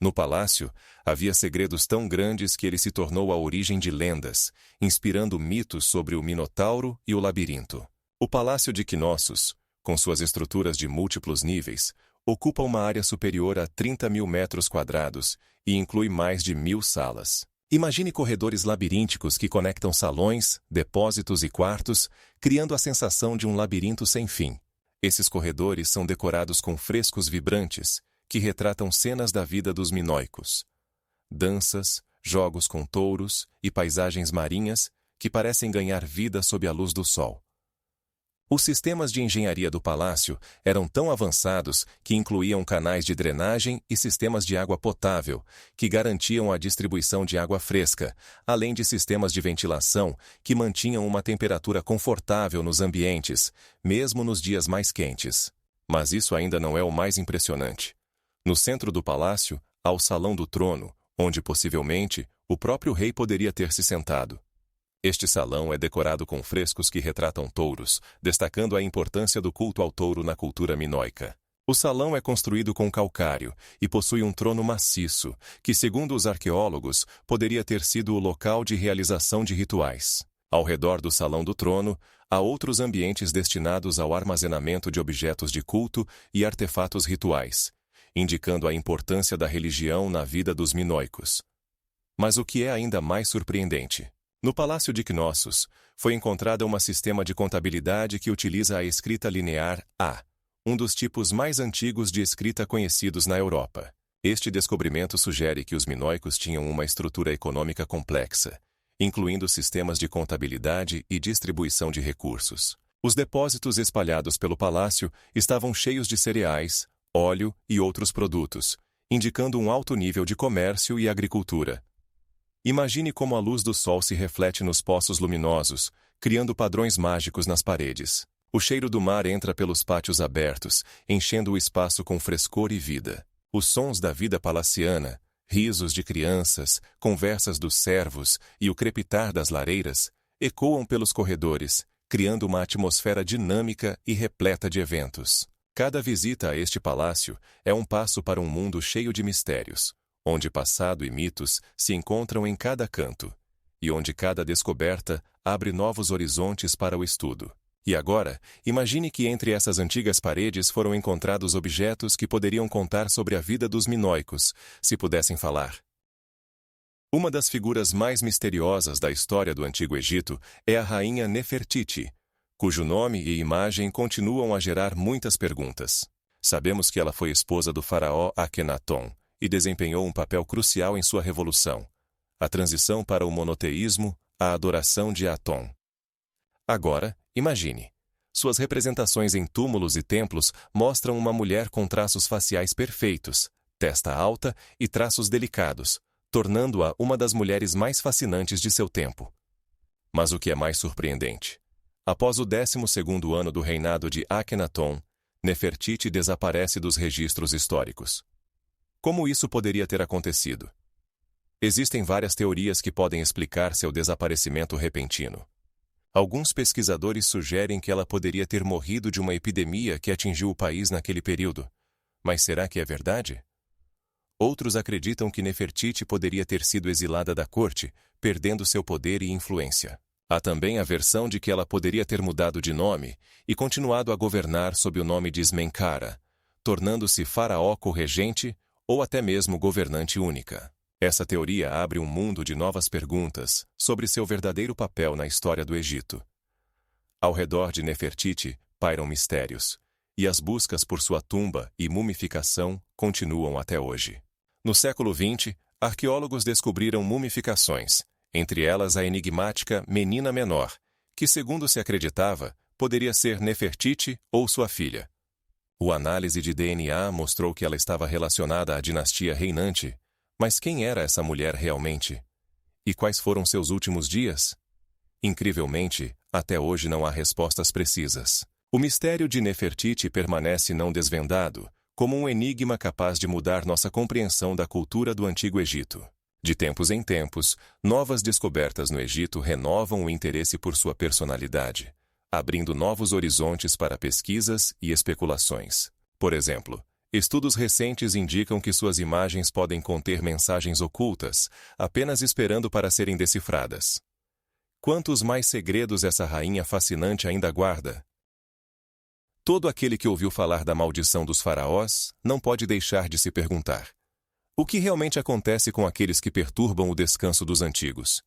No palácio, havia segredos tão grandes que ele se tornou a origem de lendas, inspirando mitos sobre o Minotauro e o labirinto. O Palácio de Knossos, com suas estruturas de múltiplos níveis, ocupa uma área superior a 30 mil metros quadrados e inclui mais de 1.000 salas. Imagine corredores labirínticos que conectam salões, depósitos e quartos, criando a sensação de um labirinto sem fim. Esses corredores são decorados com frescos vibrantes, que retratam cenas da vida dos minoicos. Danças, jogos com touros e paisagens marinhas que parecem ganhar vida sob a luz do sol. Os sistemas de engenharia do palácio eram tão avançados que incluíam canais de drenagem e sistemas de água potável, que garantiam a distribuição de água fresca, além de sistemas de ventilação que mantinham uma temperatura confortável nos ambientes, mesmo nos dias mais quentes. Mas isso ainda não é o mais impressionante. No centro do palácio, há o Salão do Trono, onde possivelmente o próprio rei poderia ter se sentado. Este salão é decorado com frescos que retratam touros, destacando a importância do culto ao touro na cultura minoica. O salão é construído com calcário e possui um trono maciço, que, segundo os arqueólogos, poderia ter sido o local de realização de rituais. Ao redor do Salão do Trono, há outros ambientes destinados ao armazenamento de objetos de culto e artefatos rituais, indicando a importância da religião na vida dos minoicos. Mas o que é ainda mais surpreendente? No Palácio de Knossos, foi encontrada um sistema de contabilidade que utiliza a escrita linear A, um dos tipos mais antigos de escrita conhecidos na Europa. Este descobrimento sugere que os minoicos tinham uma estrutura econômica complexa, incluindo sistemas de contabilidade e distribuição de recursos. Os depósitos espalhados pelo palácio estavam cheios de cereais, óleo e outros produtos, indicando um alto nível de comércio e agricultura. Imagine como a luz do sol se reflete nos poços luminosos, criando padrões mágicos nas paredes. O cheiro do mar entra pelos pátios abertos, enchendo o espaço com frescor e vida. Os sons da vida palaciana, risos de crianças, conversas dos servos e o crepitar das lareiras, ecoam pelos corredores, criando uma atmosfera dinâmica e repleta de eventos. Cada visita a este palácio é um passo para um mundo cheio de mistérios, onde passado e mitos se encontram em cada canto, e onde cada descoberta abre novos horizontes para o estudo. E agora, imagine que entre essas antigas paredes foram encontrados objetos que poderiam contar sobre a vida dos minoicos, se pudessem falar. Uma das figuras mais misteriosas da história do Antigo Egito é a rainha Nefertiti, cujo nome e imagem continuam a gerar muitas perguntas. Sabemos que ela foi esposa do faraó Akhenaton, e desempenhou um papel crucial em sua revolução, a transição para o monoteísmo, a adoração de Aton. Agora, imagine. Suas representações em túmulos e templos mostram uma mulher com traços faciais perfeitos, testa alta e traços delicados, tornando-a uma das mulheres mais fascinantes de seu tempo. Mas o que é mais surpreendente? Após o 12º ano do reinado de Akhenaton, Nefertiti desaparece dos registros históricos. Como isso poderia ter acontecido? Existem várias teorias que podem explicar seu desaparecimento repentino. Alguns pesquisadores sugerem que ela poderia ter morrido de uma epidemia que atingiu o país naquele período. Mas será que é verdade? Outros acreditam que Nefertiti poderia ter sido exilada da corte, perdendo seu poder e influência. Há também a versão de que ela poderia ter mudado de nome e continuado a governar sob o nome de Smenkhara, tornando-se faraó corregente ou até mesmo governante única. Essa teoria abre um mundo de novas perguntas sobre seu verdadeiro papel na história do Egito. Ao redor de Nefertiti pairam mistérios, e as buscas por sua tumba e mumificação continuam até hoje. No século XX, arqueólogos descobriram mumificações, entre elas a enigmática Menina Menor, que, segundo se acreditava, poderia ser Nefertiti ou sua filha. A análise de DNA mostrou que ela estava relacionada à dinastia reinante, mas quem era essa mulher realmente? E quais foram seus últimos dias? Incrivelmente, até hoje não há respostas precisas. O mistério de Nefertiti permanece não desvendado, como um enigma capaz de mudar nossa compreensão da cultura do Antigo Egito. De tempos em tempos, novas descobertas no Egito renovam o interesse por sua personalidade, abrindo novos horizontes para pesquisas e especulações. Por exemplo, Estudos recentes indicam que suas imagens podem conter mensagens ocultas, apenas esperando para serem decifradas. Quantos mais segredos essa rainha fascinante ainda guarda? Todo aquele que ouviu falar da maldição dos faraós não pode deixar de se perguntar: o que realmente acontece com aqueles que perturbam o descanso dos antigos?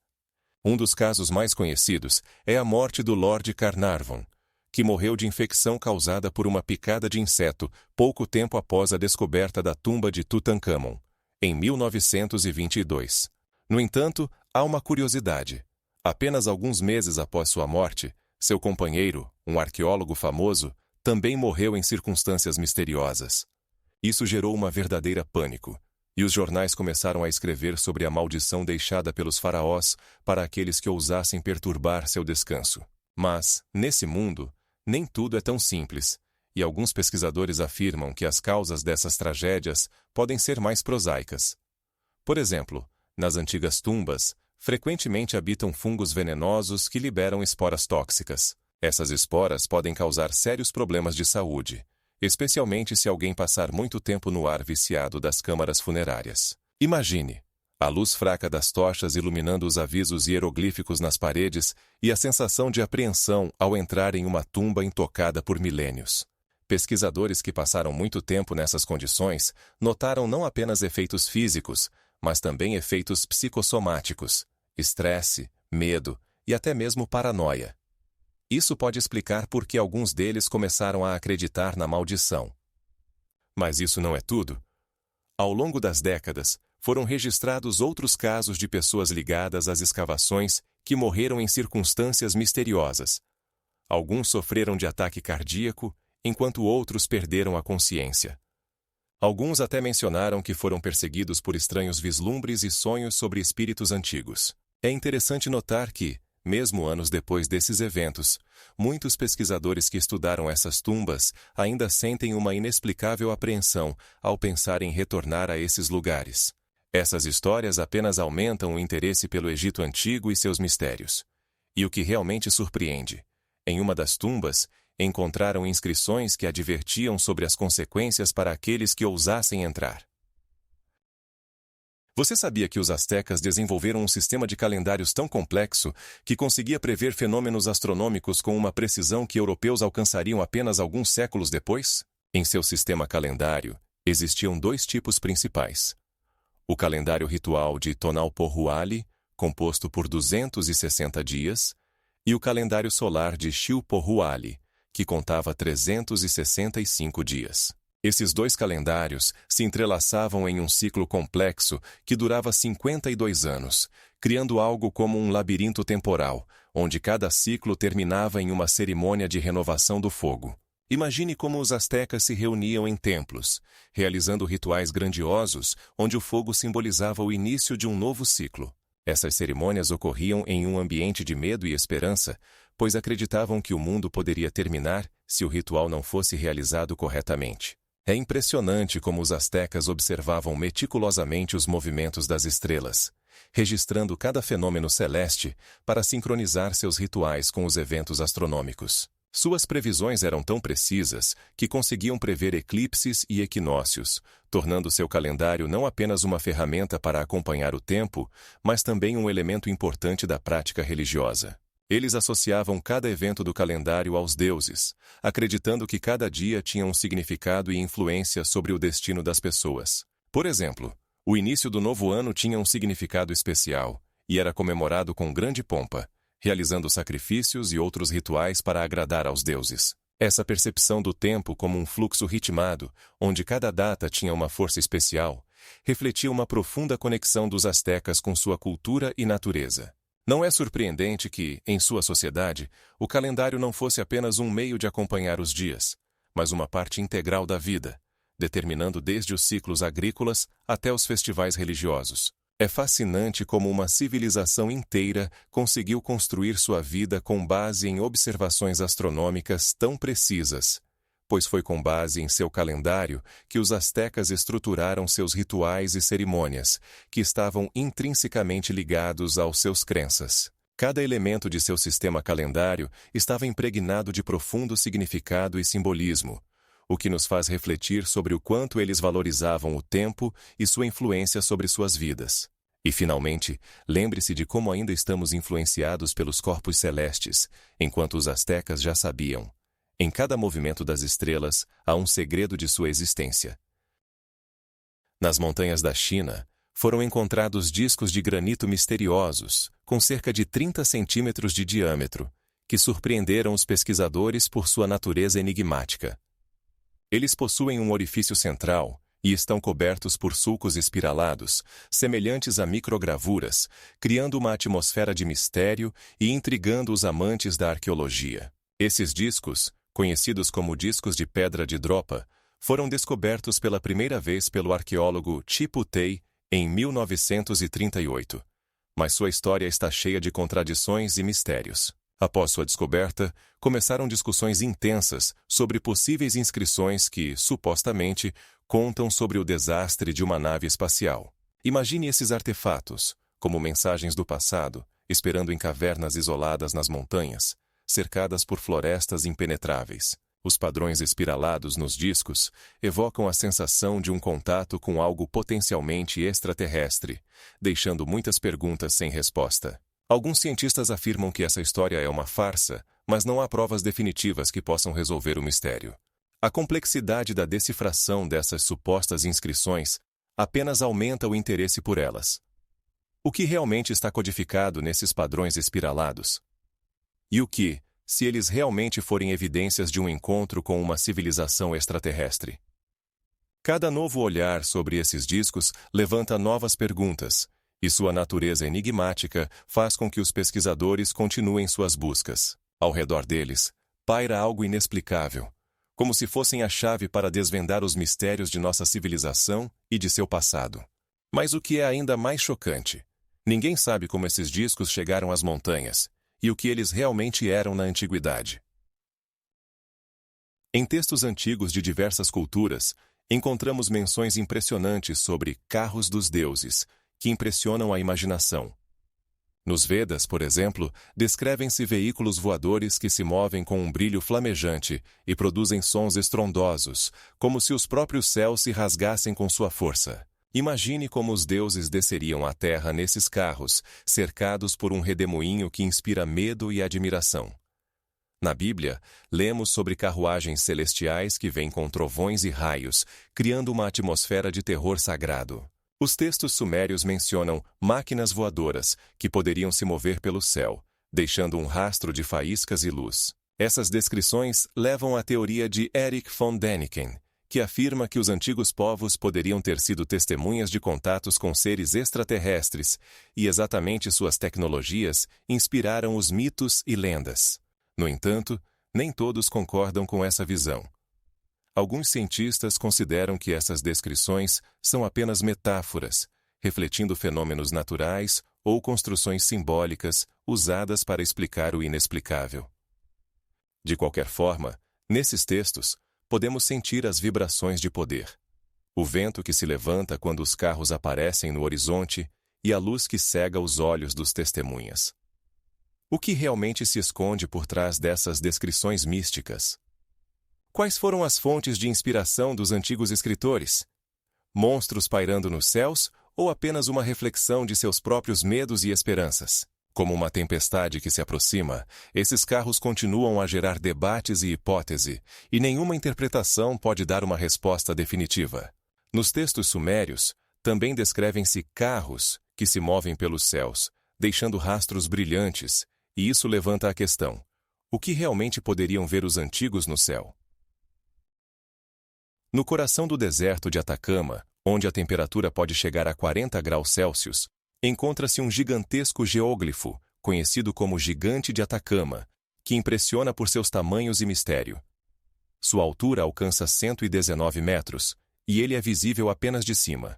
Um dos casos mais conhecidos é a morte do Lord Carnarvon, que morreu de infecção causada por uma picada de inseto pouco tempo após a descoberta da tumba de Tutankhamon, em 1922. No entanto, há uma curiosidade. Apenas alguns meses após sua morte, seu companheiro, um arqueólogo famoso, também morreu em circunstâncias misteriosas. Isso gerou uma verdadeira pânico, e os jornais começaram a escrever sobre a maldição deixada pelos faraós para aqueles que ousassem perturbar seu descanso. Mas, nesse mundo, nem tudo é tão simples, e alguns pesquisadores afirmam que as causas dessas tragédias podem ser mais prosaicas. Por exemplo, nas antigas tumbas, frequentemente habitam fungos venenosos que liberam esporas tóxicas. Essas esporas podem causar sérios problemas de saúde, especialmente se alguém passar muito tempo no ar viciado das câmaras funerárias. Imagine a luz fraca das tochas iluminando os avisos hieroglíficos nas paredes e a sensação de apreensão ao entrar em uma tumba intocada por milênios. Pesquisadores que passaram muito tempo nessas condições notaram não apenas efeitos físicos, mas também efeitos psicossomáticos, estresse, medo e até mesmo paranoia. Isso pode explicar por que alguns deles começaram a acreditar na maldição. Mas isso não é tudo. Ao longo das décadas, foram registrados outros casos de pessoas ligadas às escavações que morreram em circunstâncias misteriosas. Alguns sofreram de ataque cardíaco, enquanto outros perderam a consciência. Alguns até mencionaram que foram perseguidos por estranhos vislumbres e sonhos sobre espíritos antigos. É interessante notar que, mesmo anos depois desses eventos, muitos pesquisadores que estudaram essas tumbas ainda sentem uma inexplicável apreensão ao pensar em retornar a esses lugares. Essas histórias apenas aumentam o interesse pelo Egito Antigo e seus mistérios. E o que realmente surpreende: em uma das tumbas, encontraram inscrições que advertiam sobre as consequências para aqueles que ousassem entrar. Você sabia que os astecas desenvolveram um sistema de calendários tão complexo que conseguia prever fenômenos astronômicos com uma precisão que europeus alcançariam apenas alguns séculos depois? Em seu sistema calendário, existiam dois tipos principais: o calendário ritual de Tonalpohualli, composto por 260 dias, e o calendário solar de Shilpohualli, que contava 365 dias. Esses dois calendários se entrelaçavam em um ciclo complexo que durava 52 anos, criando algo como um labirinto temporal, onde cada ciclo terminava em uma cerimônia de renovação do fogo. Imagine como os astecas se reuniam em templos, realizando rituais grandiosos onde o fogo simbolizava o início de um novo ciclo. Essas cerimônias ocorriam em um ambiente de medo e esperança, pois acreditavam que o mundo poderia terminar se o ritual não fosse realizado corretamente. É impressionante como os astecas observavam meticulosamente os movimentos das estrelas, registrando cada fenômeno celeste para sincronizar seus rituais com os eventos astronômicos. Suas previsões eram tão precisas que conseguiam prever eclipses e equinócios, tornando seu calendário não apenas uma ferramenta para acompanhar o tempo, mas também um elemento importante da prática religiosa. Eles associavam cada evento do calendário aos deuses, acreditando que cada dia tinha um significado e influência sobre o destino das pessoas. Por exemplo, o início do novo ano tinha um significado especial e era comemorado com grande pompa, realizando sacrifícios e outros rituais para agradar aos deuses. Essa percepção do tempo como um fluxo ritmado, onde cada data tinha uma força especial, refletia uma profunda conexão dos astecas com sua cultura e natureza. Não é surpreendente que, em sua sociedade, o calendário não fosse apenas um meio de acompanhar os dias, mas uma parte integral da vida, determinando desde os ciclos agrícolas até os festivais religiosos. É fascinante como uma civilização inteira conseguiu construir sua vida com base em observações astronômicas tão precisas, pois foi com base em seu calendário que os astecas estruturaram seus rituais e cerimônias, que estavam intrinsecamente ligados aos seus crenças. Cada elemento de seu sistema calendário estava impregnado de profundo significado e simbolismo, o que nos faz refletir sobre o quanto eles valorizavam o tempo e sua influência sobre suas vidas. E, finalmente, lembre-se de como ainda estamos influenciados pelos corpos celestes, enquanto os astecas já sabiam. Em cada movimento das estrelas há um segredo de sua existência. Nas montanhas da China, foram encontrados discos de granito misteriosos, com cerca de 30 centímetros de diâmetro, que surpreenderam os pesquisadores por sua natureza enigmática. Eles possuem um orifício central e estão cobertos por sulcos espiralados, semelhantes a microgravuras, criando uma atmosfera de mistério e intrigando os amantes da arqueologia. Esses discos, conhecidos como discos de pedra de Dropa, foram descobertos pela primeira vez pelo arqueólogo Chiputei em 1938. Mas sua história está cheia de contradições e mistérios. Após sua descoberta, começaram discussões intensas sobre possíveis inscrições que, supostamente, contam sobre o desastre de uma nave espacial. Imagine esses artefatos, como mensagens do passado, esperando em cavernas isoladas nas montanhas, cercadas por florestas impenetráveis. Os padrões espiralados nos discos evocam a sensação de um contato com algo potencialmente extraterrestre, deixando muitas perguntas sem resposta. Alguns cientistas afirmam que essa história é uma farsa, mas não há provas definitivas que possam resolver o mistério. A complexidade da decifração dessas supostas inscrições apenas aumenta o interesse por elas. O que realmente está codificado nesses padrões espiralados? E o que, se eles realmente forem evidências de um encontro com uma civilização extraterrestre? Cada novo olhar sobre esses discos levanta novas perguntas, e sua natureza enigmática faz com que os pesquisadores continuem suas buscas. Ao redor deles, paira algo inexplicável, como se fossem a chave para desvendar os mistérios de nossa civilização e de seu passado. Mas o que é ainda mais chocante? Ninguém sabe como esses discos chegaram às montanhas, e o que eles realmente eram na antiguidade. Em textos antigos de diversas culturas, encontramos menções impressionantes sobre carros dos deuses, que impressionam a imaginação. Nos Vedas, por exemplo, descrevem-se veículos voadores que se movem com um brilho flamejante e produzem sons estrondosos, como se os próprios céus se rasgassem com sua força. Imagine como os deuses desceriam à terra nesses carros, cercados por um redemoinho que inspira medo e admiração. Na Bíblia, lemos sobre carruagens celestiais que vêm com trovões e raios, criando uma atmosfera de terror sagrado. Os textos sumérios mencionam máquinas voadoras que poderiam se mover pelo céu, deixando um rastro de faíscas e luz. Essas descrições levam à teoria de Erich von Däniken, que afirma que os antigos povos poderiam ter sido testemunhas de contatos com seres extraterrestres, e exatamente suas tecnologias inspiraram os mitos e lendas. No entanto, nem todos concordam com essa visão. Alguns cientistas consideram que essas descrições são apenas metáforas, refletindo fenômenos naturais ou construções simbólicas usadas para explicar o inexplicável. De qualquer forma, nesses textos, podemos sentir as vibrações de poder. O vento que se levanta quando os carros aparecem no horizonte e a luz que cega os olhos dos testemunhas. O que realmente se esconde por trás dessas descrições místicas? Quais foram as fontes de inspiração dos antigos escritores? Monstros pairando nos céus ou apenas uma reflexão de seus próprios medos e esperanças? Como uma tempestade que se aproxima, esses carros continuam a gerar debates e hipótese, e nenhuma interpretação pode dar uma resposta definitiva. Nos textos sumérios, também descrevem-se carros que se movem pelos céus, deixando rastros brilhantes, e isso levanta a questão: o que realmente poderiam ver os antigos no céu? No coração do deserto de Atacama, onde a temperatura pode chegar a 40 graus Celsius, encontra-se um gigantesco geóglifo, conhecido como Gigante de Atacama, que impressiona por seus tamanhos e mistério. Sua altura alcança 119 metros, e ele é visível apenas de cima.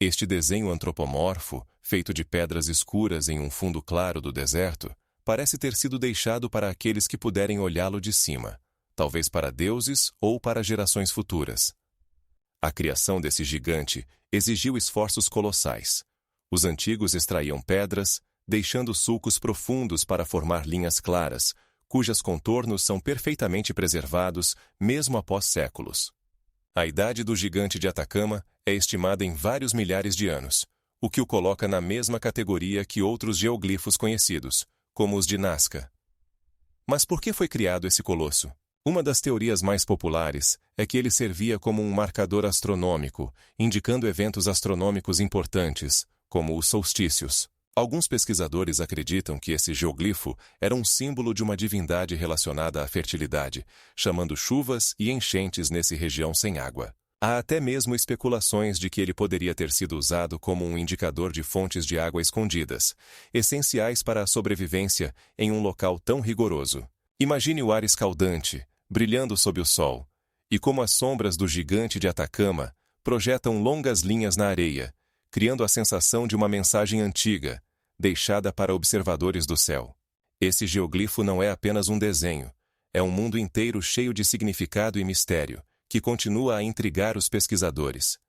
Este desenho antropomorfo, feito de pedras escuras em um fundo claro do deserto, parece ter sido deixado para aqueles que puderem olhá-lo de cima, talvez para deuses ou para gerações futuras. A criação desse gigante exigiu esforços colossais. Os antigos extraíam pedras, deixando sulcos profundos para formar linhas claras, cujas contornos são perfeitamente preservados mesmo após séculos. A idade do gigante de Atacama é estimada em vários milhares de anos, o que o coloca na mesma categoria que outros geoglifos conhecidos, como os de Nazca. Mas por que foi criado esse colosso? Uma das teorias mais populares é que ele servia como um marcador astronômico, indicando eventos astronômicos importantes, como os solstícios. Alguns pesquisadores acreditam que esse geoglifo era um símbolo de uma divindade relacionada à fertilidade, chamando chuvas e enchentes nessa região sem água. Há até mesmo especulações de que ele poderia ter sido usado como um indicador de fontes de água escondidas, essenciais para a sobrevivência em um local tão rigoroso. Imagine o ar escaldante, brilhando sob o sol, e como as sombras do gigante de Atacama projetam longas linhas na areia, criando a sensação de uma mensagem antiga, deixada para observadores do céu. Esse geoglifo não é apenas um desenho, é um mundo inteiro cheio de significado e mistério, que continua a intrigar os pesquisadores.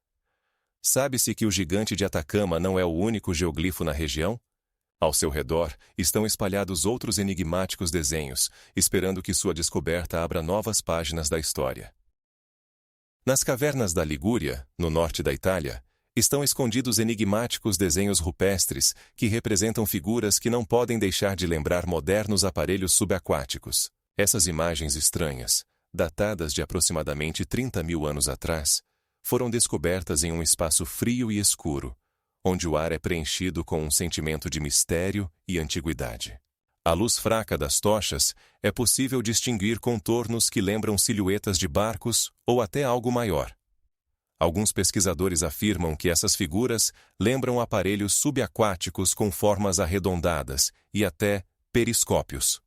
Sabe-se que o gigante de Atacama não é o único geoglifo na região? Ao seu redor estão espalhados outros enigmáticos desenhos, esperando que sua descoberta abra novas páginas da história. Nas cavernas da Ligúria, no norte da Itália, estão escondidos enigmáticos desenhos rupestres que representam figuras que não podem deixar de lembrar modernos aparelhos subaquáticos. Essas imagens estranhas, datadas de aproximadamente 30 mil anos atrás, foram descobertas em um espaço frio e escuro, onde o ar é preenchido com um sentimento de mistério e antiguidade. À luz fraca das tochas, é possível distinguir contornos que lembram silhuetas de barcos ou até algo maior. Alguns pesquisadores afirmam que essas figuras lembram aparelhos subaquáticos com formas arredondadas e até periscópios.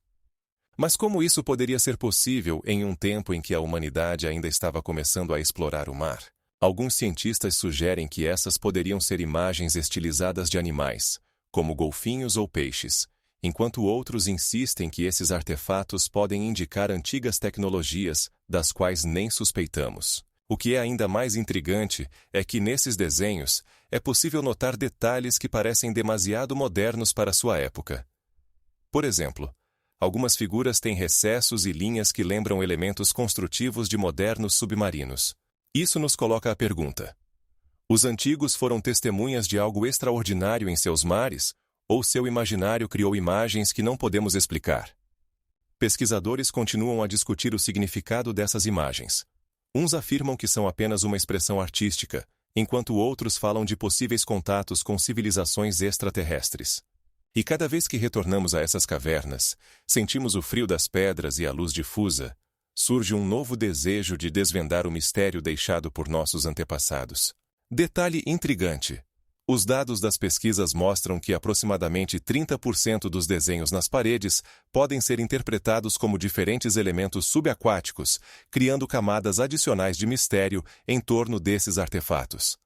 Mas como isso poderia ser possível em um tempo em que a humanidade ainda estava começando a explorar o mar? Alguns cientistas sugerem que essas poderiam ser imagens estilizadas de animais, como golfinhos ou peixes, enquanto outros insistem que esses artefatos podem indicar antigas tecnologias das quais nem suspeitamos. O que é ainda mais intrigante é que nesses desenhos é possível notar detalhes que parecem demasiado modernos para sua época. Por exemplo, algumas figuras têm recessos e linhas que lembram elementos construtivos de modernos submarinos. Isso nos coloca a pergunta: os antigos foram testemunhas de algo extraordinário em seus mares, ou seu imaginário criou imagens que não podemos explicar? Pesquisadores continuam a discutir o significado dessas imagens. Uns afirmam que são apenas uma expressão artística, enquanto outros falam de possíveis contatos com civilizações extraterrestres. E cada vez que retornamos a essas cavernas, sentimos o frio das pedras e a luz difusa, surge um novo desejo de desvendar o mistério deixado por nossos antepassados. Detalhe intrigante: os dados das pesquisas mostram que aproximadamente 30% dos desenhos nas paredes podem ser interpretados como diferentes elementos subaquáticos, criando camadas adicionais de mistério em torno desses artefatos.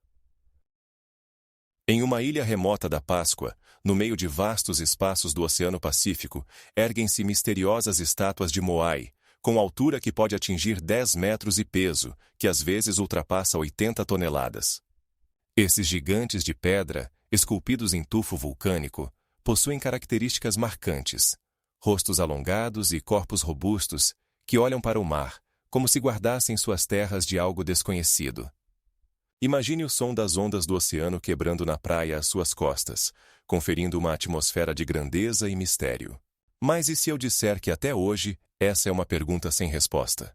Em uma ilha remota da Páscoa, no meio de vastos espaços do Oceano Pacífico, erguem-se misteriosas estátuas de Moai, com altura que pode atingir 10 metros e peso, que às vezes ultrapassa 80 toneladas. Esses gigantes de pedra, esculpidos em tufo vulcânico, possuem características marcantes: rostos alongados e corpos robustos, que olham para o mar, como se guardassem suas terras de algo desconhecido. Imagine o som das ondas do oceano quebrando na praia às suas costas, conferindo uma atmosfera de grandeza e mistério. Mas e se eu disser que até hoje, essa é uma pergunta sem resposta?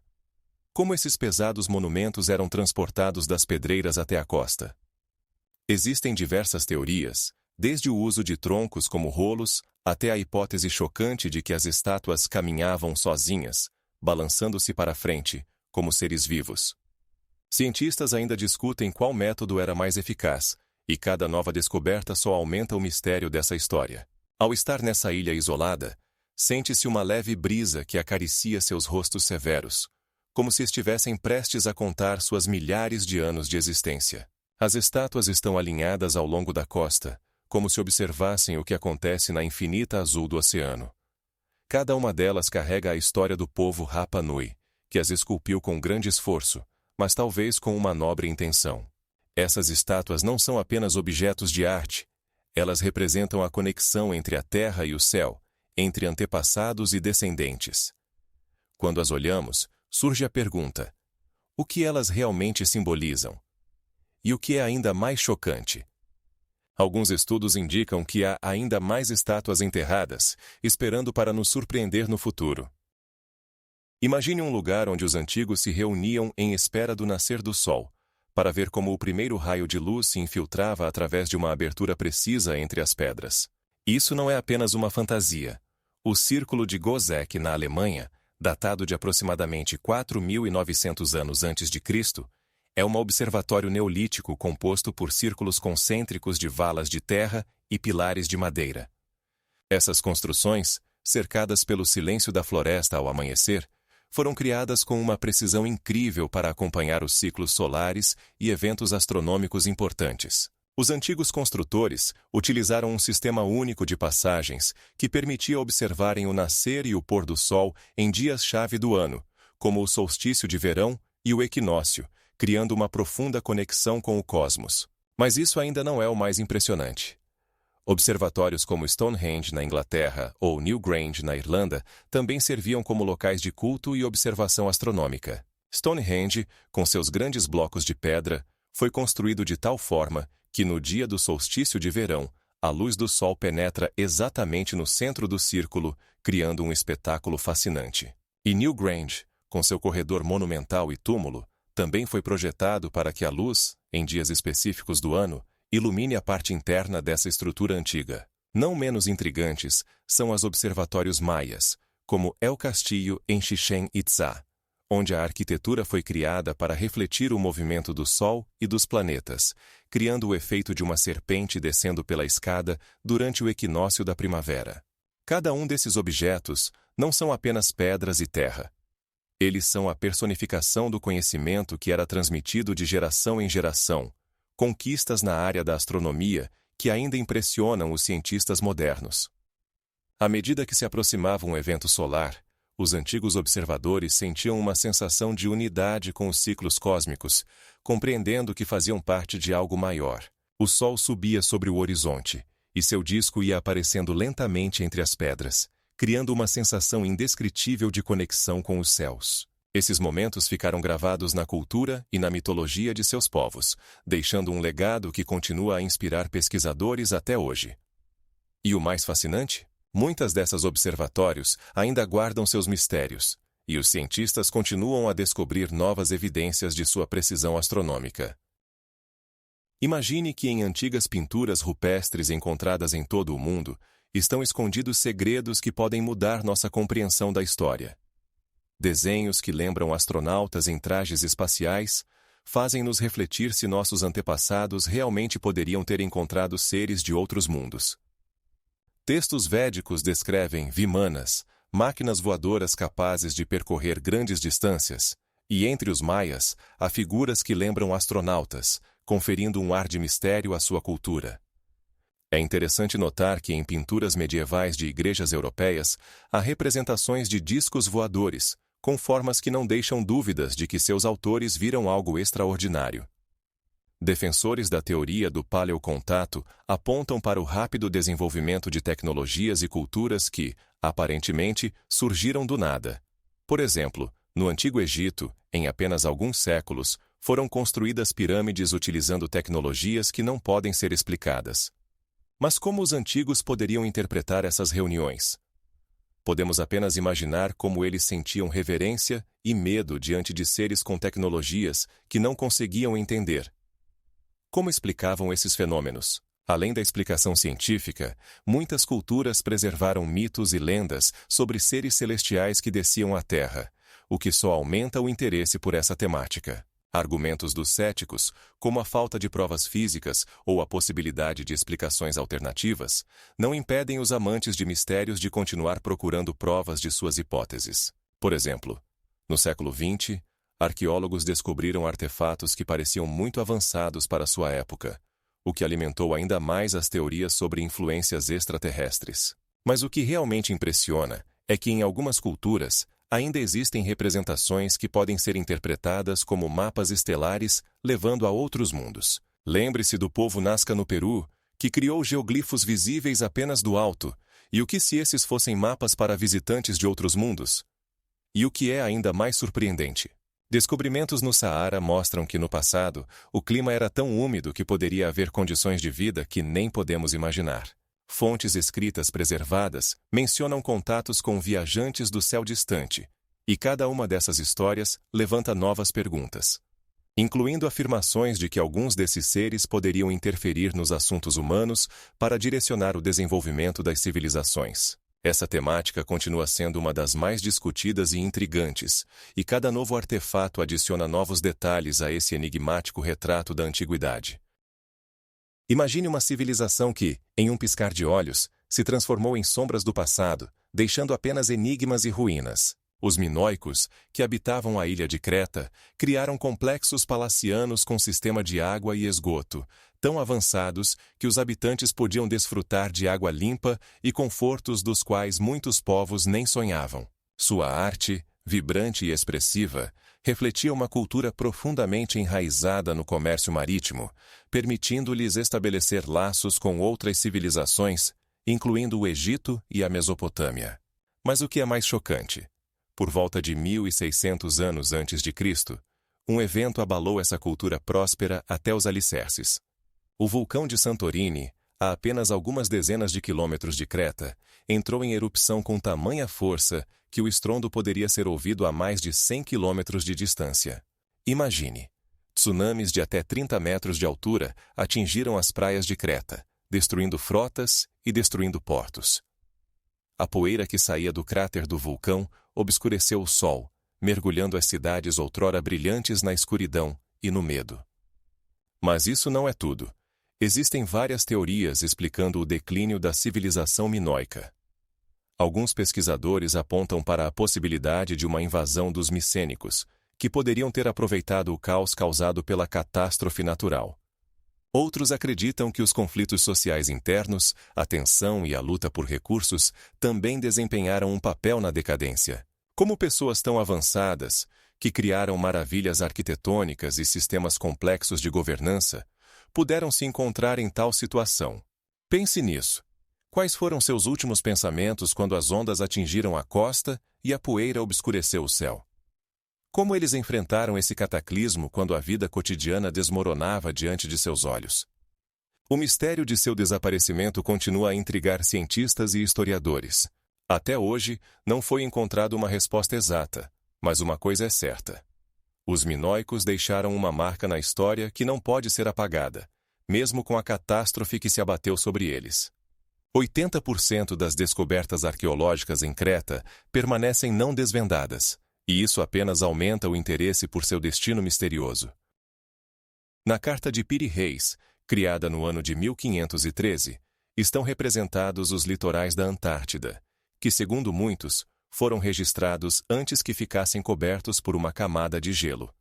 Como esses pesados monumentos eram transportados das pedreiras até a costa? Existem diversas teorias, desde o uso de troncos como rolos, até a hipótese chocante de que as estátuas caminhavam sozinhas, balançando-se para frente, como seres vivos. Cientistas ainda discutem qual método era mais eficaz, e cada nova descoberta só aumenta o mistério dessa história. Ao estar nessa ilha isolada, sente-se uma leve brisa que acaricia seus rostos severos, como se estivessem prestes a contar suas milhares de anos de existência. As estátuas estão alinhadas ao longo da costa, como se observassem o que acontece na infinita azul do oceano. Cada uma delas carrega a história do povo Rapa Nui, que as esculpiu com grande esforço, mas talvez com uma nobre intenção. Essas estátuas não são apenas objetos de arte, elas representam a conexão entre a terra e o céu, entre antepassados e descendentes. Quando as olhamos, surge a pergunta: o que elas realmente simbolizam? E o que é ainda mais chocante? Alguns estudos indicam que há ainda mais estátuas enterradas, esperando para nos surpreender no futuro. Imagine um lugar onde os antigos se reuniam em espera do nascer do sol, para ver como o primeiro raio de luz se infiltrava através de uma abertura precisa entre as pedras. Isso não é apenas uma fantasia. O Círculo de Gözek, na Alemanha, datado de aproximadamente 4.900 anos antes de Cristo, é um observatório neolítico composto por círculos concêntricos de valas de terra e pilares de madeira. Essas construções, cercadas pelo silêncio da floresta ao amanhecer, foram criadas com uma precisão incrível para acompanhar os ciclos solares e eventos astronômicos importantes. Os antigos construtores utilizaram um sistema único de passagens que permitia observarem o nascer e o pôr do sol em dias-chave do ano, como o solstício de verão e o equinócio, criando uma profunda conexão com o cosmos. Mas isso ainda não é o mais impressionante. Observatórios como Stonehenge, na Inglaterra, ou Newgrange, na Irlanda, também serviam como locais de culto e observação astronômica. Stonehenge, com seus grandes blocos de pedra, foi construído de tal forma que, no dia do solstício de verão, a luz do sol penetra exatamente no centro do círculo, criando um espetáculo fascinante. E Newgrange, com seu corredor monumental e túmulo, também foi projetado para que a luz, em dias específicos do ano, ilumine a parte interna dessa estrutura antiga. Não menos intrigantes são os observatórios maias, como El Castillo em Chichén Itzá, onde a arquitetura foi criada para refletir o movimento do Sol e dos planetas, criando o efeito de uma serpente descendo pela escada durante o equinócio da primavera. Cada um desses objetos não são apenas pedras e terra. Eles são a personificação do conhecimento que era transmitido de geração em geração, conquistas na área da astronomia que ainda impressionam os cientistas modernos. À medida que se aproximava um evento solar, os antigos observadores sentiam uma sensação de unidade com os ciclos cósmicos, compreendendo que faziam parte de algo maior. O Sol subia sobre o horizonte, e seu disco ia aparecendo lentamente entre as pedras, criando uma sensação indescritível de conexão com os céus. Esses momentos ficaram gravados na cultura e na mitologia de seus povos, deixando um legado que continua a inspirar pesquisadores até hoje. E o mais fascinante? Muitas dessas observatórios ainda guardam seus mistérios, e os cientistas continuam a descobrir novas evidências de sua precisão astronômica. Imagine que em antigas pinturas rupestres encontradas em todo o mundo, estão escondidos segredos que podem mudar nossa compreensão da história. Desenhos que lembram astronautas em trajes espaciais fazem-nos refletir se nossos antepassados realmente poderiam ter encontrado seres de outros mundos. Textos védicos descrevem vimanas, máquinas voadoras capazes de percorrer grandes distâncias, e entre os maias, há figuras que lembram astronautas, conferindo um ar de mistério à sua cultura. É interessante notar que em pinturas medievais de igrejas europeias há representações de discos voadores, com formas que não deixam dúvidas de que seus autores viram algo extraordinário. Defensores da teoria do paleocontato apontam para o rápido desenvolvimento de tecnologias e culturas que, aparentemente, surgiram do nada. Por exemplo, no Antigo Egito, em apenas alguns séculos, foram construídas pirâmides utilizando tecnologias que não podem ser explicadas. Mas como os antigos poderiam interpretar essas reuniões? Podemos apenas imaginar como eles sentiam reverência e medo diante de seres com tecnologias que não conseguiam entender. Como explicavam esses fenômenos? Além da explicação científica, muitas culturas preservaram mitos e lendas sobre seres celestiais que desciam à Terra, o que só aumenta o interesse por essa temática. Argumentos dos céticos, como a falta de provas físicas ou a possibilidade de explicações alternativas, não impedem os amantes de mistérios de continuar procurando provas de suas hipóteses. Por exemplo, no século XX, arqueólogos descobriram artefatos que pareciam muito avançados para sua época, o que alimentou ainda mais as teorias sobre influências extraterrestres. Mas o que realmente impressiona é que em algumas culturas, ainda existem representações que podem ser interpretadas como mapas estelares levando a outros mundos. Lembre-se do povo Nazca no Peru, que criou geoglifos visíveis apenas do alto E o que se esses fossem mapas para visitantes de outros mundos? E o que é ainda mais surpreendente? Descobrimentos no Saara mostram que no passado, o clima era tão úmido que poderia haver condições de vida que nem podemos imaginar. Fontes escritas preservadas mencionam contatos com viajantes do céu distante, e cada uma dessas histórias levanta novas perguntas, incluindo afirmações de que alguns desses seres poderiam interferir nos assuntos humanos para direcionar o desenvolvimento das civilizações. Essa temática continua sendo uma das mais discutidas e intrigantes, e cada novo artefato adiciona novos detalhes a esse enigmático retrato da antiguidade. Imagine uma civilização que, em um piscar de olhos, se transformou em sombras do passado, deixando apenas enigmas e ruínas. Os minoicos, que habitavam a ilha de Creta, criaram complexos palacianos com sistema de água e esgoto, tão avançados que os habitantes podiam desfrutar de água limpa e confortos dos quais muitos povos nem sonhavam. Sua arte, vibrante e expressiva, refletia uma cultura profundamente enraizada no comércio marítimo, permitindo-lhes estabelecer laços com outras civilizações, incluindo o Egito e a Mesopotâmia. Mas o que é mais chocante? Por volta de 1600 anos antes de Cristo, um evento abalou essa cultura próspera até os alicerces. O vulcão de Santorini, a apenas algumas dezenas de quilômetros de Creta, entrou em erupção com tamanha força que o estrondo poderia ser ouvido a mais de 100 quilômetros de distância. Imagine! Tsunamis de até 30 metros de altura atingiram as praias de Creta, destruindo frotas e destruindo portos. A poeira que saía do cráter do vulcão obscureceu o sol, mergulhando as cidades outrora brilhantes na escuridão e no medo. Mas isso não é tudo. Existem várias teorias explicando o declínio da civilização minoica. Alguns pesquisadores apontam para a possibilidade de uma invasão dos micênicos, que poderiam ter aproveitado o caos causado pela catástrofe natural. Outros acreditam que os conflitos sociais internos, a tensão e a luta por recursos também desempenharam um papel na decadência. Como pessoas tão avançadas, que criaram maravilhas arquitetônicas e sistemas complexos de governança, puderam se encontrar em tal situação? Pense nisso. Quais foram seus últimos pensamentos quando as ondas atingiram a costa e a poeira obscureceu o céu? Como eles enfrentaram esse cataclismo quando a vida cotidiana desmoronava diante de seus olhos? O mistério de seu desaparecimento continua a intrigar cientistas e historiadores. Até hoje, não foi encontrada uma resposta exata, mas uma coisa é certa. Os minoicos deixaram uma marca na história que não pode ser apagada, mesmo com a catástrofe que se abateu sobre eles. 80% das descobertas arqueológicas em Creta permanecem não desvendadas, e isso apenas aumenta o interesse por seu destino misterioso. Na carta de Piri Reis, criada no ano de 1513, estão representados os litorais da Antártida, que, segundo muitos, foram registrados antes que ficassem cobertos por uma camada de gelo.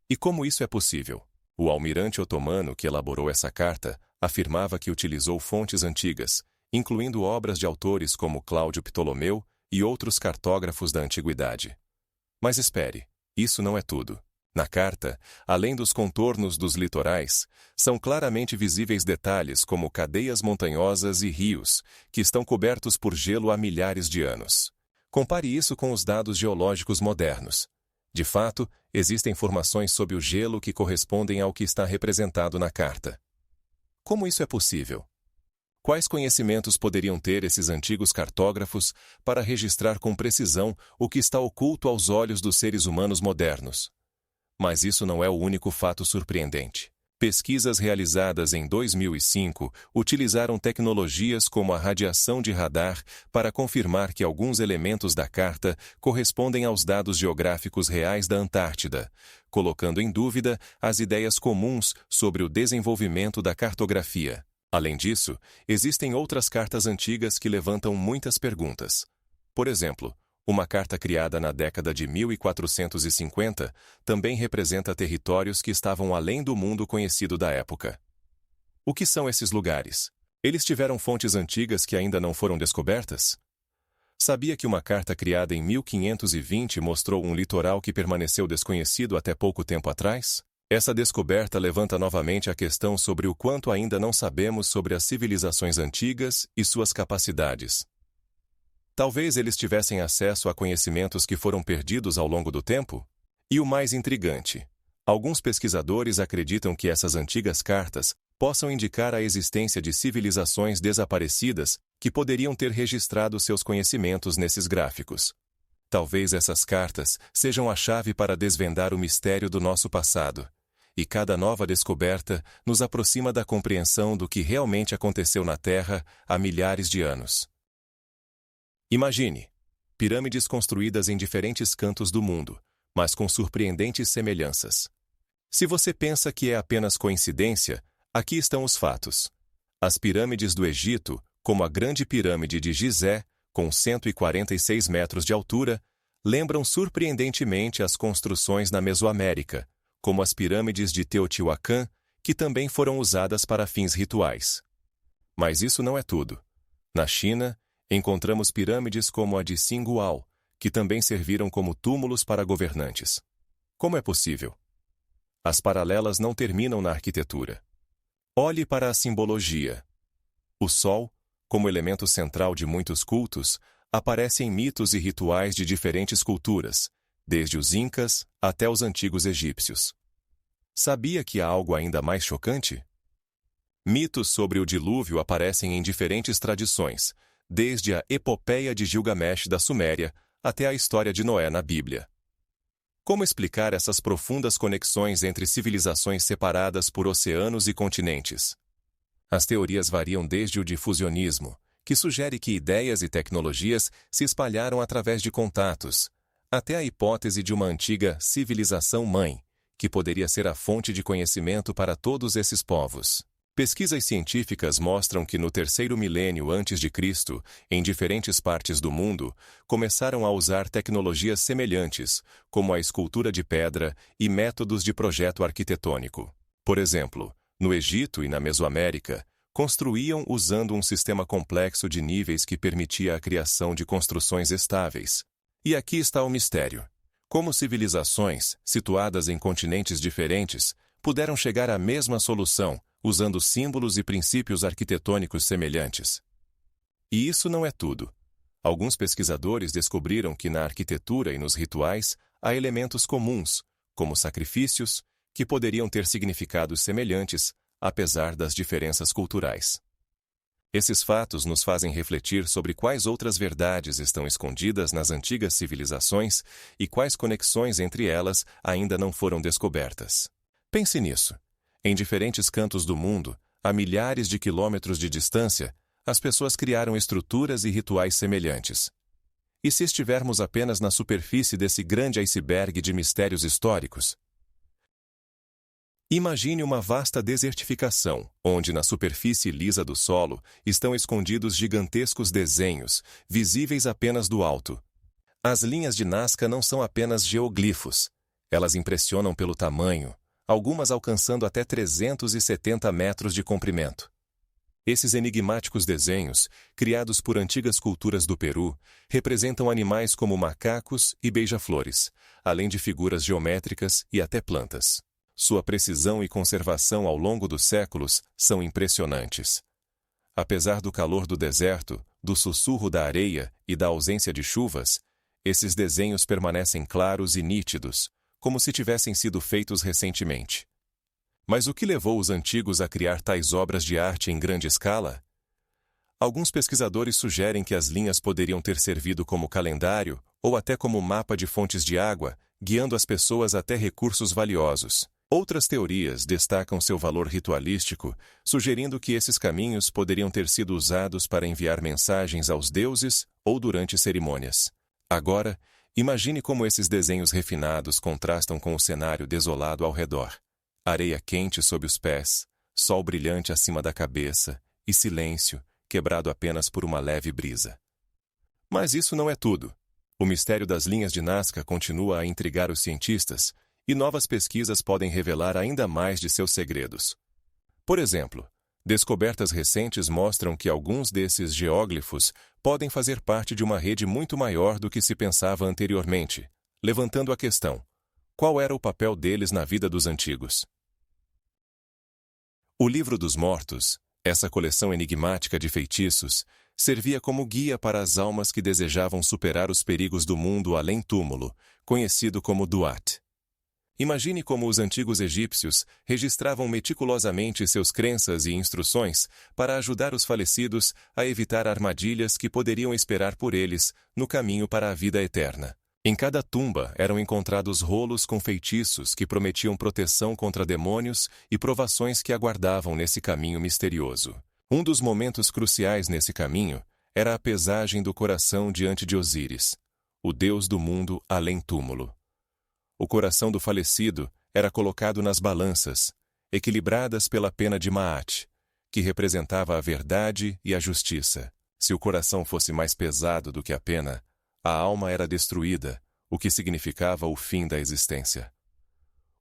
E como isso é possível? O almirante otomano que elaborou essa carta afirmava que utilizou fontes antigas, incluindo obras de autores como Cláudio Ptolomeu e outros cartógrafos da antiguidade. Mas espere, isso não é tudo. Na carta, além dos contornos dos litorais, são claramente visíveis detalhes como cadeias montanhosas e rios, que estão cobertos por gelo há milhares de anos. Compare isso com os dados geológicos modernos. De fato, existem informações sobre o gelo que correspondem ao que está representado na carta. Como isso é possível? Quais conhecimentos poderiam ter esses antigos cartógrafos para registrar com precisão o que está oculto aos olhos dos seres humanos modernos? Mas isso não é o único fato surpreendente. Pesquisas realizadas em 2005 utilizaram tecnologias como a radiação de radar para confirmar que alguns elementos da carta correspondem aos dados geográficos reais da Antártida, colocando em dúvida as ideias comuns sobre o desenvolvimento da cartografia. Além disso, existem outras cartas antigas que levantam muitas perguntas. Por exemplo, uma carta criada na década de 1450 também representa territórios que estavam além do mundo conhecido da época. O que são esses lugares? Eles tiveram fontes antigas que ainda não foram descobertas? Sabia que uma carta criada em 1520 mostrou um litoral que permaneceu desconhecido até pouco tempo atrás? Essa descoberta levanta novamente a questão sobre o quanto ainda não sabemos sobre as civilizações antigas e suas capacidades. Talvez eles tivessem acesso a conhecimentos que foram perdidos ao longo do tempo? E o mais intrigante, alguns pesquisadores acreditam que essas antigas cartas possam indicar a existência de civilizações desaparecidas que poderiam ter registrado seus conhecimentos nesses gráficos. Talvez essas cartas sejam a chave para desvendar o mistério do nosso passado. E cada nova descoberta nos aproxima da compreensão do que realmente aconteceu na Terra há milhares de anos. Imagine pirâmides construídas em diferentes cantos do mundo, mas com surpreendentes semelhanças. Se você pensa que é apenas coincidência, aqui estão os fatos. As pirâmides do Egito, como a Grande Pirâmide de Gizé, com 146 metros de altura, lembram surpreendentemente as construções na Mesoamérica, como as pirâmides de Teotihuacan, que também foram usadas para fins rituais. Mas isso não é tudo. Na China, encontramos pirâmides como a de Xinguao, que também serviram como túmulos para governantes. Como é possível? As paralelas não terminam na arquitetura. Olhe para a simbologia. O sol, como elemento central de muitos cultos, aparece em mitos e rituais de diferentes culturas, desde os incas até os antigos egípcios. Sabia que há algo ainda mais chocante? Mitos sobre o dilúvio aparecem em diferentes tradições, desde a epopeia de Gilgamesh da Suméria até a história de Noé na Bíblia. Como explicar essas profundas conexões entre civilizações separadas por oceanos e continentes? As teorias variam desde o difusionismo, que sugere que ideias e tecnologias se espalharam através de contatos, até a hipótese de uma antiga civilização-mãe, que poderia ser a fonte de conhecimento para todos esses povos. Pesquisas científicas mostram que no terceiro milênio antes de Cristo, em diferentes partes do mundo, começaram a usar tecnologias semelhantes, como a escultura de pedra e métodos de projeto arquitetônico. Por exemplo, no Egito e na Mesoamérica, construíam usando um sistema complexo de níveis que permitia a criação de construções estáveis. E aqui está o mistério. Como civilizações, situadas em continentes diferentes, puderam chegar à mesma solução, usando símbolos e princípios arquitetônicos semelhantes? E isso não é tudo. Alguns pesquisadores descobriram que na arquitetura e nos rituais há elementos comuns, como sacrifícios, que poderiam ter significados semelhantes, apesar das diferenças culturais. Esses fatos nos fazem refletir sobre quais outras verdades estão escondidas nas antigas civilizações e quais conexões entre elas ainda não foram descobertas. Pense nisso. Em diferentes cantos do mundo, a milhares de quilômetros de distância, as pessoas criaram estruturas e rituais semelhantes. E se estivermos apenas na superfície desse grande iceberg de mistérios históricos? Imagine uma vasta desertificação, onde na superfície lisa do solo estão escondidos gigantescos desenhos, visíveis apenas do alto. As linhas de Nazca não são apenas geoglifos. Elas impressionam pelo tamanho, algumas alcançando até 370 metros de comprimento. Esses enigmáticos desenhos, criados por antigas culturas do Peru, representam animais como macacos e beija-flores, além de figuras geométricas e até plantas. Sua precisão e conservação ao longo dos séculos são impressionantes. Apesar do calor do deserto, do sussurro da areia e da ausência de chuvas, esses desenhos permanecem claros e nítidos, como se tivessem sido feitos recentemente. Mas o que levou os antigos a criar tais obras de arte em grande escala? Alguns pesquisadores sugerem que as linhas poderiam ter servido como calendário ou até como mapa de fontes de água, guiando as pessoas até recursos valiosos. Outras teorias destacam seu valor ritualístico, sugerindo que esses caminhos poderiam ter sido usados para enviar mensagens aos deuses ou durante cerimônias. Agora, imagine como esses desenhos refinados contrastam com o cenário desolado ao redor. Areia quente sob os pés, sol brilhante acima da cabeça e silêncio, quebrado apenas por uma leve brisa. Mas isso não é tudo. O mistério das linhas de Nazca continua a intrigar os cientistas, e novas pesquisas podem revelar ainda mais de seus segredos. Por exemplo, descobertas recentes mostram que alguns desses geóglifos podem fazer parte de uma rede muito maior do que se pensava anteriormente, levantando a questão: Qual era o papel deles na vida dos antigos? O Livro dos Mortos, essa coleção enigmática de feitiços, servia como guia para as almas que desejavam superar os perigos do mundo além-túmulo, conhecido como Duat. Imagine como os antigos egípcios registravam meticulosamente seus crenças e instruções para ajudar os falecidos a evitar armadilhas que poderiam esperar por eles no caminho para a vida eterna. Em cada tumba eram encontrados rolos com feitiços que prometiam proteção contra demônios e provações que aguardavam nesse caminho misterioso. Um dos momentos cruciais nesse caminho era a pesagem do coração diante de Osíris, o deus do mundo além-túmulo. O coração do falecido era colocado nas balanças, equilibradas pela pena de Maat, que representava a verdade e a justiça. Se o coração fosse mais pesado do que a pena, a alma era destruída, o que significava o fim da existência.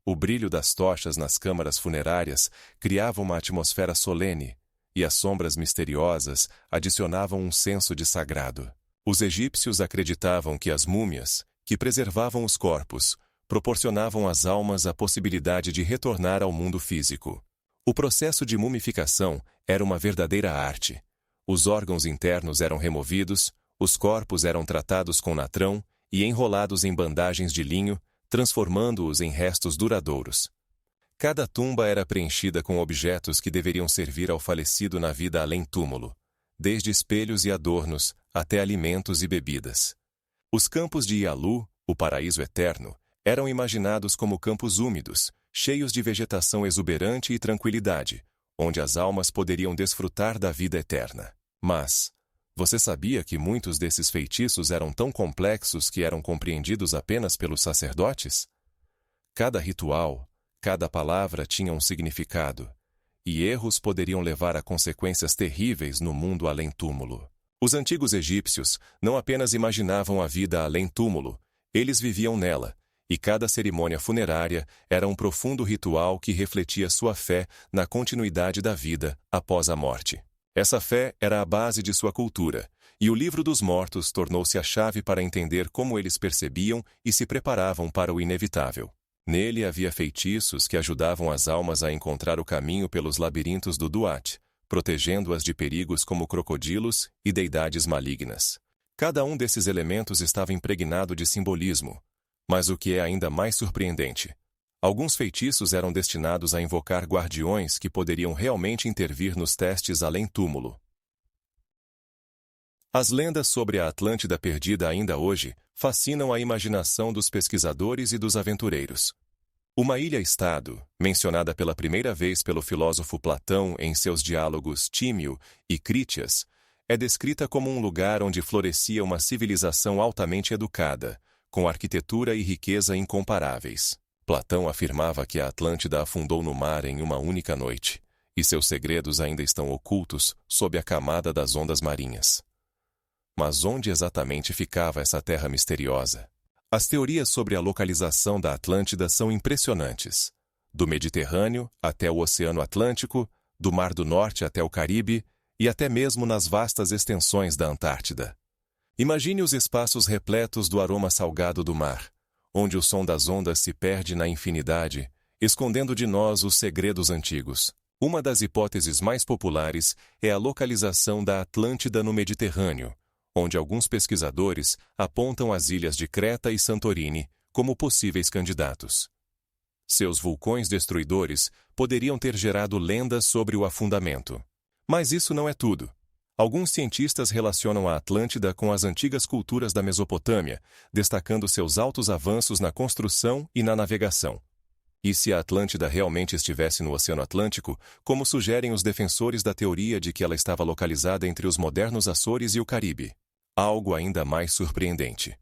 O brilho das tochas nas câmaras funerárias criava uma atmosfera solene, e as sombras misteriosas adicionavam um senso de sagrado. Os egípcios acreditavam que as múmias, que preservavam os corpos, proporcionavam às almas a possibilidade de retornar ao mundo físico. O processo de mumificação era uma verdadeira arte. Os órgãos internos eram removidos, os corpos eram tratados com natrão e enrolados em bandagens de linho, transformando-os em restos duradouros. Cada tumba era preenchida com objetos que deveriam servir ao falecido na vida além-túmulo, desde espelhos e adornos até alimentos e bebidas. Os campos de Ialu, o paraíso eterno, eram imaginados como campos úmidos, cheios de vegetação exuberante e tranquilidade, onde as almas poderiam desfrutar da vida eterna. Mas você sabia que muitos desses feitiços eram tão complexos que eram compreendidos apenas pelos sacerdotes? Cada ritual, cada palavra tinha um significado, e erros poderiam levar a consequências terríveis no mundo além-túmulo. Os antigos egípcios não apenas imaginavam a vida além-túmulo, eles viviam nela, e cada cerimônia funerária era um profundo ritual que refletia sua fé na continuidade da vida após a morte. Essa fé era a base de sua cultura, e o Livro dos Mortos tornou-se a chave para entender como eles percebiam e se preparavam para o inevitável. Nele havia feitiços que ajudavam as almas a encontrar o caminho pelos labirintos do Duat, protegendo-as de perigos como crocodilos e deidades malignas. Cada um desses elementos estava impregnado de simbolismo, mas o que é ainda mais surpreendente, alguns feitiços eram destinados a invocar guardiões que poderiam realmente intervir nos testes além-túmulo. As lendas sobre a Atlântida perdida ainda hoje fascinam a imaginação dos pesquisadores e dos aventureiros. Uma ilha-estado, mencionada pela primeira vez pelo filósofo Platão em seus diálogos Tímio e Crítias, é descrita como um lugar onde florescia uma civilização altamente educada, com arquitetura e riqueza incomparáveis. Platão afirmava que a Atlântida afundou no mar em uma única noite, e seus segredos ainda estão ocultos sob a camada das ondas marinhas. Mas onde exatamente ficava essa terra misteriosa? As teorias sobre a localização da Atlântida são impressionantes. Do Mediterrâneo até o Oceano Atlântico, do Mar do Norte até o Caribe e até mesmo nas vastas extensões da Antártida. Imagine os espaços repletos do aroma salgado do mar, onde o som das ondas se perde na infinidade, escondendo de nós os segredos antigos. Uma das hipóteses mais populares é a localização da Atlântida no Mediterrâneo, onde alguns pesquisadores apontam as ilhas de Creta e Santorini como possíveis candidatos. Seus vulcões destruidores poderiam ter gerado lendas sobre o afundamento. Mas isso não é tudo. Alguns cientistas relacionam a Atlântida com as antigas culturas da Mesopotâmia, destacando seus altos avanços na construção e na navegação. E se a Atlântida realmente estivesse no Oceano Atlântico, como sugerem os defensores da teoria de que ela estava localizada entre os modernos Açores e o Caribe? Algo ainda mais surpreendente.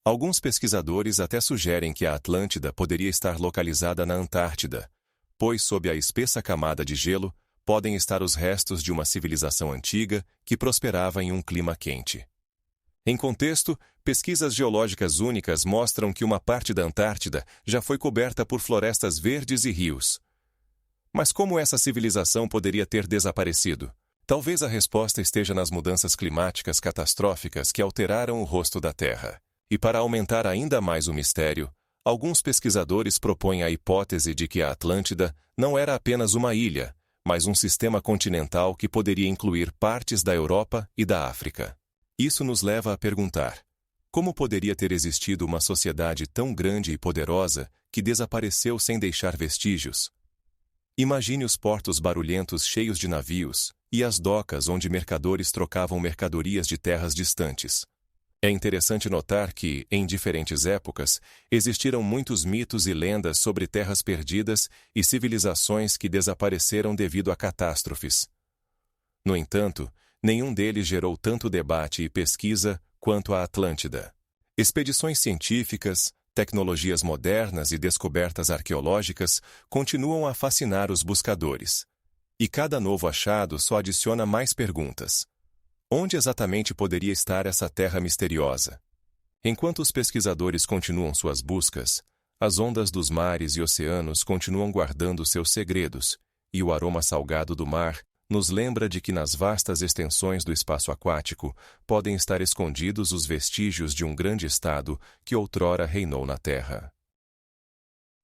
Alguns pesquisadores até sugerem que a Atlântida poderia estar localizada na Antártida, pois sob a espessa camada de gelo, podem estar os restos de uma civilização antiga que prosperava em um clima quente. Em contexto, pesquisas geológicas únicas mostram que uma parte da Antártida já foi coberta por florestas verdes e rios. Mas como essa civilização poderia ter desaparecido? Talvez a resposta esteja nas mudanças climáticas catastróficas que alteraram o rosto da Terra. E para aumentar ainda mais o mistério, Alguns pesquisadores propõem a hipótese de que a Atlântida não era apenas uma ilha, mas um sistema continental que poderia incluir partes da Europa e da África. Isso nos leva a perguntar: como poderia ter existido uma sociedade tão grande e poderosa que desapareceu sem deixar vestígios? Imagine os portos barulhentos cheios de navios e as docas onde mercadores trocavam mercadorias de terras distantes. É interessante notar que, em diferentes épocas, existiram muitos mitos e lendas sobre terras perdidas e civilizações que desapareceram devido a catástrofes. No entanto, nenhum deles gerou tanto debate e pesquisa quanto a Atlântida. Expedições científicas, tecnologias modernas e descobertas arqueológicas continuam a fascinar os buscadores. E cada novo achado só adiciona mais perguntas. Onde exatamente poderia estar essa terra misteriosa? Enquanto os pesquisadores continuam suas buscas, as ondas dos mares e oceanos continuam guardando seus segredos, e o aroma salgado do mar nos lembra de que nas vastas extensões do espaço aquático podem estar escondidos os vestígios de um grande estado que outrora reinou na Terra.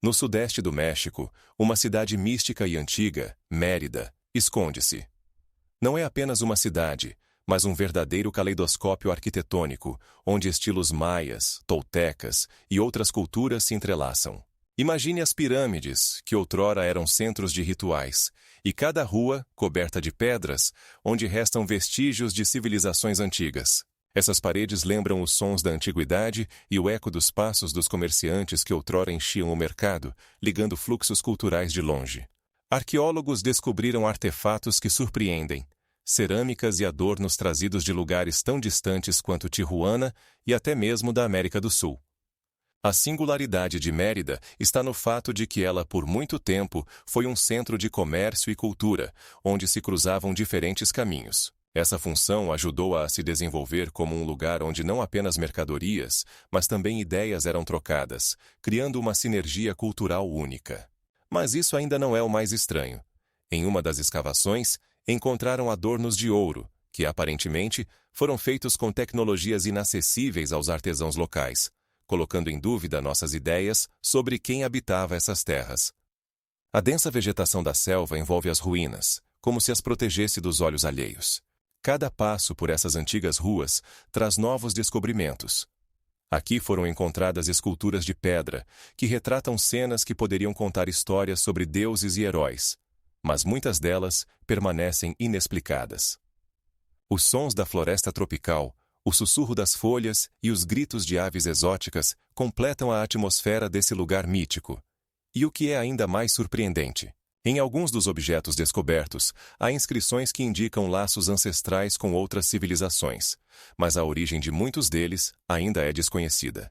No sudeste do México, uma cidade mística e antiga, Mérida, esconde-se. Não é apenas uma cidade, mas um verdadeiro caleidoscópio arquitetônico, onde estilos maias, toltecas e outras culturas se entrelaçam. Imagine as pirâmides, que outrora eram centros de rituais, e cada rua, coberta de pedras, onde restam vestígios de civilizações antigas. Essas paredes lembram os sons da antiguidade e o eco dos passos dos comerciantes que outrora enchiam o mercado, ligando fluxos culturais de longe. Arqueólogos descobriram artefatos que surpreendem, cerâmicas e adornos trazidos de lugares tão distantes quanto Tijuana e até mesmo da América do Sul. A singularidade de Mérida está no fato de que ela, por muito tempo, foi um centro de comércio e cultura, onde se cruzavam diferentes caminhos. Essa função ajudou a se desenvolver como um lugar onde não apenas mercadorias, mas também ideias eram trocadas, criando uma sinergia cultural única. Mas isso ainda não é o mais estranho. Em uma das escavações, encontraram adornos de ouro, que aparentemente foram feitos com tecnologias inacessíveis aos artesãos locais, colocando em dúvida nossas ideias sobre quem habitava essas terras. A densa vegetação da selva envolve as ruínas, como se as protegesse dos olhos alheios. Cada passo por essas antigas ruas traz novos descobrimentos. Aqui foram encontradas esculturas de pedra, que retratam cenas que poderiam contar histórias sobre deuses e heróis, mas muitas delas permanecem inexplicadas. Os sons da floresta tropical, o sussurro das folhas e os gritos de aves exóticas completam a atmosfera desse lugar mítico. E o que é ainda mais surpreendente? Em alguns dos objetos descobertos, há inscrições que indicam laços ancestrais com outras civilizações, mas a origem de muitos deles ainda é desconhecida.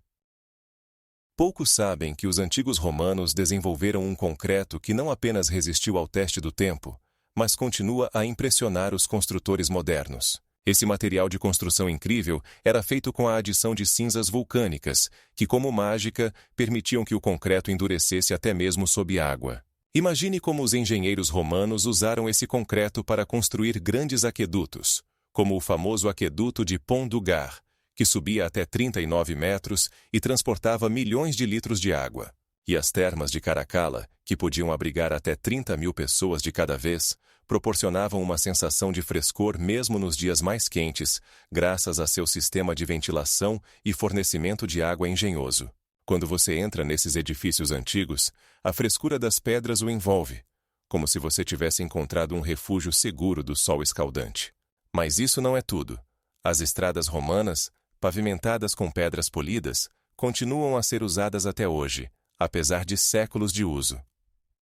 Poucos sabem que os antigos romanos desenvolveram um concreto que não apenas resistiu ao teste do tempo, mas continua a impressionar os construtores modernos. Esse material de construção incrível era feito com a adição de cinzas vulcânicas, que, como mágica, permitiam que o concreto endurecesse até mesmo sob água. Imagine como os engenheiros romanos usaram esse concreto para construir grandes aquedutos, como o famoso aqueduto de Pont du Gard, que subia até 39 metros e transportava milhões de litros de água. E as termas de Caracalla, que podiam abrigar até 30.000 pessoas de cada vez, proporcionavam uma sensação de frescor mesmo nos dias mais quentes, graças a seu sistema de ventilação e fornecimento de água engenhoso. Quando você entra nesses edifícios antigos, a frescura das pedras o envolve, como se você tivesse encontrado um refúgio seguro do sol escaldante. Mas isso não é tudo. As estradas romanas, pavimentadas com pedras polidas, continuam a ser usadas até hoje, apesar de séculos de uso.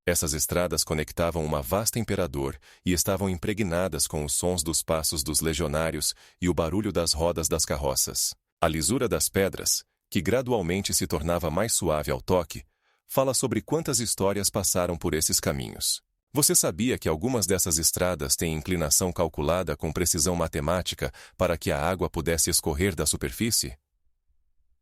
Essas estradas conectavam uma vasta imperador e estavam impregnadas com os sons dos passos dos legionários e o barulho das rodas das carroças. A lisura das pedras, que gradualmente se tornava mais suave ao toque, fala sobre quantas histórias passaram por esses caminhos. Você sabia que algumas dessas estradas têm inclinação calculada com precisão matemática para que a água pudesse escorrer da superfície?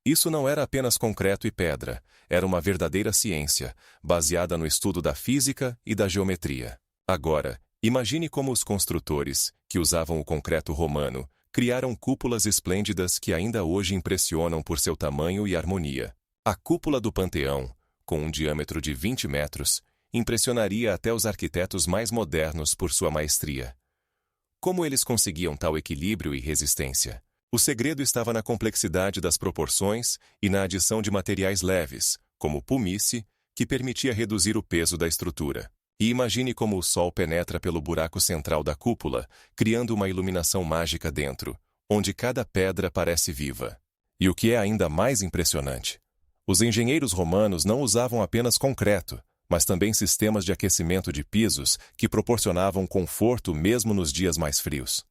Isso não era apenas concreto e pedra, era uma verdadeira ciência, baseada no estudo da física e da geometria. Agora, imagine como os construtores, que usavam o concreto romano, criaram cúpulas esplêndidas que ainda hoje impressionam por seu tamanho e harmonia. A cúpula do Panteão, com um diâmetro de 20 metros, impressionaria até os arquitetos mais modernos por sua maestria. Como eles conseguiam tal equilíbrio e resistência? O segredo estava na complexidade das proporções e na adição de materiais leves, como pumice, que permitia reduzir o peso da estrutura. E imagine como o sol penetra pelo buraco central da cúpula, criando uma iluminação mágica dentro, onde cada pedra parece viva. E o que é ainda mais impressionante, os engenheiros romanos não usavam apenas concreto, mas também sistemas de aquecimento de pisos que proporcionavam conforto mesmo nos dias mais frios.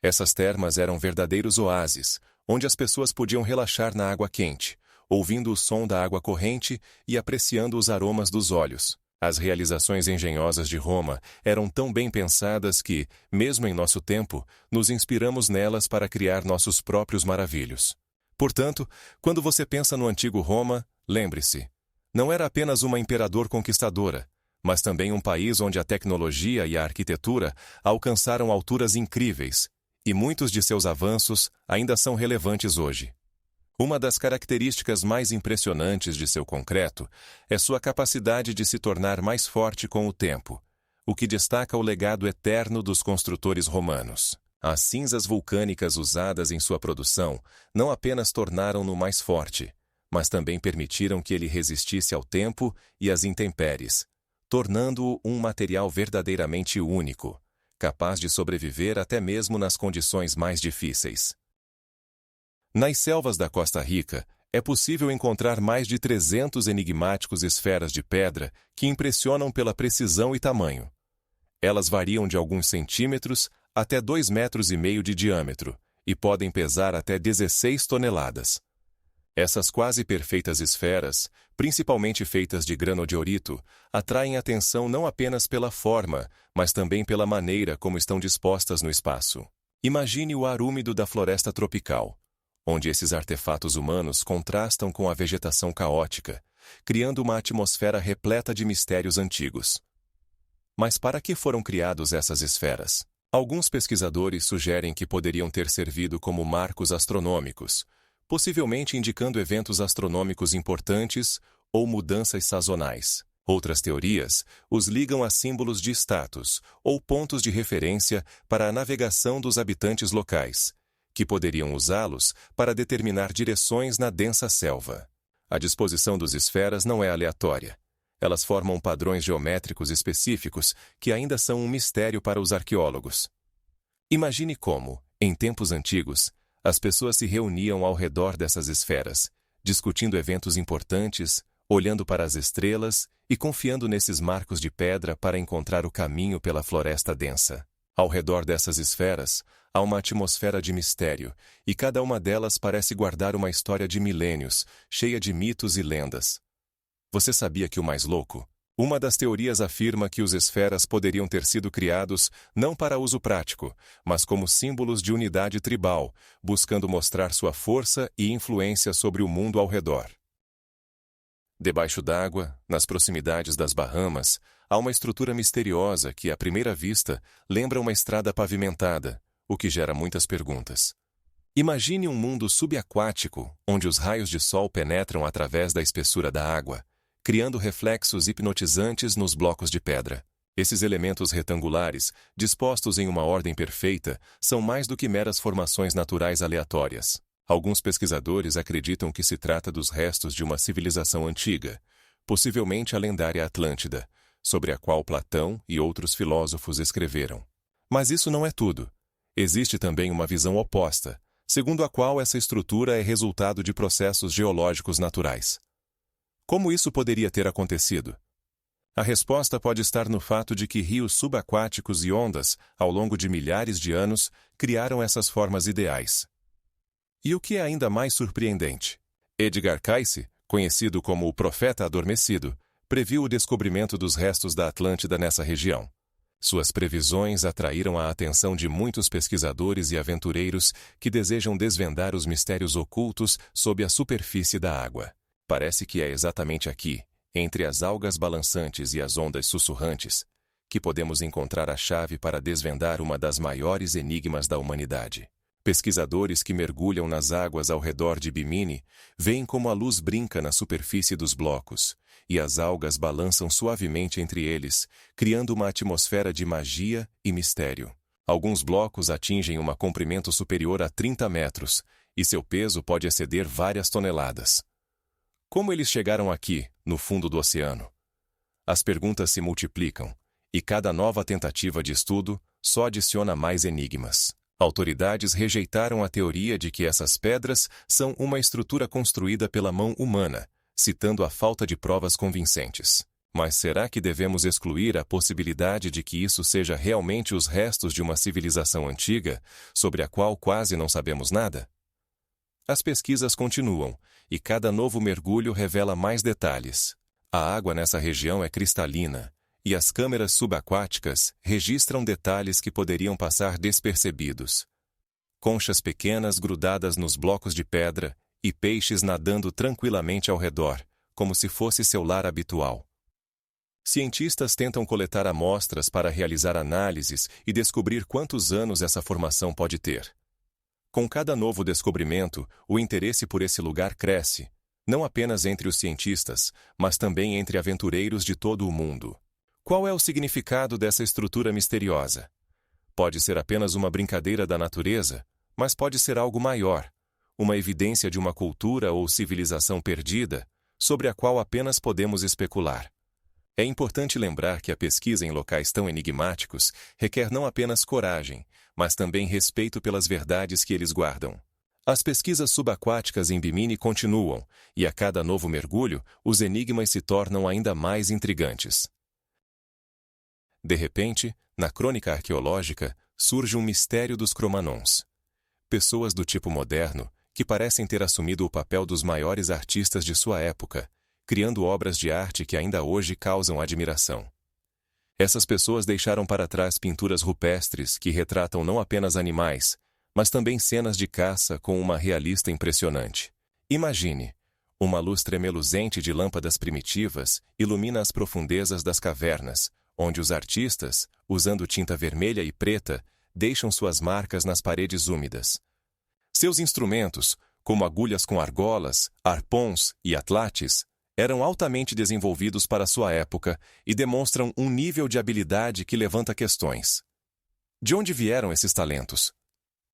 Essas termas eram verdadeiros oásis, onde as pessoas podiam relaxar na água quente, ouvindo o som da água corrente e apreciando os aromas dos óleos. As realizações engenhosas de Roma eram tão bem pensadas que, mesmo em nosso tempo, nos inspiramos nelas para criar nossos próprios maravilhos. Portanto, quando você pensa no antigo Roma, lembre-se, não era apenas uma imperador conquistadora, mas também um país onde a tecnologia e a arquitetura alcançaram alturas incríveis, e muitos de seus avanços ainda são relevantes hoje. Uma das características mais impressionantes de seu concreto é sua capacidade de se tornar mais forte com o tempo, o que destaca o legado eterno dos construtores romanos. As cinzas vulcânicas usadas em sua produção não apenas tornaram-no mais forte, mas também permitiram que ele resistisse ao tempo e às intempéries, tornando-o um material verdadeiramente único, capaz de sobreviver até mesmo nas condições mais difíceis. Nas selvas da Costa Rica, é possível encontrar mais de 300 enigmáticos esferas de pedra que impressionam pela precisão e tamanho. Elas variam de alguns centímetros até 2,5 metros de diâmetro e podem pesar até 16 toneladas. Essas quase perfeitas esferas, principalmente feitas de granodiorito, atraem atenção não apenas pela forma, mas também pela maneira como estão dispostas no espaço. Imagine o ar úmido da floresta tropical, onde esses artefatos humanos contrastam com a vegetação caótica, criando uma atmosfera repleta de mistérios antigos. Mas para que foram criados essas esferas? Alguns pesquisadores sugerem que poderiam ter servido como marcos astronômicos, possivelmente indicando eventos astronômicos importantes ou mudanças sazonais. Outras teorias os ligam a símbolos de status ou pontos de referência para a navegação dos habitantes locais, que poderiam usá-los para determinar direções na densa selva. A disposição dos esferas não é aleatória. Elas formam padrões geométricos específicos que ainda são um mistério para os arqueólogos. Imagine como, em tempos antigos, as pessoas se reuniam ao redor dessas esferas, discutindo eventos importantes, olhando para as estrelas e confiando nesses marcos de pedra para encontrar o caminho pela floresta densa. Ao redor dessas esferas, há uma atmosfera de mistério, e cada uma delas parece guardar uma história de milênios, cheia de mitos e lendas. Você sabia que o mais louco? Uma das teorias afirma que os esferas poderiam ter sido criados não para uso prático, mas como símbolos de unidade tribal, buscando mostrar sua força e influência sobre o mundo ao redor. Debaixo d'água, nas proximidades das Bahamas, há uma estrutura misteriosa que, à primeira vista, lembra uma estrada pavimentada, o que gera muitas perguntas. Imagine um mundo subaquático, onde os raios de sol penetram através da espessura da água, criando reflexos hipnotizantes nos blocos de pedra. Esses elementos retangulares, dispostos em uma ordem perfeita, são mais do que meras formações naturais aleatórias. Alguns pesquisadores acreditam que se trata dos restos de uma civilização antiga, possivelmente a lendária Atlântida, sobre a qual Platão e outros filósofos escreveram. Mas isso não é tudo. Existe também uma visão oposta, segundo a qual essa estrutura é resultado de processos geológicos naturais. Como isso poderia ter acontecido? A resposta pode estar no fato de que rios subaquáticos e ondas, ao longo de milhares de anos, criaram essas formas ideais. E o que é ainda mais surpreendente? Edgar Cayce, conhecido como o Profeta Adormecido, previu o descobrimento dos restos da Atlântida nessa região. Suas previsões atraíram a atenção de muitos pesquisadores e aventureiros que desejam desvendar os mistérios ocultos sob a superfície da água. Parece que é exatamente aqui, entre as algas balançantes e as ondas sussurrantes, que podemos encontrar a chave para desvendar uma das maiores enigmas da humanidade. Pesquisadores que mergulham nas águas ao redor de Bimini veem como a luz brinca na superfície dos blocos, e as algas balançam suavemente entre eles, criando uma atmosfera de magia e mistério. Alguns blocos atingem um comprimento superior a 30 metros, e seu peso pode exceder várias toneladas. Como eles chegaram aqui, no fundo do oceano? As perguntas se multiplicam, e cada nova tentativa de estudo só adiciona mais enigmas. Autoridades rejeitaram a teoria de que essas pedras são uma estrutura construída pela mão humana, citando a falta de provas convincentes. Mas será que devemos excluir a possibilidade de que isso seja realmente os restos de uma civilização antiga, sobre a qual quase não sabemos nada? As pesquisas continuam, e cada novo mergulho revela mais detalhes. A água nessa região é cristalina, e as câmeras subaquáticas registram detalhes que poderiam passar despercebidos. Conchas pequenas grudadas nos blocos de pedra e peixes nadando tranquilamente ao redor, como se fosse seu lar habitual. Cientistas tentam coletar amostras para realizar análises e descobrir quantos anos essa formação pode ter. Com cada novo descobrimento, o interesse por esse lugar cresce, não apenas entre os cientistas, mas também entre aventureiros de todo o mundo. Qual é o significado dessa estrutura misteriosa? Pode ser apenas uma brincadeira da natureza, mas pode ser algo maior, uma evidência de uma cultura ou civilização perdida, sobre a qual apenas podemos especular. É importante lembrar que a pesquisa em locais tão enigmáticos requer não apenas coragem, mas também respeito pelas verdades que eles guardam. As pesquisas subaquáticas em Bimini continuam, e a cada novo mergulho, os enigmas se tornam ainda mais intrigantes. De repente, na crônica arqueológica, surge um mistério dos Cro-Magnons. Pessoas do tipo moderno, que parecem ter assumido o papel dos maiores artistas de sua época, criando obras de arte que ainda hoje causam admiração. Essas pessoas deixaram para trás pinturas rupestres que retratam não apenas animais, mas também cenas de caça com uma realista impressionante. Imagine, uma luz tremeluzente de lâmpadas primitivas ilumina as profundezas das cavernas, onde os artistas, usando tinta vermelha e preta, deixam suas marcas nas paredes úmidas. Seus instrumentos, como agulhas com argolas, arpões e atlates, eram altamente desenvolvidos para sua época e demonstram um nível de habilidade que levanta questões. De onde vieram esses talentos?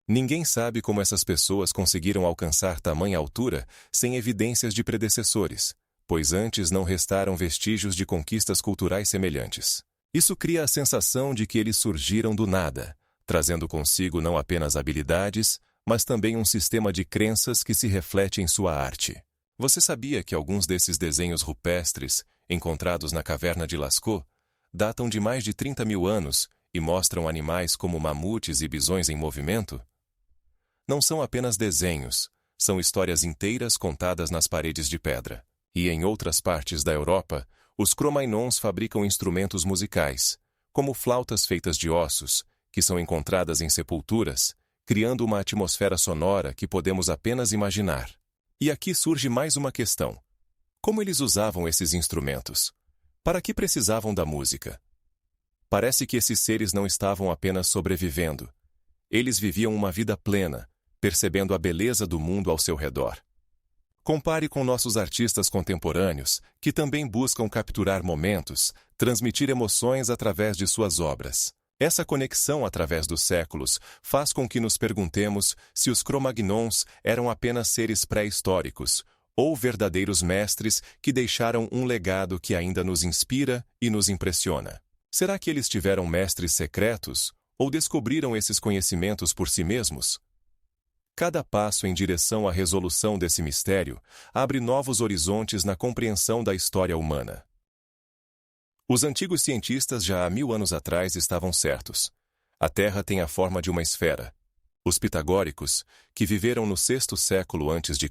Ninguém sabe como essas pessoas conseguiram alcançar tamanha altura sem evidências de predecessores, pois antes não restaram vestígios de conquistas culturais semelhantes. Isso cria a sensação de que eles surgiram do nada, trazendo consigo não apenas habilidades, mas também um sistema de crenças que se reflete em sua arte. Você sabia que alguns desses desenhos rupestres, encontrados na caverna de Lascaux, datam de mais de 30 mil anos e mostram animais como mamutes e bisões em movimento? Não são apenas desenhos, são histórias inteiras contadas nas paredes de pedra. E em outras partes da Europa, os Cro-Magnons fabricam instrumentos musicais, como flautas feitas de ossos, que são encontradas em sepulturas, criando uma atmosfera sonora que podemos apenas imaginar. E aqui surge mais uma questão. Como eles usavam esses instrumentos? Para que precisavam da música? Parece que esses seres não estavam apenas sobrevivendo. Eles viviam uma vida plena, percebendo a beleza do mundo ao seu redor. Compare com nossos artistas contemporâneos, que também buscam capturar momentos, transmitir emoções através de suas obras. Essa conexão através dos séculos faz com que nos perguntemos se os Cro-Magnons eram apenas seres pré-históricos ou verdadeiros mestres que deixaram um legado que ainda nos inspira e nos impressiona. Será que eles tiveram mestres secretos ou descobriram esses conhecimentos por si mesmos? Cada passo em direção à resolução desse mistério abre novos horizontes na compreensão da história humana. Os antigos cientistas já há 1000 anos atrás estavam certos. A Terra tem a forma de uma esfera. Os pitagóricos, que viveram no 6º século a.C.,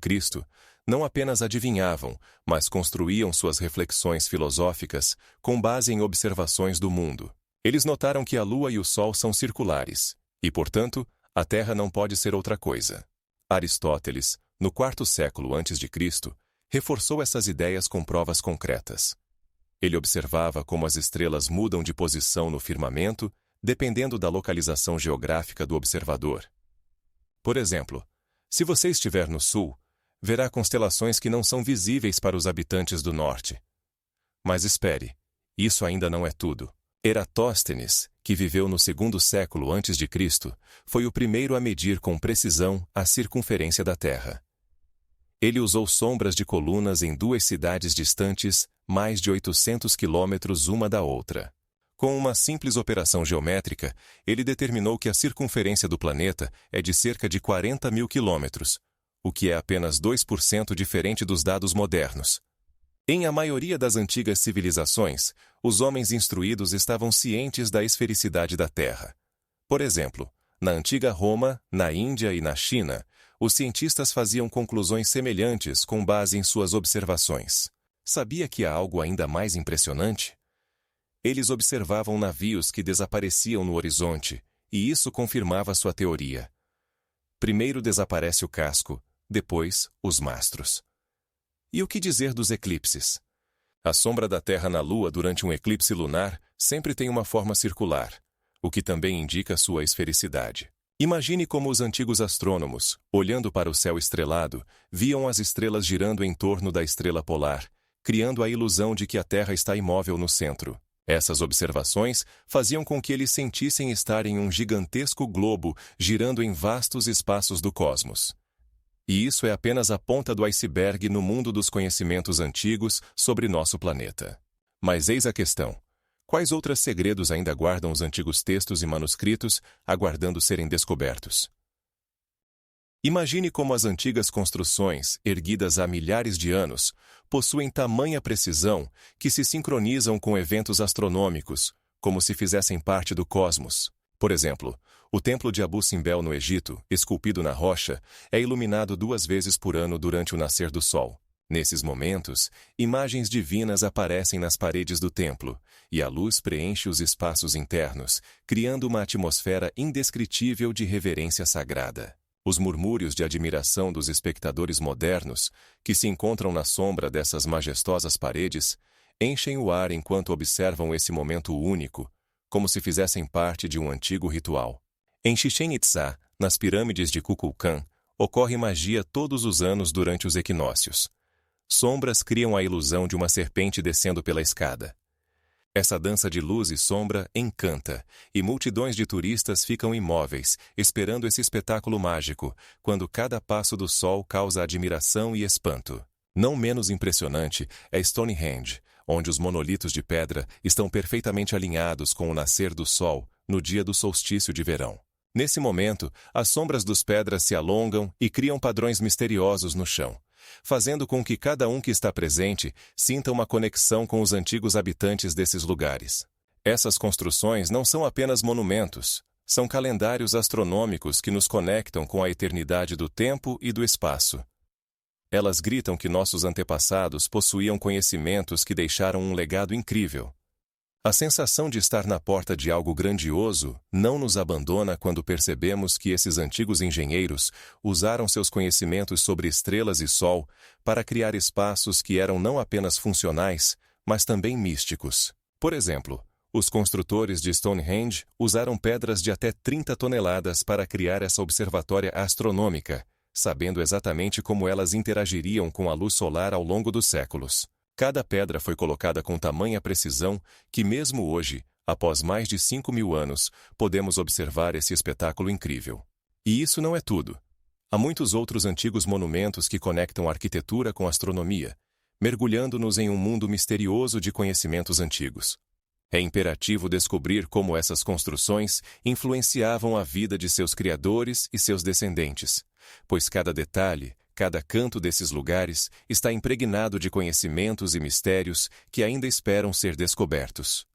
não apenas adivinhavam, mas construíam suas reflexões filosóficas com base em observações do mundo. Eles notaram que a Lua e o Sol são circulares, e, portanto, a Terra não pode ser outra coisa. Aristóteles, no 4º século a.C., reforçou essas ideias com provas concretas. Ele observava como as estrelas mudam de posição no firmamento, dependendo da localização geográfica do observador. Por exemplo, se você estiver no sul, verá constelações que não são visíveis para os habitantes do norte. Mas espere, isso ainda não é tudo. Eratóstenes, que viveu no 2º século a.C., foi o primeiro a medir com precisão a circunferência da Terra. Ele usou sombras de colunas em 2 cidades distantes, mais de 800 quilômetros uma da outra. Com uma simples operação geométrica, ele determinou que a circunferência do planeta é de cerca de 40 mil quilômetros, o que é apenas 2% diferente dos dados modernos. Em a maioria das antigas civilizações, os homens instruídos estavam cientes da esfericidade da Terra. Por exemplo, na antiga Roma, na Índia e na China, os cientistas faziam conclusões semelhantes com base em suas observações. Sabia que há algo ainda mais impressionante? Eles observavam navios que desapareciam no horizonte, e isso confirmava sua teoria. Primeiro desaparece o casco, depois os mastros. E o que dizer dos eclipses? A sombra da Terra na Lua durante um eclipse lunar sempre tem uma forma circular, o que também indica sua esfericidade. Imagine como os antigos astrônomos, olhando para o céu estrelado, viam as estrelas girando em torno da estrela polar, criando a ilusão de que a Terra está imóvel no centro. Essas observações faziam com que eles sentissem estar em um gigantesco globo girando em vastos espaços do cosmos. E isso é apenas a ponta do iceberg no mundo dos conhecimentos antigos sobre nosso planeta. Mas eis a questão: quais outros segredos ainda guardam os antigos textos e manuscritos, aguardando serem descobertos? Imagine como as antigas construções, erguidas há milhares de anos, possuem tamanha precisão que se sincronizam com eventos astronômicos, como se fizessem parte do cosmos. Por exemplo, o templo de Abu Simbel no Egito, esculpido na rocha, é iluminado 2 vezes por ano durante o nascer do sol. Nesses momentos, imagens divinas aparecem nas paredes do templo, e a luz preenche os espaços internos, criando uma atmosfera indescritível de reverência sagrada. Os murmúrios de admiração dos espectadores modernos, que se encontram na sombra dessas majestosas paredes, enchem o ar enquanto observam esse momento único, como se fizessem parte de um antigo ritual. Em Chichén Itzá, nas pirâmides de Kukulcán, ocorre magia todos os anos durante os equinócios. Sombras criam a ilusão de uma serpente descendo pela escada. Essa dança de luz e sombra encanta, e multidões de turistas ficam imóveis, esperando esse espetáculo mágico, quando cada passo do sol causa admiração e espanto. Não menos impressionante é Stonehenge, onde os monolitos de pedra estão perfeitamente alinhados com o nascer do sol no dia do solstício de verão. Nesse momento, as sombras dos pedras se alongam e criam padrões misteriosos no chão, fazendo com que cada um que está presente sinta uma conexão com os antigos habitantes desses lugares. Essas construções não são apenas monumentos, são calendários astronômicos que nos conectam com a eternidade do tempo e do espaço. Elas gritam que nossos antepassados possuíam conhecimentos que deixaram um legado incrível. A sensação de estar na porta de algo grandioso não nos abandona quando percebemos que esses antigos engenheiros usaram seus conhecimentos sobre estrelas e sol para criar espaços que eram não apenas funcionais, mas também místicos. Por exemplo, os construtores de Stonehenge usaram pedras de até 30 toneladas para criar essa observatória astronômica, sabendo exatamente como elas interagiriam com a luz solar ao longo dos séculos. Cada pedra foi colocada com tamanha precisão que mesmo hoje, após mais de 5.000 anos, podemos observar esse espetáculo incrível. E isso não é tudo. Há muitos outros antigos monumentos que conectam a arquitetura com a astronomia, mergulhando-nos em um mundo misterioso de conhecimentos antigos. É imperativo descobrir como essas construções influenciavam a vida de seus criadores e seus descendentes, pois cada detalhe, cada canto desses lugares está impregnado de conhecimentos e mistérios que ainda esperam ser descobertos.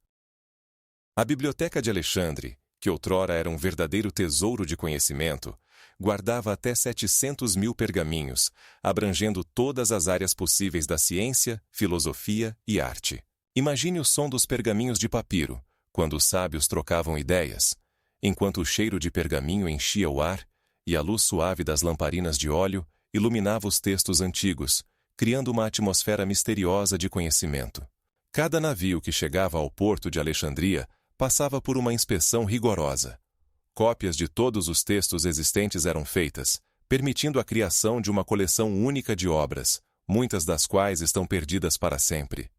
A Biblioteca de Alexandre, que outrora era um verdadeiro tesouro de conhecimento, guardava até 700.000 pergaminhos, abrangendo todas as áreas possíveis da ciência, filosofia e arte. Imagine o som dos pergaminhos de papiro, quando os sábios trocavam ideias, enquanto o cheiro de pergaminho enchia o ar e a luz suave das lamparinas de óleo iluminava os textos antigos, criando uma atmosfera misteriosa de conhecimento. Cada navio que chegava ao porto de Alexandria passava por uma inspeção rigorosa. cópias de todos os textos existentes eram feitas, permitindo a criação de uma coleção única de obras, muitas das quais estão perdidas para sempre.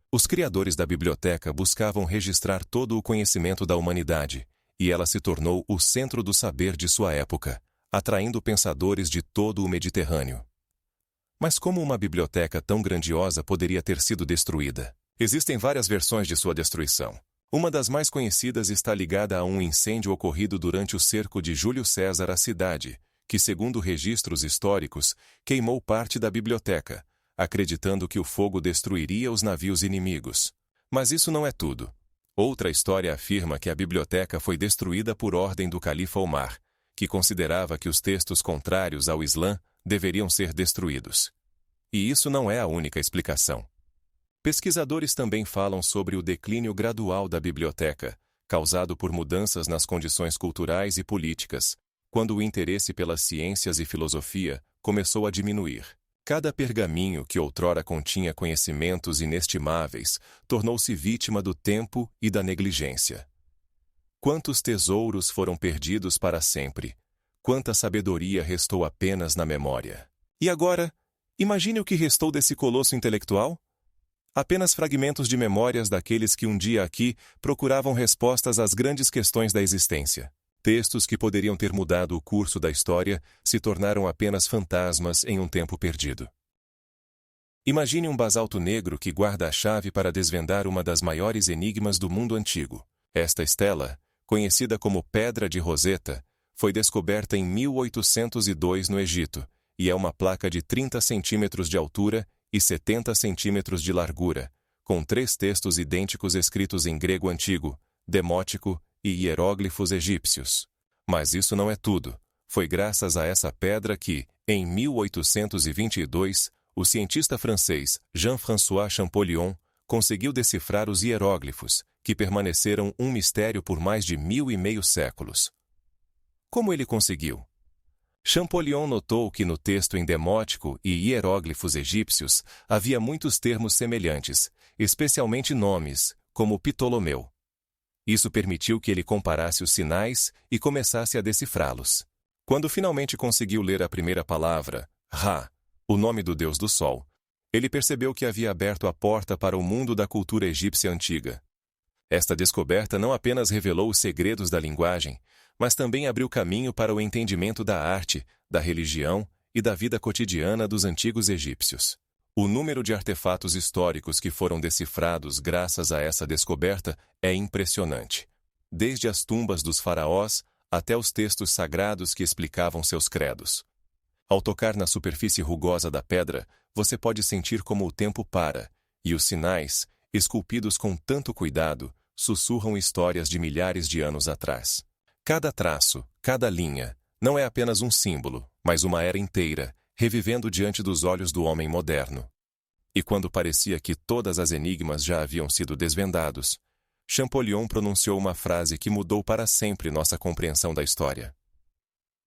Os criadores da biblioteca buscavam registrar todo o conhecimento da humanidade, e ela se tornou o centro do saber de sua época, atraindo pensadores de todo o Mediterrâneo. Mas como uma biblioteca tão grandiosa poderia ter sido destruída? Existem várias versões de sua destruição. Uma das mais conhecidas está ligada a um incêndio ocorrido durante o cerco de Júlio César à cidade, que, segundo registros históricos, queimou parte da biblioteca, acreditando que o fogo destruiria os navios inimigos. Mas isso não é tudo. Outra história afirma que a biblioteca foi destruída por ordem do califa Omar, que considerava que os textos contrários ao Islã deveriam ser destruídos. E isso não é a única explicação. Pesquisadores também falam sobre o declínio gradual da biblioteca, causado por mudanças nas condições culturais e políticas, quando o interesse pelas ciências e filosofia começou a diminuir. Cada pergaminho que outrora continha conhecimentos inestimáveis tornou-se vítima do tempo e da negligência. Quantos tesouros foram perdidos para sempre? Quanta sabedoria restou apenas na memória? E agora, imagine o que restou desse colosso intelectual? Apenas fragmentos de memórias daqueles que um dia aqui procuravam respostas às grandes questões da existência. Textos que poderiam ter mudado o curso da história se tornaram apenas fantasmas em um tempo perdido. Imagine um basalto negro que guarda a chave para desvendar uma das maiores enigmas do mundo antigo. Esta estela, conhecida como Pedra de Roseta, foi descoberta em 1802 no Egito, e é uma placa de 30 centímetros de altura e 70 centímetros de largura, com 3 textos idênticos escritos em grego antigo, demótico e hieróglifos egípcios. Mas isso não é tudo. Foi graças a essa pedra que, em 1822, o cientista francês Jean-François Champollion conseguiu decifrar os hieróglifos, que permaneceram um mistério por mais de 1500 séculos. Como ele conseguiu? Champollion notou que no texto em demótico e hieróglifos egípcios havia muitos termos semelhantes, especialmente nomes, como Ptolomeu. Isso permitiu que ele comparasse os sinais e começasse a decifrá-los. Quando finalmente conseguiu ler a primeira palavra, Ra, o nome do deus do sol, ele percebeu que havia aberto a porta para o mundo da cultura egípcia antiga. Esta descoberta não apenas revelou os segredos da linguagem, mas também abriu caminho para o entendimento da arte, da religião e da vida cotidiana dos antigos egípcios. O número de artefatos históricos que foram decifrados graças a essa descoberta é impressionante. Desde as tumbas dos faraós até os textos sagrados que explicavam seus credos. Ao tocar na superfície rugosa da pedra, você pode sentir como o tempo para, e os sinais, esculpidos com tanto cuidado, sussurram histórias de milhares de anos atrás. Cada traço, cada linha, não é apenas um símbolo, mas uma era inteira, revivendo diante dos olhos do homem moderno. E quando parecia que todas as enigmas já haviam sido desvendados, Champollion pronunciou uma frase que mudou para sempre nossa compreensão da história.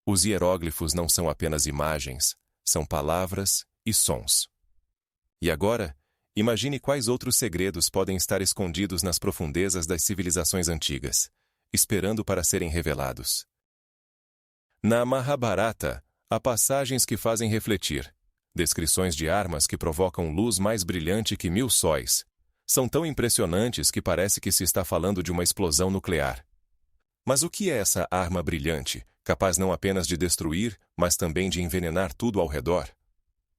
Os hieróglifos não são apenas imagens, são palavras e sons. E agora, imagine quais outros segredos podem estar escondidos nas profundezas das civilizações antigas, esperando para serem revelados. Na Mahabharata, há passagens que fazem refletir, descrições de armas que provocam luz mais brilhante que 1000 sóis. São tão impressionantes que parece que se está falando de uma explosão nuclear. Mas o que é essa arma brilhante, capaz não apenas de destruir, mas também de envenenar tudo ao redor?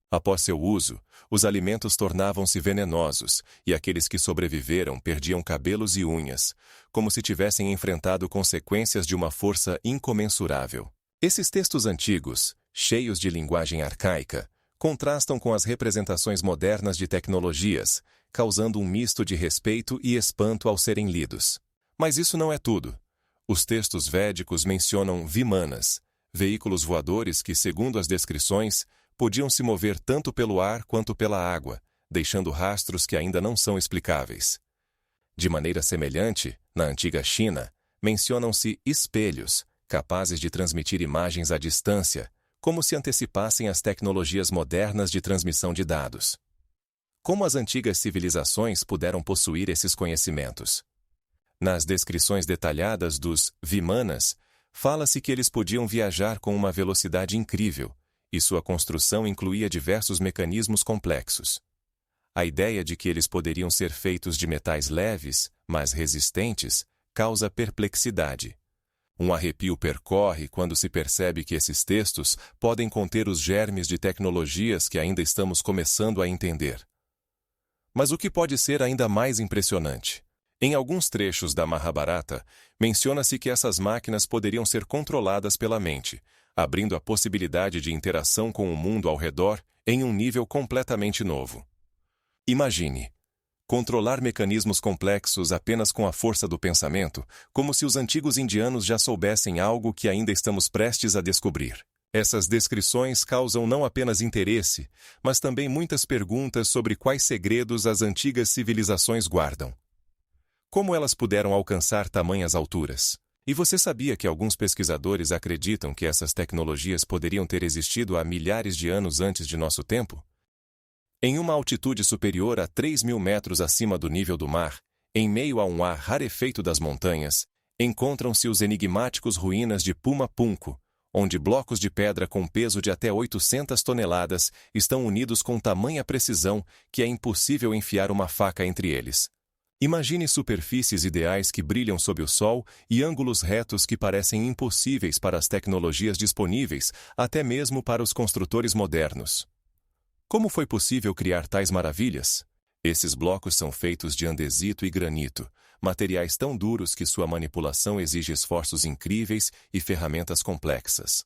Após seu uso, os alimentos tornavam-se venenosos, e aqueles que sobreviveram perdiam cabelos e unhas, como se tivessem enfrentado consequências de uma força incomensurável. Esses textos antigos, cheios de linguagem arcaica, contrastam com as representações modernas de tecnologias, causando um misto de respeito e espanto ao serem lidos. Mas isso não é tudo. Os textos védicos mencionam vimanas, veículos voadores que, segundo as descrições, podiam se mover tanto pelo ar quanto pela água, deixando rastros que ainda não são explicáveis. De maneira semelhante, na antiga China, mencionam-se espelhos, capazes de transmitir imagens à distância, como se antecipassem as tecnologias modernas de transmissão de dados. Como as antigas civilizações puderam possuir esses conhecimentos? Nas descrições detalhadas dos vimanas, Fala-se que eles podiam viajar com uma velocidade incrível, e sua construção incluía diversos mecanismos complexos. A ideia de que eles poderiam ser feitos de metais leves, mas resistentes, causa perplexidade. Um arrepio percorre quando se percebe que esses textos podem conter os germes de tecnologias que ainda estamos começando a entender. Mas o que pode ser ainda mais impressionante? Em alguns trechos da Mahabharata, menciona-se que essas máquinas poderiam ser controladas pela mente, abrindo a possibilidade de interação com o mundo ao redor em um nível completamente novo. Imagine controlar mecanismos complexos apenas com a força do pensamento, como se os antigos indianos já soubessem algo que ainda estamos prestes a descobrir. Essas descrições causam não apenas interesse, mas também muitas perguntas sobre quais segredos as antigas civilizações guardam. Como elas puderam alcançar tamanhas alturas? E você sabia que alguns pesquisadores acreditam que essas tecnologias poderiam ter existido há milhares de anos antes de nosso tempo? Em uma altitude superior a 3.000 metros acima do nível do mar, em meio a um ar rarefeito das montanhas, encontram-se os enigmáticos ruínas de Puma Punku, onde blocos de pedra com peso de até 800 toneladas estão unidos com tamanha precisão que é impossível enfiar uma faca entre eles. Imagine superfícies ideais que brilham sob o sol e ângulos retos que parecem impossíveis para as tecnologias disponíveis, até mesmo para os construtores modernos. Como foi possível criar tais maravilhas? Esses blocos são feitos de andesito e granito, materiais tão duros que sua manipulação exige esforços incríveis e ferramentas complexas.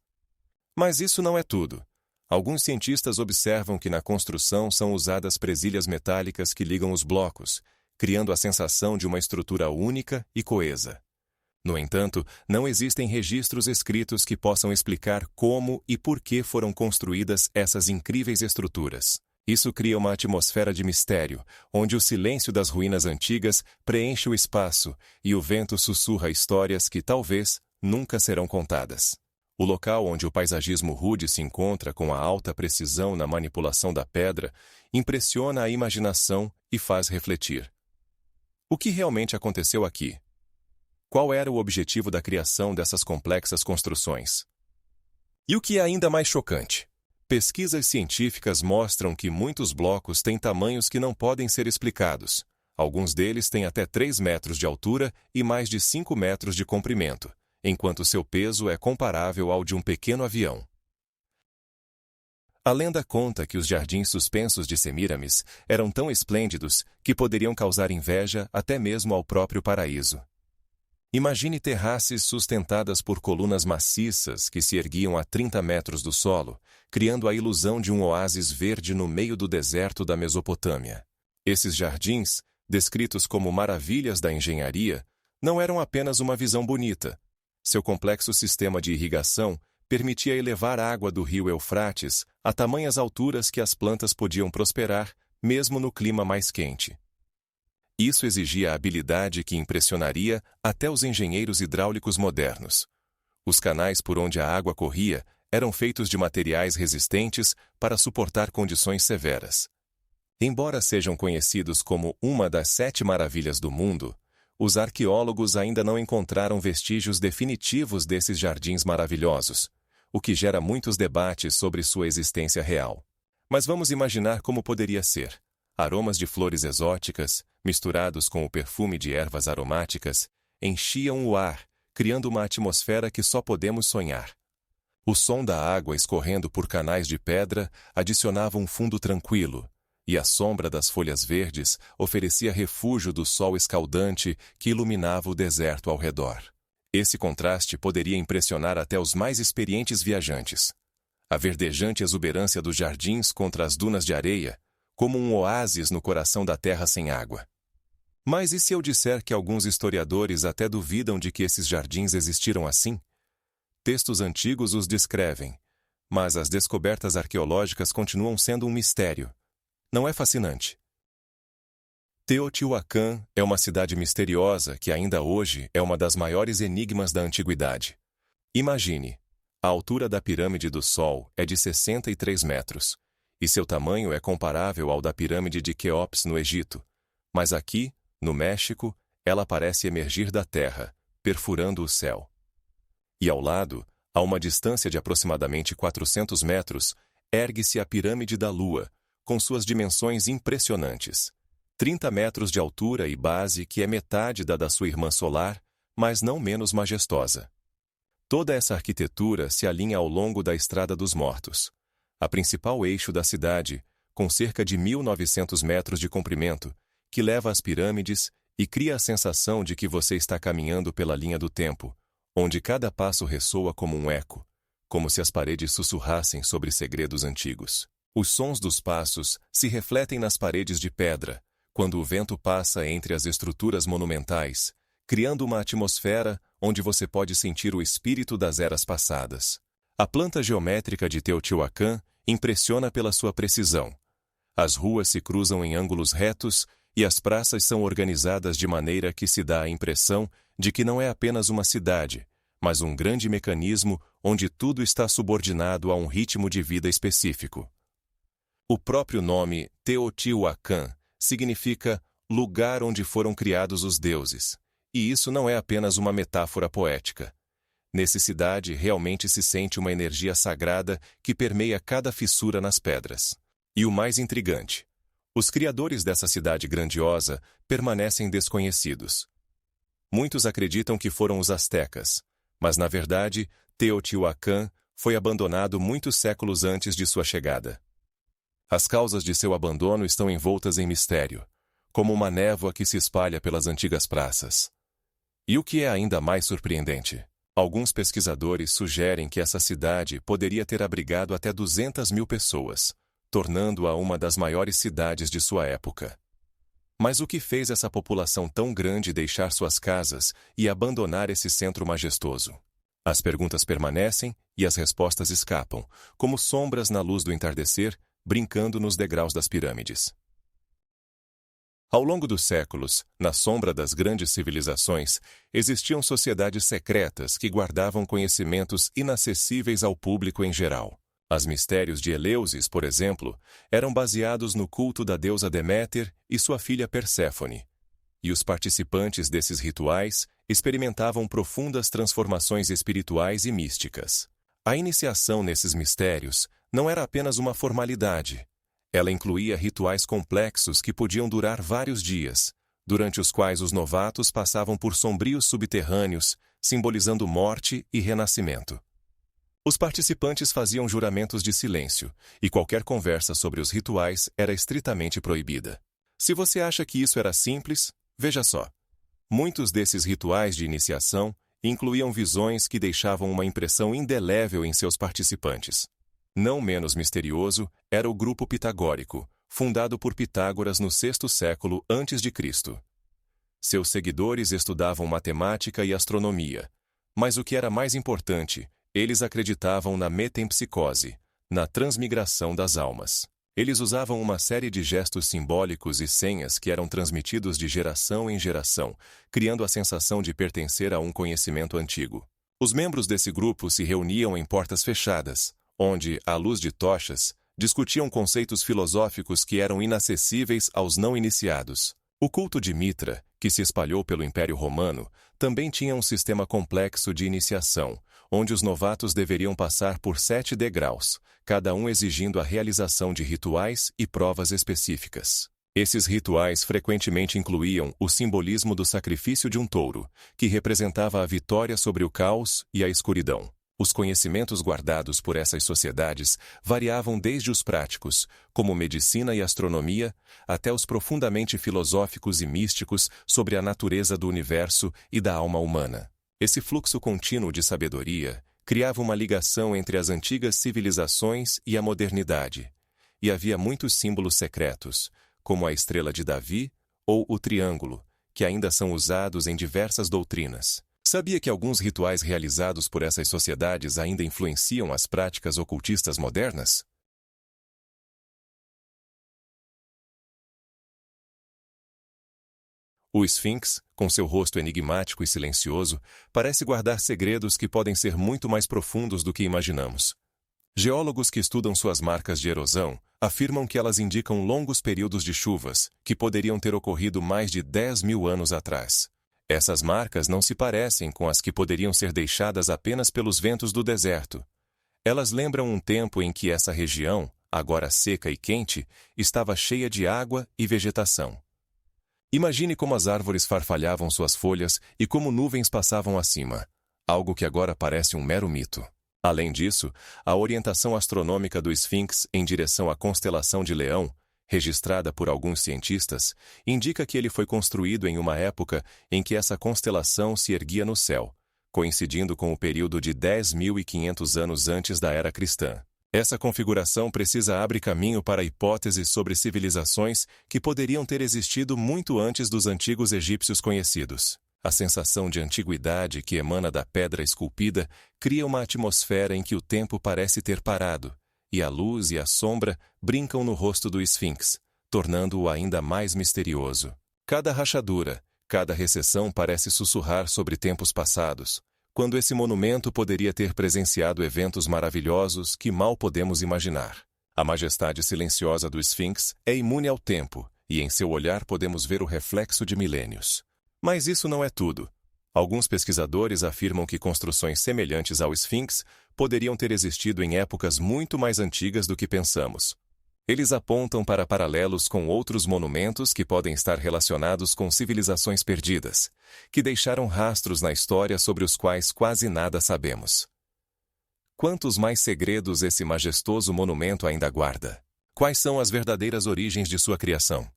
Mas isso não é tudo. Alguns cientistas observam que na construção são usadas presilhas metálicas que ligam os blocos, criando a sensação de uma estrutura única e coesa. No entanto, não existem registros escritos que possam explicar como e por que foram construídas essas incríveis estruturas. Isso cria uma atmosfera de mistério, onde o silêncio das ruínas antigas preenche o espaço e o vento sussurra histórias que talvez nunca serão contadas. O local onde o paisagismo rude se encontra com a alta precisão na manipulação da pedra impressiona a imaginação e faz refletir. O que realmente aconteceu aqui? Qual era o objetivo da criação dessas complexas construções? E o que é ainda mais chocante? Pesquisas científicas mostram que muitos blocos têm tamanhos que não podem ser explicados. Alguns deles têm até 3 metros de altura e mais de 5 metros de comprimento, enquanto seu peso é comparável ao de um pequeno avião. A lenda conta que os jardins suspensos de Semiramis eram tão esplêndidos que poderiam causar inveja até mesmo ao próprio paraíso. Imagine terraças sustentadas por colunas maciças que se erguiam a 30 metros do solo, criando a ilusão de um oásis verde no meio do deserto da Mesopotâmia. Esses jardins, descritos como maravilhas da engenharia, não eram apenas uma visão bonita. Seu complexo sistema de irrigação permitia elevar a água do rio Eufrates a tamanhas alturas que as plantas podiam prosperar, mesmo no clima mais quente. Isso exigia habilidade que impressionaria até os engenheiros hidráulicos modernos. Os canais por onde a água corria eram feitos de materiais resistentes para suportar condições severas. Embora sejam conhecidos como uma das 7 maravilhas do mundo, os arqueólogos ainda não encontraram vestígios definitivos desses jardins maravilhosos, o que gera muitos debates sobre sua existência real. Mas vamos imaginar como poderia ser. Aromas de flores exóticas, misturados com o perfume de ervas aromáticas, enchiam o ar, criando uma atmosfera que só podemos sonhar. O som da água escorrendo por canais de pedra adicionava um fundo tranquilo, e a sombra das folhas verdes oferecia refúgio do sol escaldante que iluminava o deserto ao redor. Esse contraste poderia impressionar até os mais experientes viajantes. A verdejante exuberância dos jardins contra as dunas de areia, como um oásis no coração da terra sem água. Mas e se eu disser que alguns historiadores até duvidam de que esses jardins existiram assim? Textos antigos os descrevem, mas as descobertas arqueológicas continuam sendo um mistério. Não é fascinante? Teotihuacan é uma cidade misteriosa que ainda hoje é uma das maiores enigmas da antiguidade. Imagine, a altura da Pirâmide do Sol é de 63 metros, e seu tamanho é comparável ao da Pirâmide de Quéops no Egito, mas aqui, no México, ela parece emergir da terra, perfurando o céu. E ao lado, a uma distância de aproximadamente 400 metros, ergue-se a Pirâmide da Lua, com suas dimensões impressionantes. 30 metros de altura e base, que é metade da sua irmã solar, mas não menos majestosa. Toda essa arquitetura se alinha ao longo da Estrada dos Mortos, a principal eixo da cidade, com cerca de 1.900 metros de comprimento, que leva às pirâmides e cria a sensação de que você está caminhando pela linha do tempo, onde cada passo ressoa como um eco, como se as paredes sussurrassem sobre segredos antigos. Os sons dos passos se refletem nas paredes de pedra, quando o vento passa entre as estruturas monumentais, criando uma atmosfera onde você pode sentir o espírito das eras passadas. A planta geométrica de Teotihuacan impressiona pela sua precisão. As ruas se cruzam em ângulos retos e as praças são organizadas de maneira que se dá a impressão de que não é apenas uma cidade, mas um grande mecanismo onde tudo está subordinado a um ritmo de vida específico. O próprio nome Teotihuacan significa lugar onde foram criados os deuses, e isso não é apenas uma metáfora poética. Nessa cidade realmente se sente uma energia sagrada que permeia cada fissura nas pedras. E o mais intrigante: os criadores dessa cidade grandiosa permanecem desconhecidos. Muitos acreditam que foram os astecas, mas na verdade, Teotihuacan foi abandonado muitos séculos antes de sua chegada. As causas de seu abandono estão envoltas em mistério, como uma névoa que se espalha pelas antigas praças. E o que é ainda mais surpreendente? Alguns pesquisadores sugerem que essa cidade poderia ter abrigado até 200.000 pessoas, tornando-a uma das maiores cidades de sua época. Mas o que fez essa população tão grande deixar suas casas e abandonar esse centro majestoso? As perguntas permanecem e as respostas escapam, como sombras na luz do entardecer, brincando nos degraus das pirâmides. Ao longo dos séculos, na sombra das grandes civilizações, existiam sociedades secretas que guardavam conhecimentos inacessíveis ao público em geral. Os mistérios de Eleusis, por exemplo, eram baseados no culto da deusa Deméter e sua filha Perséfone. E os participantes desses rituais experimentavam profundas transformações espirituais e místicas. A iniciação nesses mistérios não era apenas uma formalidade. Ela incluía rituais complexos que podiam durar vários dias, durante os quais os novatos passavam por sombrios subterrâneos, simbolizando morte e renascimento. Os participantes faziam juramentos de silêncio, e qualquer conversa sobre os rituais era estritamente proibida. Se você acha que isso era simples, veja só. Muitos desses rituais de iniciação incluíam visões que deixavam uma impressão indelével em seus participantes. Não menos misterioso era o grupo pitagórico, fundado por Pitágoras no VI século a.C. Seus seguidores estudavam matemática e astronomia, mas o que era mais importante, eles acreditavam na metempsicose, na transmigração das almas. Eles usavam uma série de gestos simbólicos e senhas que eram transmitidos de geração em geração, criando a sensação de pertencer a um conhecimento antigo. Os membros desse grupo se reuniam em portas fechadas, onde, à luz de tochas, discutiam conceitos filosóficos que eram inacessíveis aos não iniciados. O culto de Mitra, que se espalhou pelo Império Romano, também tinha um sistema complexo de iniciação, onde os novatos deveriam passar por 7 degraus, cada um exigindo a realização de rituais e provas específicas. Esses rituais frequentemente incluíam o simbolismo do sacrifício de um touro, que representava a vitória sobre o caos e a escuridão. Os conhecimentos guardados por essas sociedades variavam desde os práticos, como medicina e astronomia, até os profundamente filosóficos e místicos sobre a natureza do universo e da alma humana. Esse fluxo contínuo de sabedoria criava uma ligação entre as antigas civilizações e a modernidade, e havia muitos símbolos secretos, como a estrela de Davi ou o triângulo, que ainda são usados em diversas doutrinas. Sabia que alguns rituais realizados por essas sociedades ainda influenciam as práticas ocultistas modernas? O Esfinx, com seu rosto enigmático e silencioso, parece guardar segredos que podem ser muito mais profundos do que imaginamos. Geólogos que estudam suas marcas de erosão afirmam que elas indicam longos períodos de chuvas, que poderiam ter ocorrido mais de 10.000 anos atrás. Essas marcas não se parecem com as que poderiam ser deixadas apenas pelos ventos do deserto. Elas lembram um tempo em que essa região, agora seca e quente, estava cheia de água e vegetação. Imagine como as árvores farfalhavam suas folhas e como nuvens passavam acima, algo que agora parece um mero mito. Além disso, a orientação astronômica do Esfinx em direção à constelação de Leão, registrada por alguns cientistas, indica que ele foi construído em uma época em que essa constelação se erguia no céu, coincidindo com o período de 10.500 anos antes da era cristã. Essa configuração precisa abrir caminho para hipóteses sobre civilizações que poderiam ter existido muito antes dos antigos egípcios conhecidos. A sensação de antiguidade que emana da pedra esculpida cria uma atmosfera em que o tempo parece ter parado, e a luz e a sombra brincam no rosto do Esfinx, tornando-o ainda mais misterioso. Cada rachadura, cada recessão parece sussurrar sobre tempos passados, quando esse monumento poderia ter presenciado eventos maravilhosos que mal podemos imaginar. A majestade silenciosa do Esfinx é imune ao tempo, e em seu olhar podemos ver o reflexo de milênios. Mas isso não é tudo. Alguns pesquisadores afirmam que construções semelhantes ao Esfinx poderiam ter existido em épocas muito mais antigas do que pensamos. Eles apontam para paralelos com outros monumentos que podem estar relacionados com civilizações perdidas, que deixaram rastros na história sobre os quais quase nada sabemos. Quantos mais segredos esse majestoso monumento ainda guarda? Quais são as verdadeiras origens de sua criação?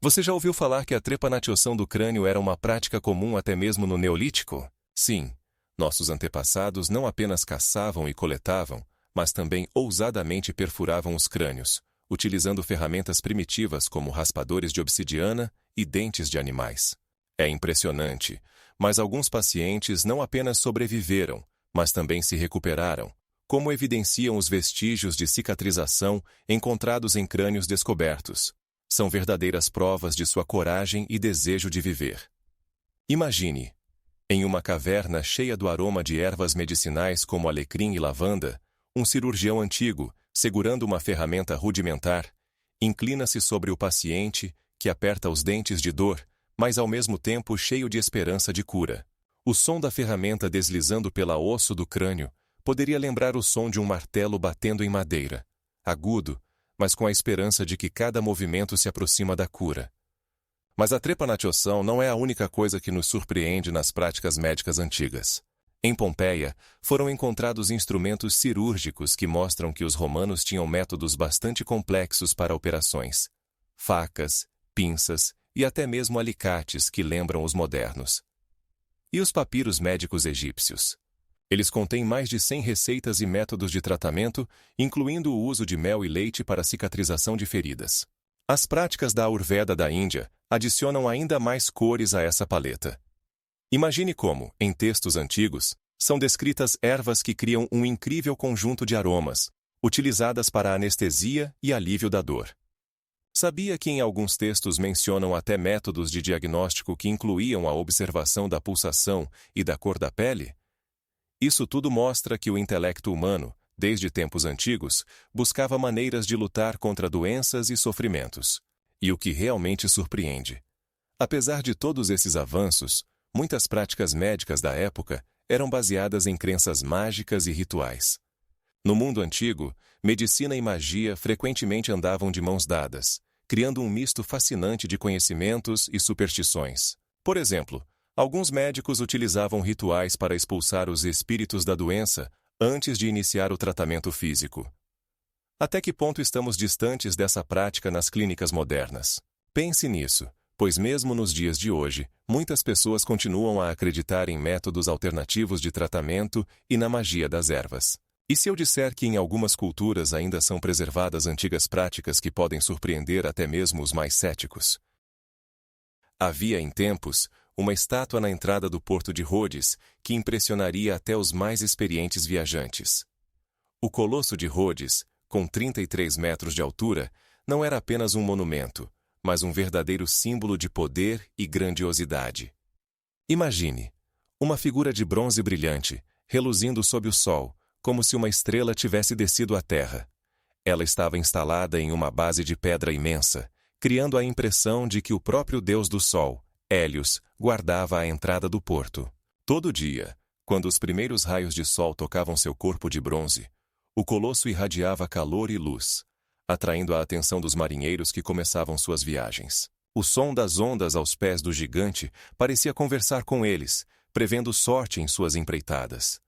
Você já ouviu falar que a trepanatioção do crânio era uma prática comum até mesmo no Neolítico? Sim, nossos antepassados não apenas caçavam e coletavam, mas também ousadamente perfuravam os crânios, utilizando ferramentas primitivas como raspadores de obsidiana e dentes de animais. É impressionante, mas alguns pacientes não apenas sobreviveram, mas também se recuperaram, como evidenciam os vestígios de cicatrização encontrados em crânios descobertos. São verdadeiras provas de sua coragem e desejo de viver. Imagine, em uma caverna cheia do aroma de ervas medicinais como alecrim e lavanda, um cirurgião antigo, segurando uma ferramenta rudimentar, inclina-se sobre o paciente, que aperta os dentes de dor, mas ao mesmo tempo cheio de esperança de cura. O som da ferramenta deslizando pela osso do crânio poderia lembrar o som de um martelo batendo em madeira, agudo, mas com a esperança de que cada movimento se aproxima da cura. Mas a trepanatioção não é a única coisa que nos surpreende nas práticas médicas antigas. Em Pompeia, foram encontrados instrumentos cirúrgicos que mostram que os romanos tinham métodos bastante complexos para operações. Facas, pinças e até mesmo alicates que lembram os modernos. E os papiros médicos egípcios? Eles contêm mais de 100 receitas e métodos de tratamento, incluindo o uso de mel e leite para cicatrização de feridas. As práticas da Ayurveda da Índia adicionam ainda mais cores a essa paleta. Imagine como, em textos antigos, são descritas ervas que criam um incrível conjunto de aromas, utilizadas para anestesia e alívio da dor. Sabia que em alguns textos mencionam até métodos de diagnóstico que incluíam a observação da pulsação e da cor da pele? Isso tudo mostra que o intelecto humano, desde tempos antigos, buscava maneiras de lutar contra doenças e sofrimentos. E o que realmente surpreende: apesar de todos esses avanços, muitas práticas médicas da época eram baseadas em crenças mágicas e rituais. No mundo antigo, medicina e magia frequentemente andavam de mãos dadas, criando um misto fascinante de conhecimentos e superstições. Por exemplo, alguns médicos utilizavam rituais para expulsar os espíritos da doença antes de iniciar o tratamento físico. Até que ponto estamos distantes dessa prática nas clínicas modernas? Pense nisso, pois mesmo nos dias de hoje, muitas pessoas continuam a acreditar em métodos alternativos de tratamento e na magia das ervas. E se eu disser que em algumas culturas ainda são preservadas antigas práticas que podem surpreender até mesmo os mais céticos? Havia em tempos uma estátua na entrada do porto de Rhodes que impressionaria até os mais experientes viajantes. O Colosso de Rhodes, com 33 metros de altura, não era apenas um monumento, mas um verdadeiro símbolo de poder e grandiosidade. Imagine, uma figura de bronze brilhante, reluzindo sob o sol, como se uma estrela tivesse descido à terra. Ela estava instalada em uma base de pedra imensa, criando a impressão de que o próprio Deus do Sol, Hélios, guardava a entrada do porto. Todo dia, quando os primeiros raios de sol tocavam seu corpo de bronze, o colosso irradiava calor e luz, atraindo a atenção dos marinheiros que começavam suas viagens. O som das ondas aos pés do gigante parecia conversar com eles, prevendo sorte em suas empreitadas.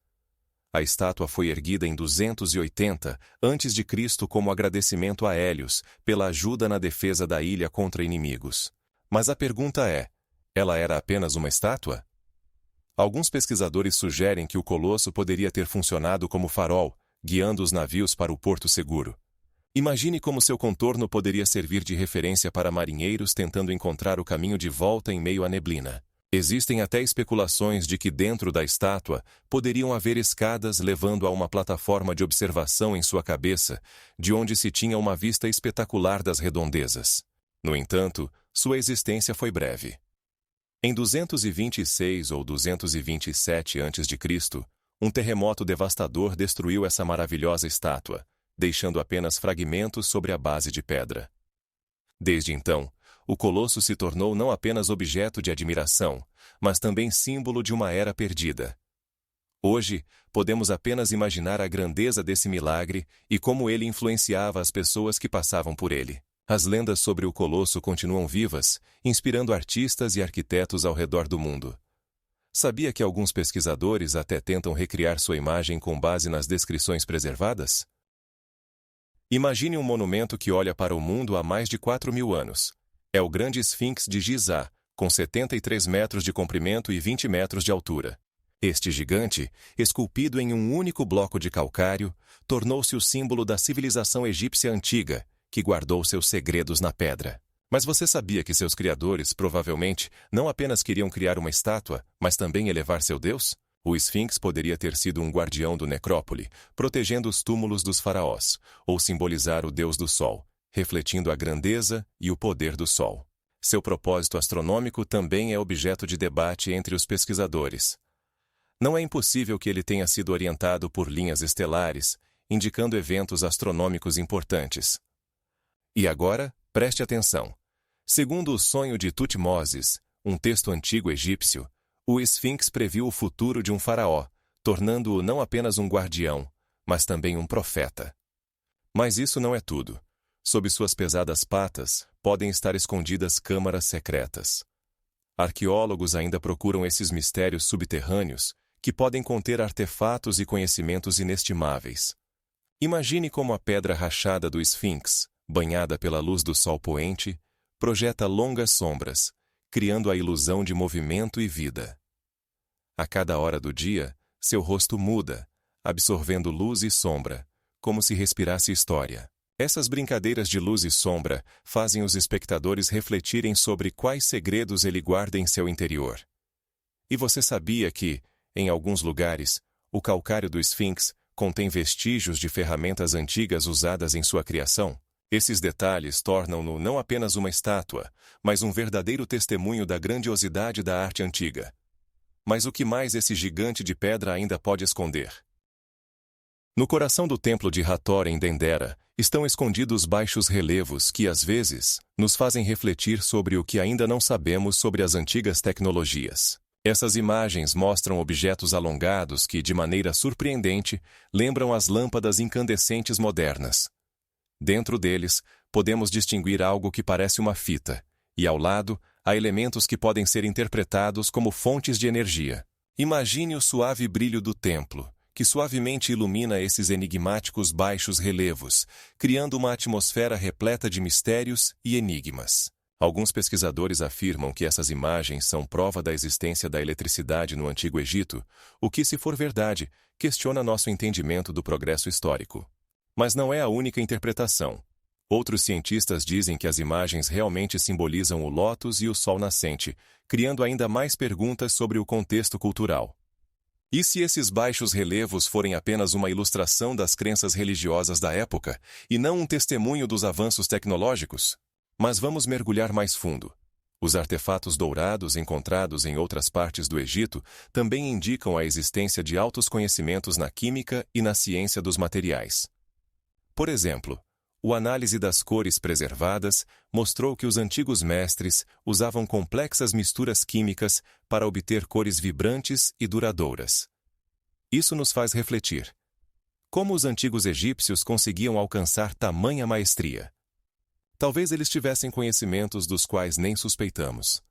A estátua foi erguida em 280 a.C. como agradecimento a Hélios pela ajuda na defesa da ilha contra inimigos. Mas a pergunta é: ela era apenas uma estátua? Alguns pesquisadores sugerem que o colosso poderia ter funcionado como farol, guiando os navios para o porto seguro. Imagine como seu contorno poderia servir de referência para marinheiros tentando encontrar o caminho de volta em meio à neblina. Existem até especulações de que dentro da estátua poderiam haver escadas levando a uma plataforma de observação em sua cabeça, de onde se tinha uma vista espetacular das redondezas. No entanto, sua existência foi breve. Em 226 ou 227 a.C., um terremoto devastador destruiu essa maravilhosa estátua, deixando apenas fragmentos sobre a base de pedra. Desde então, o colosso se tornou não apenas objeto de admiração, mas também símbolo de uma era perdida. Hoje, podemos apenas imaginar a grandeza desse milagre e como ele influenciava as pessoas que passavam por ele. As lendas sobre o colosso continuam vivas, inspirando artistas e arquitetos ao redor do mundo. Sabia que alguns pesquisadores até tentam recriar sua imagem com base nas descrições preservadas? Imagine um monumento que olha para o mundo há mais de 4.000 anos. É o Grande Esfinx de Gizá, com 73 metros de comprimento e 20 metros de altura. Este gigante, esculpido em um único bloco de calcário, tornou-se o símbolo da civilização egípcia antiga, que guardou seus segredos na pedra. Mas você sabia que seus criadores, provavelmente, não apenas queriam criar uma estátua, mas também elevar seu Deus? O Esfinx poderia ter sido um guardião do necrópole, protegendo os túmulos dos faraós, ou simbolizar o Deus do Sol, refletindo a grandeza e o poder do Sol. Seu propósito astronômico também é objeto de debate entre os pesquisadores. Não é impossível que ele tenha sido orientado por linhas estelares, indicando eventos astronômicos importantes. E agora, preste atenção. Segundo o sonho de Tutmoses, um texto antigo egípcio, o Esfinx previu o futuro de um faraó, tornando-o não apenas um guardião, mas também um profeta. Mas isso não é tudo. Sob suas pesadas patas, podem estar escondidas câmaras secretas. Arqueólogos ainda procuram esses mistérios subterrâneos, que podem conter artefatos e conhecimentos inestimáveis. Imagine como a pedra rachada do Esfinx, banhada pela luz do sol poente, projeta longas sombras, criando a ilusão de movimento e vida. A cada hora do dia, seu rosto muda, absorvendo luz e sombra, como se respirasse história. Essas brincadeiras de luz e sombra fazem os espectadores refletirem sobre quais segredos ele guarda em seu interior. E você sabia que, em alguns lugares, o calcário do Esfinx contém vestígios de ferramentas antigas usadas em sua criação? Esses detalhes tornam-no não apenas uma estátua, mas um verdadeiro testemunho da grandiosidade da arte antiga. Mas o que mais esse gigante de pedra ainda pode esconder? No coração do templo de Hathor em Dendera, estão escondidos baixos relevos que, às vezes, nos fazem refletir sobre o que ainda não sabemos sobre as antigas tecnologias. Essas imagens mostram objetos alongados que, de maneira surpreendente, lembram as lâmpadas incandescentes modernas. Dentro deles, podemos distinguir algo que parece uma fita, e ao lado, há elementos que podem ser interpretados como fontes de energia. Imagine o suave brilho do templo, que suavemente ilumina esses enigmáticos baixos relevos, criando uma atmosfera repleta de mistérios e enigmas. Alguns pesquisadores afirmam que essas imagens são prova da existência da eletricidade no Antigo Egito, o que, se for verdade, questiona nosso entendimento do progresso histórico. Mas não é a única interpretação. Outros cientistas dizem que as imagens realmente simbolizam o lótus e o sol nascente, criando ainda mais perguntas sobre o contexto cultural. E se esses baixos relevos forem apenas uma ilustração das crenças religiosas da época, e não um testemunho dos avanços tecnológicos? Mas vamos mergulhar mais fundo. Os artefatos dourados encontrados em outras partes do Egito também indicam a existência de altos conhecimentos na química e na ciência dos materiais. Por exemplo, a análise das cores preservadas mostrou que os antigos mestres usavam complexas misturas químicas para obter cores vibrantes e duradouras. Isso nos faz refletir. Como os antigos egípcios conseguiam alcançar tamanha maestria? Talvez eles tivessem conhecimentos dos quais nem suspeitamos.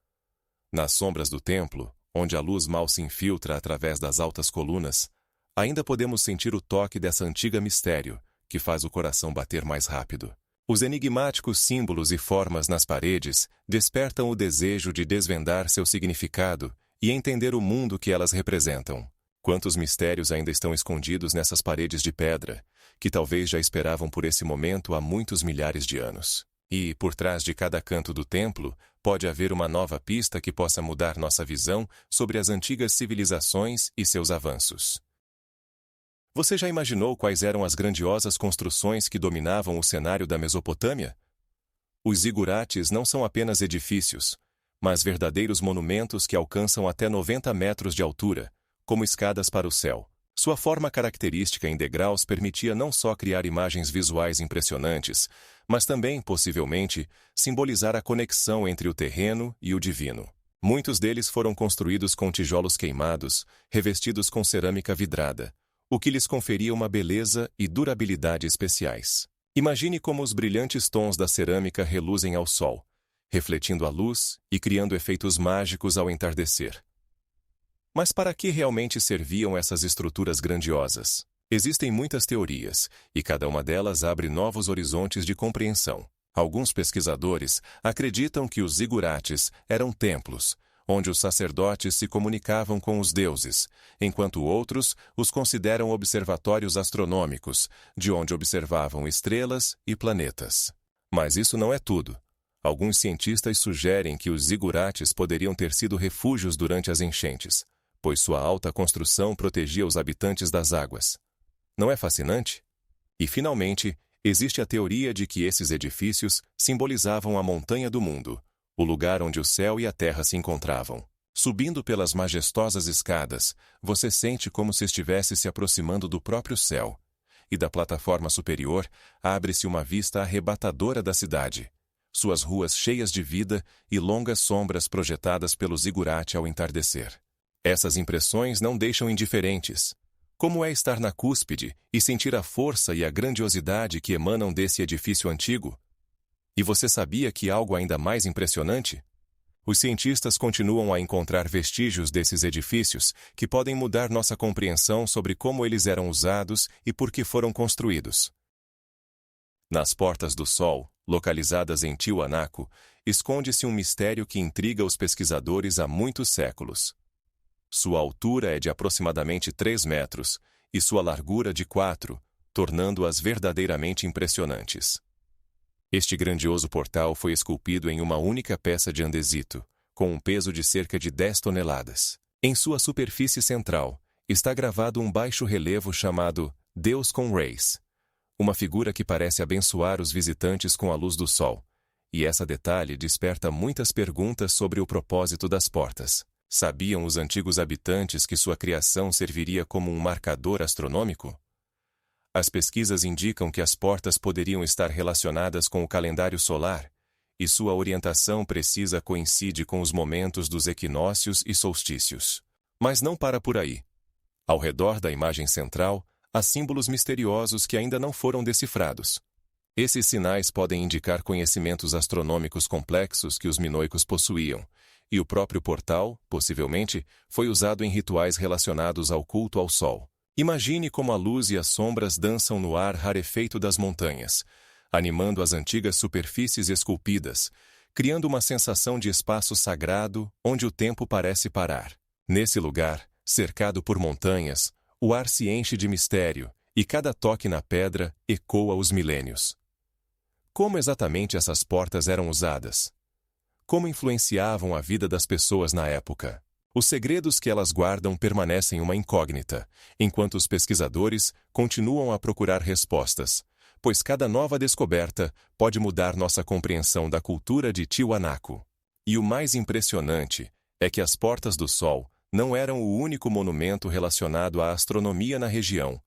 Nas sombras do templo, onde a luz mal se infiltra através das altas colunas, ainda podemos sentir o toque dessa antiga mistério, que faz o coração bater mais rápido. Os enigmáticos símbolos e formas nas paredes despertam o desejo de desvendar seu significado e entender o mundo que elas representam. Quantos mistérios ainda estão escondidos nessas paredes de pedra, que talvez já esperavam por esse momento há muitos milhares de anos. E, por trás de cada canto do templo, pode haver uma nova pista que possa mudar nossa visão sobre as antigas civilizações e seus avanços. Você já imaginou quais eram as grandiosas construções que dominavam o cenário da Mesopotâmia? Os zigurates não são apenas edifícios, mas verdadeiros monumentos que alcançam até 90 metros de altura, como escadas para o céu. Sua forma característica em degraus permitia não só criar imagens visuais impressionantes, mas também, possivelmente, simbolizar a conexão entre o terreno e o divino. Muitos deles foram construídos com tijolos queimados, revestidos com cerâmica vidrada, o que lhes conferia uma beleza e durabilidade especiais. Imagine como os brilhantes tons da cerâmica reluzem ao sol, refletindo a luz e criando efeitos mágicos ao entardecer. Mas para que realmente serviam essas estruturas grandiosas? Existem muitas teorias, e cada uma delas abre novos horizontes de compreensão. Alguns pesquisadores acreditam que os zigurates eram templos, onde os sacerdotes se comunicavam com os deuses, enquanto outros os consideram observatórios astronômicos, de onde observavam estrelas e planetas. Mas isso não é tudo. Alguns cientistas sugerem que os zigurates poderiam ter sido refúgios durante as enchentes, pois sua alta construção protegia os habitantes das águas. Não é fascinante? E, finalmente, existe a teoria de que esses edifícios simbolizavam a montanha do mundo, o lugar onde o céu e a terra se encontravam. Subindo pelas majestosas escadas, você sente como se estivesse se aproximando do próprio céu, e da plataforma superior abre-se uma vista arrebatadora da cidade, suas ruas cheias de vida e longas sombras projetadas pelo zigurate ao entardecer. Essas impressões não deixam indiferentes. Como é estar na cúspide e sentir a força e a grandiosidade que emanam desse edifício antigo? E você sabia que algo ainda mais impressionante? Os cientistas continuam a encontrar vestígios desses edifícios que podem mudar nossa compreensão sobre como eles eram usados e por que foram construídos. Nas Portas do Sol, localizadas em Tiwanaku, esconde-se um mistério que intriga os pesquisadores há muitos séculos. Sua altura é de aproximadamente 3 metros e sua largura de 4, tornando-as verdadeiramente impressionantes. Este grandioso portal foi esculpido em uma única peça de andesito, com um peso de cerca de 10 toneladas. Em sua superfície central, está gravado um baixo relevo chamado Deus com Reis, uma figura que parece abençoar os visitantes com a luz do sol, e esse detalhe desperta muitas perguntas sobre o propósito das portas. Sabiam os antigos habitantes que sua criação serviria como um marcador astronômico? As pesquisas indicam que as portas poderiam estar relacionadas com o calendário solar, e sua orientação precisa coincide com os momentos dos equinócios e solstícios. Mas não para por aí. Ao redor da imagem central, há símbolos misteriosos que ainda não foram decifrados. Esses sinais podem indicar conhecimentos astronômicos complexos que os minoicos possuíam, e o próprio portal, possivelmente, foi usado em rituais relacionados ao culto ao sol. Imagine como a luz e as sombras dançam no ar rarefeito das montanhas, animando as antigas superfícies esculpidas, criando uma sensação de espaço sagrado onde o tempo parece parar. Nesse lugar, cercado por montanhas, o ar se enche de mistério e cada toque na pedra ecoa os milênios. Como exatamente essas portas eram usadas? Como influenciavam a vida das pessoas na época? Os segredos que elas guardam permanecem uma incógnita, enquanto os pesquisadores continuam a procurar respostas, pois cada nova descoberta pode mudar nossa compreensão da cultura de Tiwanaku. E o mais impressionante é que as Portas do Sol não eram o único monumento relacionado à astronomia na região.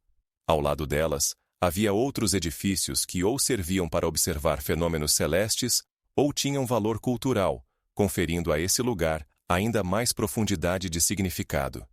Ao lado delas, havia outros edifícios que ou serviam para observar fenômenos celestes ou tinham valor cultural, conferindo a esse lugar ainda mais profundidade de significado.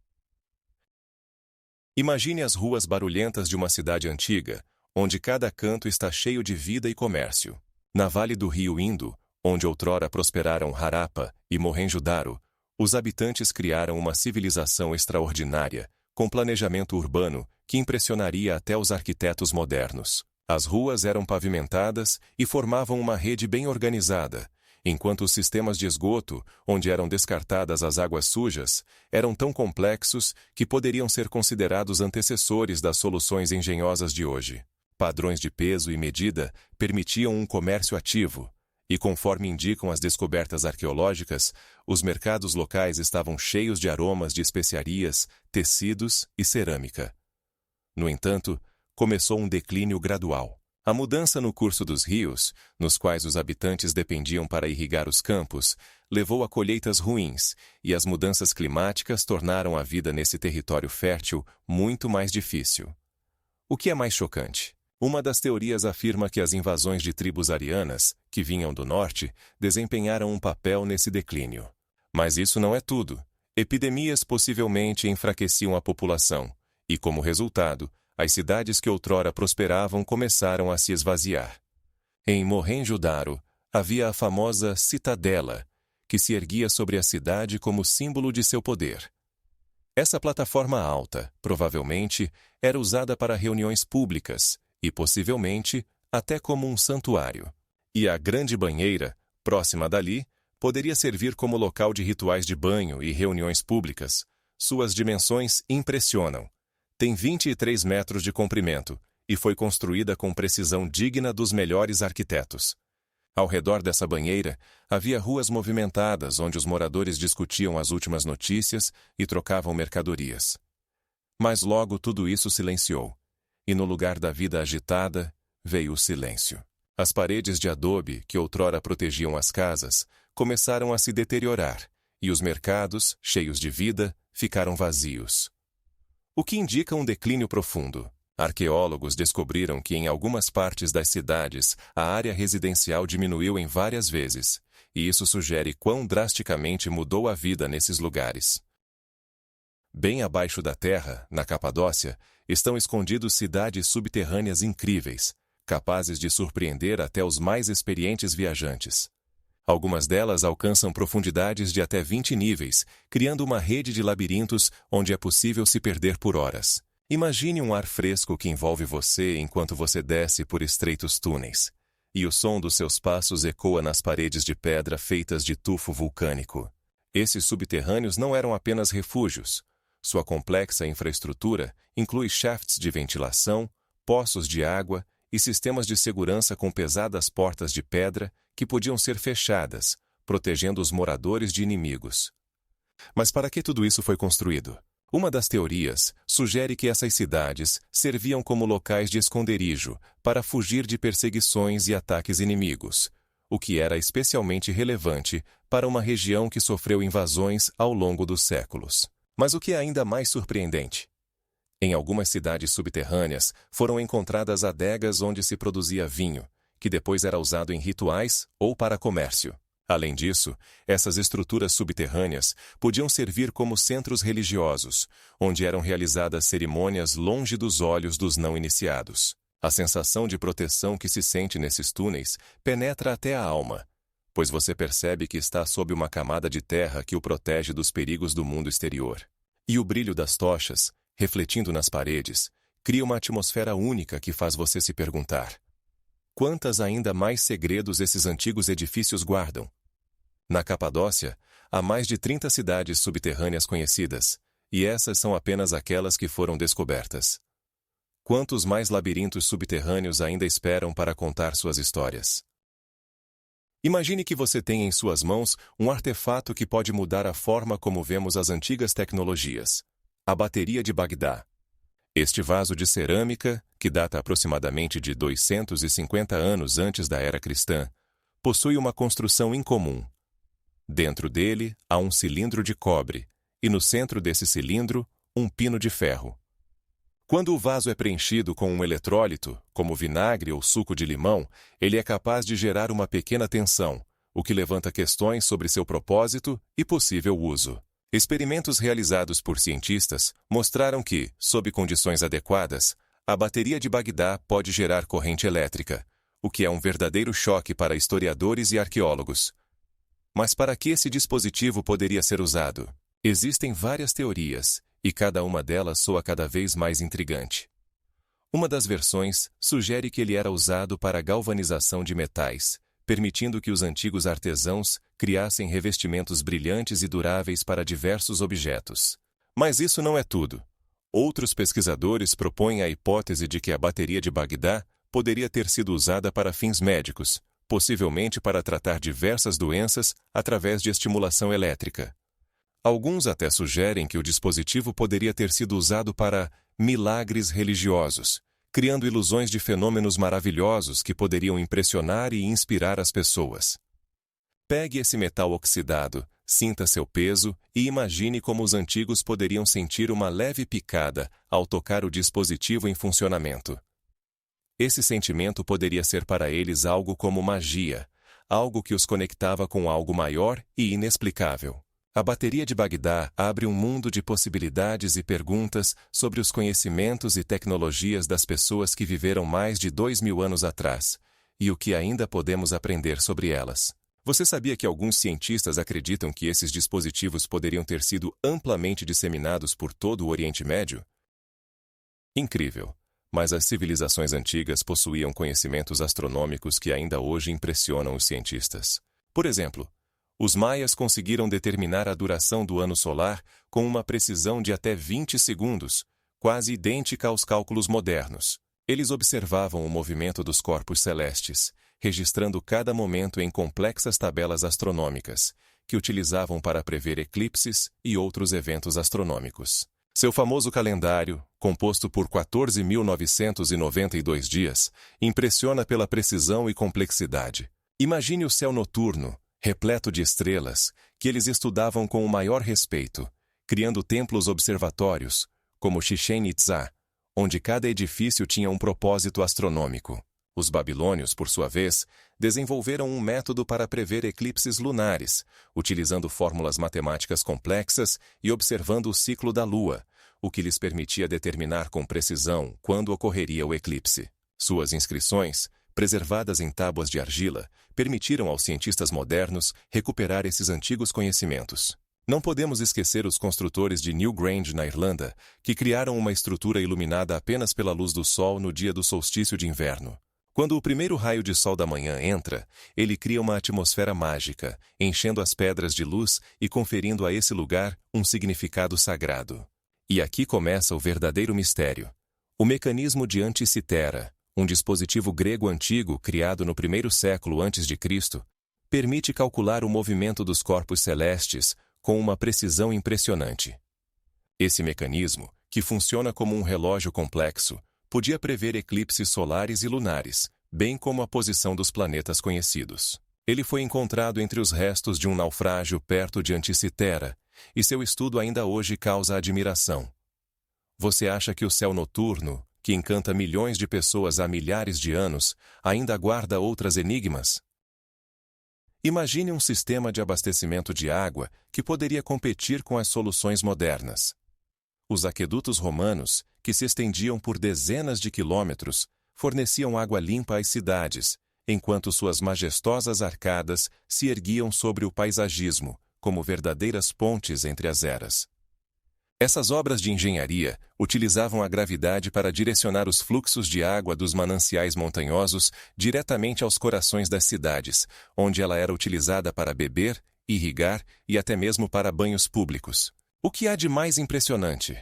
Imagine as ruas barulhentas de uma cidade antiga, onde cada canto está cheio de vida e comércio. Na vale do rio Indo, onde outrora prosperaram Harappa e Mohenjo-Daro, os habitantes criaram uma civilização extraordinária, com planejamento urbano que impressionaria até os arquitetos modernos. As ruas eram pavimentadas e formavam uma rede bem organizada, enquanto os sistemas de esgoto, onde eram descartadas as águas sujas, eram tão complexos que poderiam ser considerados antecessores das soluções engenhosas de hoje. Padrões de peso e medida permitiam um comércio ativo, e conforme indicam as descobertas arqueológicas, os mercados locais estavam cheios de aromas de especiarias, tecidos e cerâmica. No entanto, começou um declínio gradual. A mudança no curso dos rios, nos quais os habitantes dependiam para irrigar os campos, levou a colheitas ruins, e as mudanças climáticas tornaram a vida nesse território fértil muito mais difícil. O que é mais chocante? Uma das teorias afirma que as invasões de tribos arianas, que vinham do norte, desempenharam um papel nesse declínio. Mas isso não é tudo. Epidemias possivelmente enfraqueciam a população, e como resultado, as cidades que outrora prosperavam começaram a se esvaziar. Em Mohenjo-Daro, havia a famosa Citadela, que se erguia sobre a cidade como símbolo de seu poder. Essa plataforma alta, provavelmente, era usada para reuniões públicas e, possivelmente, até como um santuário. E a grande banheira, próxima dali, poderia servir como local de rituais de banho e reuniões públicas. Suas dimensões impressionam. Tem 23 metros de comprimento e foi construída com precisão digna dos melhores arquitetos. Ao redor dessa banheira, havia ruas movimentadas onde os moradores discutiam as últimas notícias e trocavam mercadorias. Mas logo tudo isso silenciou, e no lugar da vida agitada, veio o silêncio. As paredes de adobe que outrora protegiam as casas começaram a se deteriorar, e os mercados, cheios de vida, ficaram vazios. O que indica um declínio profundo. Arqueólogos descobriram que em algumas partes das cidades a área residencial diminuiu em várias vezes, e isso sugere quão drasticamente mudou a vida nesses lugares. Bem abaixo da terra, na Capadócia, estão escondidos cidades subterrâneas incríveis, capazes de surpreender até os mais experientes viajantes. Algumas delas alcançam profundidades de até 20 níveis, criando uma rede de labirintos onde é possível se perder por horas. Imagine um ar fresco que envolve você enquanto você desce por estreitos túneis, e o som dos seus passos ecoa nas paredes de pedra feitas de tufo vulcânico. Esses subterrâneos não eram apenas refúgios. Sua complexa infraestrutura inclui shafts de ventilação, poços de água e sistemas de segurança com pesadas portas de pedra que podiam ser fechadas, protegendo os moradores de inimigos. Mas para que tudo isso foi construído? Uma das teorias sugere que essas cidades serviam como locais de esconderijo para fugir de perseguições e ataques inimigos, o que era especialmente relevante para uma região que sofreu invasões ao longo dos séculos. Mas o que é ainda mais surpreendente? Em algumas cidades subterrâneas foram encontradas adegas onde se produzia vinho, que depois era usado em rituais ou para comércio. Além disso, essas estruturas subterrâneas podiam servir como centros religiosos, onde eram realizadas cerimônias longe dos olhos dos não iniciados. A sensação de proteção que se sente nesses túneis penetra até a alma, pois você percebe que está sob uma camada de terra que o protege dos perigos do mundo exterior. E o brilho das tochas, refletindo nas paredes, cria uma atmosfera única que faz você se perguntar: quantas ainda mais segredos esses antigos edifícios guardam? Na Capadócia, há mais de 30 cidades subterrâneas conhecidas, e essas são apenas aquelas que foram descobertas. Quantos mais labirintos subterrâneos ainda esperam para contar suas histórias? Imagine que você tem em suas mãos um artefato que pode mudar a forma como vemos as antigas tecnologias: a bateria de Bagdá. Este vaso de cerâmica, que data aproximadamente de 250 anos antes da era cristã, possui uma construção incomum. Dentro dele há um cilindro de cobre, e no centro desse cilindro, um pino de ferro. Quando o vaso é preenchido com um eletrólito, como vinagre ou suco de limão, ele é capaz de gerar uma pequena tensão, o que levanta questões sobre seu propósito e possível uso. Experimentos realizados por cientistas mostraram que, sob condições adequadas, a bateria de Bagdá pode gerar corrente elétrica, o que é um verdadeiro choque para historiadores e arqueólogos. Mas para que esse dispositivo poderia ser usado? Existem várias teorias, e cada uma delas soa cada vez mais intrigante. Uma das versões sugere que ele era usado para a galvanização de metais, permitindo que os antigos artesãos criassem revestimentos brilhantes e duráveis para diversos objetos. Mas isso não é tudo. Outros pesquisadores propõem a hipótese de que a bateria de Bagdá poderia ter sido usada para fins médicos, possivelmente para tratar diversas doenças através de estimulação elétrica. Alguns até sugerem que o dispositivo poderia ter sido usado para milagres religiosos, criando ilusões de fenômenos maravilhosos que poderiam impressionar e inspirar as pessoas. Pegue esse metal oxidado, sinta seu peso e imagine como os antigos poderiam sentir uma leve picada ao tocar o dispositivo em funcionamento. Esse sentimento poderia ser para eles algo como magia, algo que os conectava com algo maior e inexplicável. A bateria de Bagdá abre um mundo de possibilidades e perguntas sobre os conhecimentos e tecnologias das pessoas que viveram mais de 2000 anos atrás, e o que ainda podemos aprender sobre elas. Você sabia que alguns cientistas acreditam que esses dispositivos poderiam ter sido amplamente disseminados por todo o Oriente Médio? Incrível! Mas as civilizações antigas possuíam conhecimentos astronômicos que ainda hoje impressionam os cientistas. Por exemplo, os maias conseguiram determinar a duração do ano solar com uma precisão de até 20 segundos, quase idêntica aos cálculos modernos. Eles observavam o movimento dos corpos celestes, registrando cada momento em complexas tabelas astronômicas, que utilizavam para prever eclipses e outros eventos astronômicos. Seu famoso calendário, composto por 14.992 dias, impressiona pela precisão e complexidade. Imagine o céu noturno, repleto de estrelas, que eles estudavam com o maior respeito, criando templos observatórios, como Chichén Itzá, onde cada edifício tinha um propósito astronômico. Os babilônios, por sua vez, desenvolveram um método para prever eclipses lunares, utilizando fórmulas matemáticas complexas e observando o ciclo da Lua, o que lhes permitia determinar com precisão quando ocorreria o eclipse. Suas inscrições, preservadas em tábuas de argila, permitiram aos cientistas modernos recuperar esses antigos conhecimentos. Não podemos esquecer os construtores de Newgrange, na Irlanda, que criaram uma estrutura iluminada apenas pela luz do sol no dia do solstício de inverno. Quando o primeiro raio de sol da manhã entra, ele cria uma atmosfera mágica, enchendo as pedras de luz e conferindo a esse lugar um significado sagrado. E aqui começa o verdadeiro mistério. O mecanismo de Anticitera, um dispositivo grego antigo criado no primeiro século a.C., permite calcular o movimento dos corpos celestes com uma precisão impressionante. Esse mecanismo, que funciona como um relógio complexo, podia prever eclipses solares e lunares, bem como a posição dos planetas conhecidos. Ele foi encontrado entre os restos de um naufrágio perto de Anticitera, e seu estudo ainda hoje causa admiração. Você acha que o céu noturno, que encanta milhões de pessoas há milhares de anos, ainda guarda outras enigmas? Imagine um sistema de abastecimento de água que poderia competir com as soluções modernas. Os aquedutos romanos, que se estendiam por dezenas de quilômetros, forneciam água limpa às cidades, enquanto suas majestosas arcadas se erguiam sobre o paisagismo, como verdadeiras pontes entre as eras. Essas obras de engenharia utilizavam a gravidade para direcionar os fluxos de água dos mananciais montanhosos diretamente aos corações das cidades, onde ela era utilizada para beber, irrigar e até mesmo para banhos públicos. O que há de mais impressionante?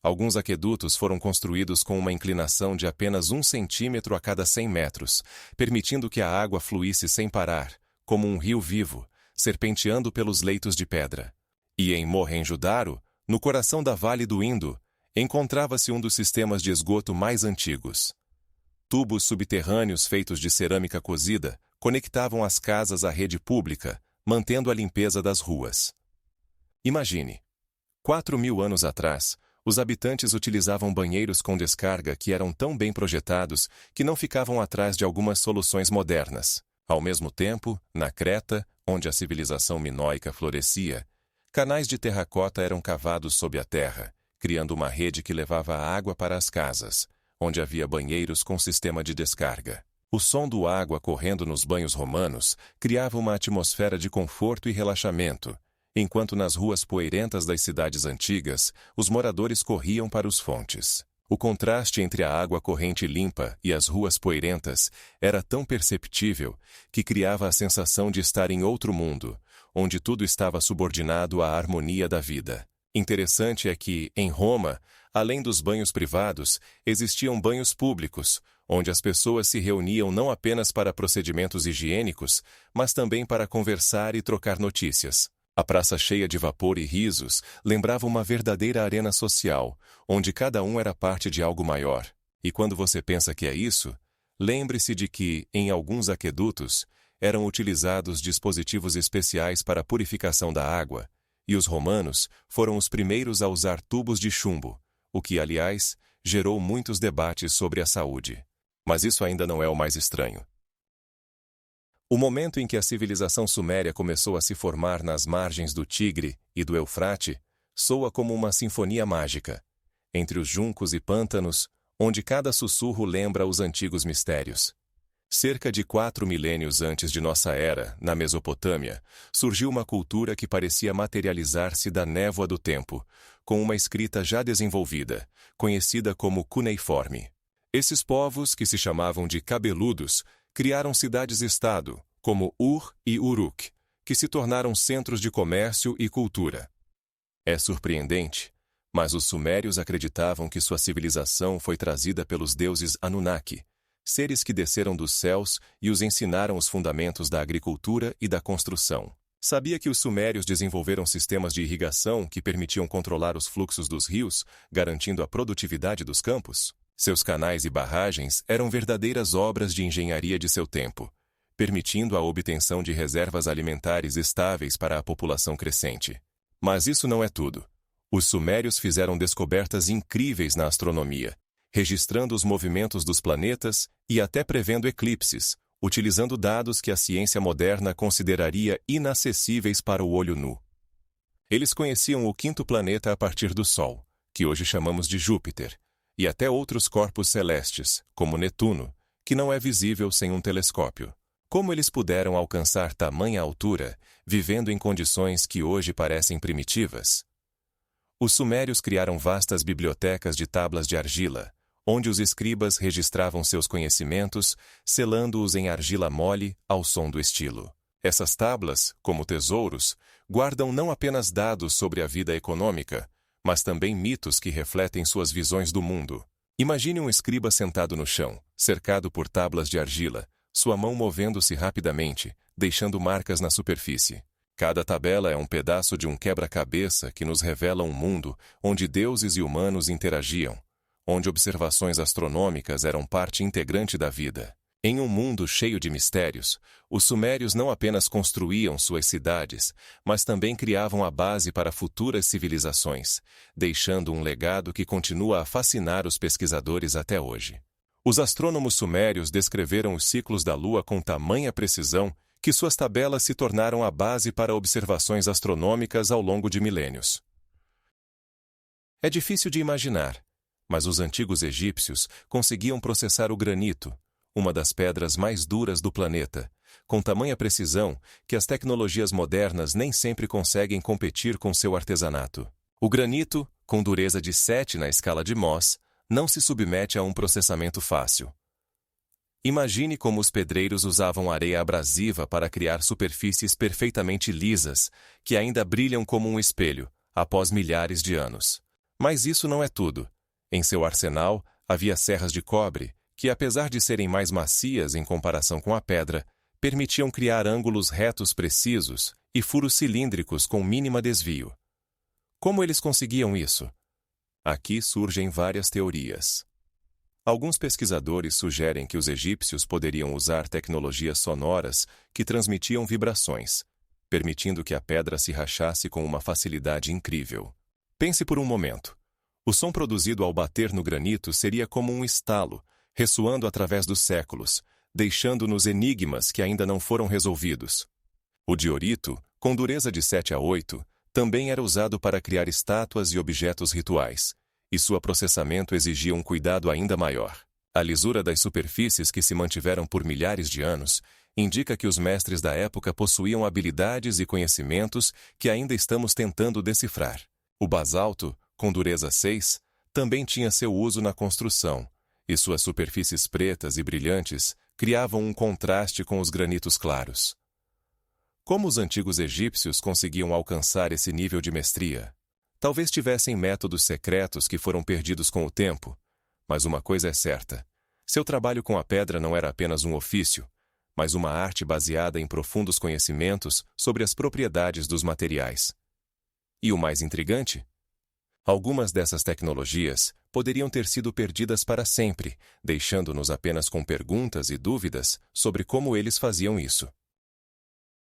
Alguns aquedutos foram construídos com uma inclinação de apenas 1 centímetro a cada 100 metros, permitindo que a água fluísse sem parar, como um rio vivo, serpenteando pelos leitos de pedra. E em Mohenjo-Daro, no coração da Vale do Indo, encontrava-se um dos sistemas de esgoto mais antigos. Tubos subterrâneos feitos de cerâmica cozida conectavam as casas à rede pública, mantendo a limpeza das ruas. Imagine. 4.000 anos atrás, Os habitantes utilizavam banheiros com descarga que eram tão bem projetados que não ficavam atrás de algumas soluções modernas. Ao mesmo tempo, na Creta, onde a civilização minoica florescia, canais de terracota eram cavados sob a terra, criando uma rede que levava a água para as casas, onde havia banheiros com sistema de descarga. O som do água correndo nos banhos romanos criava uma atmosfera de conforto e relaxamento, enquanto nas ruas poeirentas das cidades antigas, os moradores corriam para os fontes. O contraste entre a água corrente limpa e as ruas poeirentas era tão perceptível que criava a sensação de estar em outro mundo, onde tudo estava subordinado à harmonia da vida. Interessante é que, em Roma, além dos banhos privados, existiam banhos públicos, onde as pessoas se reuniam não apenas para procedimentos higiênicos, mas também para conversar e trocar notícias. A praça cheia de vapor e risos lembrava uma verdadeira arena social, onde cada um era parte de algo maior. E quando você pensa que é isso, lembre-se de que, em alguns aquedutos, eram utilizados dispositivos especiais para a purificação da água, e os romanos foram os primeiros a usar tubos de chumbo, o que, aliás, gerou muitos debates sobre a saúde. Mas isso ainda não é o mais estranho. O momento em que a civilização suméria começou a se formar nas margens do Tigre e do Eufrate soa como uma sinfonia mágica, entre os juncos e pântanos, onde cada sussurro lembra os antigos mistérios. Cerca de 4 milênios antes de nossa era, na Mesopotâmia, surgiu uma cultura que parecia materializar-se da névoa do tempo, com uma escrita já desenvolvida, conhecida como cuneiforme. Esses povos, que se chamavam de cabeludos, criaram cidades-estado, como Ur e Uruk, que se tornaram centros de comércio e cultura. É surpreendente, mas os sumérios acreditavam que sua civilização foi trazida pelos deuses Anunnaki, seres que desceram dos céus e os ensinaram os fundamentos da agricultura e da construção. Sabia que os sumérios desenvolveram sistemas de irrigação que permitiam controlar os fluxos dos rios, garantindo a produtividade dos campos? Seus canais e barragens eram verdadeiras obras de engenharia de seu tempo, permitindo a obtenção de reservas alimentares estáveis para a população crescente. Mas isso não é tudo. Os sumérios fizeram descobertas incríveis na astronomia, registrando os movimentos dos planetas e até prevendo eclipses, utilizando dados que a ciência moderna consideraria inacessíveis para o olho nu. Eles conheciam o quinto planeta a partir do Sol, que hoje chamamos de Júpiter, e até outros corpos celestes, como Netuno, que não é visível sem um telescópio. Como eles puderam alcançar tamanha altura, vivendo em condições que hoje parecem primitivas? Os sumérios criaram vastas bibliotecas de tábuas de argila, onde os escribas registravam seus conhecimentos, selando-os em argila mole ao som do estilo. Essas tábuas, como tesouros, guardam não apenas dados sobre a vida econômica, mas também mitos que refletem suas visões do mundo. Imagine um escriba sentado no chão, cercado por tábuas de argila, sua mão movendo-se rapidamente, deixando marcas na superfície. Cada tabela é um pedaço de um quebra-cabeça que nos revela um mundo onde deuses e humanos interagiam, onde observações astronômicas eram parte integrante da vida. Em um mundo cheio de mistérios, os sumérios não apenas construíam suas cidades, mas também criavam a base para futuras civilizações, deixando um legado que continua a fascinar os pesquisadores até hoje. Os astrônomos sumérios descreveram os ciclos da Lua com tamanha precisão que suas tabelas se tornaram a base para observações astronômicas ao longo de milênios. É difícil de imaginar, mas os antigos egípcios conseguiam processar o granito, uma das pedras mais duras do planeta, com tamanha precisão que as tecnologias modernas nem sempre conseguem competir com seu artesanato. O granito, com dureza de 7 na escala de Mohs, não se submete a um processamento fácil. Imagine como os pedreiros usavam areia abrasiva para criar superfícies perfeitamente lisas, que ainda brilham como um espelho, após milhares de anos. Mas isso não é tudo. Em seu arsenal, havia serras de cobre, que apesar de serem mais macias em comparação com a pedra, permitiam criar ângulos retos precisos e furos cilíndricos com mínima desvio. Como eles conseguiam isso? Aqui surgem várias teorias. Alguns pesquisadores sugerem que os egípcios poderiam usar tecnologias sonoras que transmitiam vibrações, permitindo que a pedra se rachasse com uma facilidade incrível. Pense por um momento. O som produzido ao bater no granito seria como um estalo, ressoando através dos séculos, deixando-nos enigmas que ainda não foram resolvidos. O diorito, com dureza de 7 a 8, também era usado para criar estátuas e objetos rituais, e seu processamento exigia um cuidado ainda maior. A lisura das superfícies que se mantiveram por milhares de anos indica que os mestres da época possuíam habilidades e conhecimentos que ainda estamos tentando decifrar. O basalto, com dureza 6, também tinha seu uso na construção, e suas superfícies pretas e brilhantes criavam um contraste com os granitos claros. Como os antigos egípcios conseguiam alcançar esse nível de mestria? Talvez tivessem métodos secretos que foram perdidos com o tempo, mas uma coisa é certa: seu trabalho com a pedra não era apenas um ofício, mas uma arte baseada em profundos conhecimentos sobre as propriedades dos materiais. E o mais intrigante? Algumas dessas tecnologias poderiam ter sido perdidas para sempre, deixando-nos apenas com perguntas e dúvidas sobre como eles faziam isso.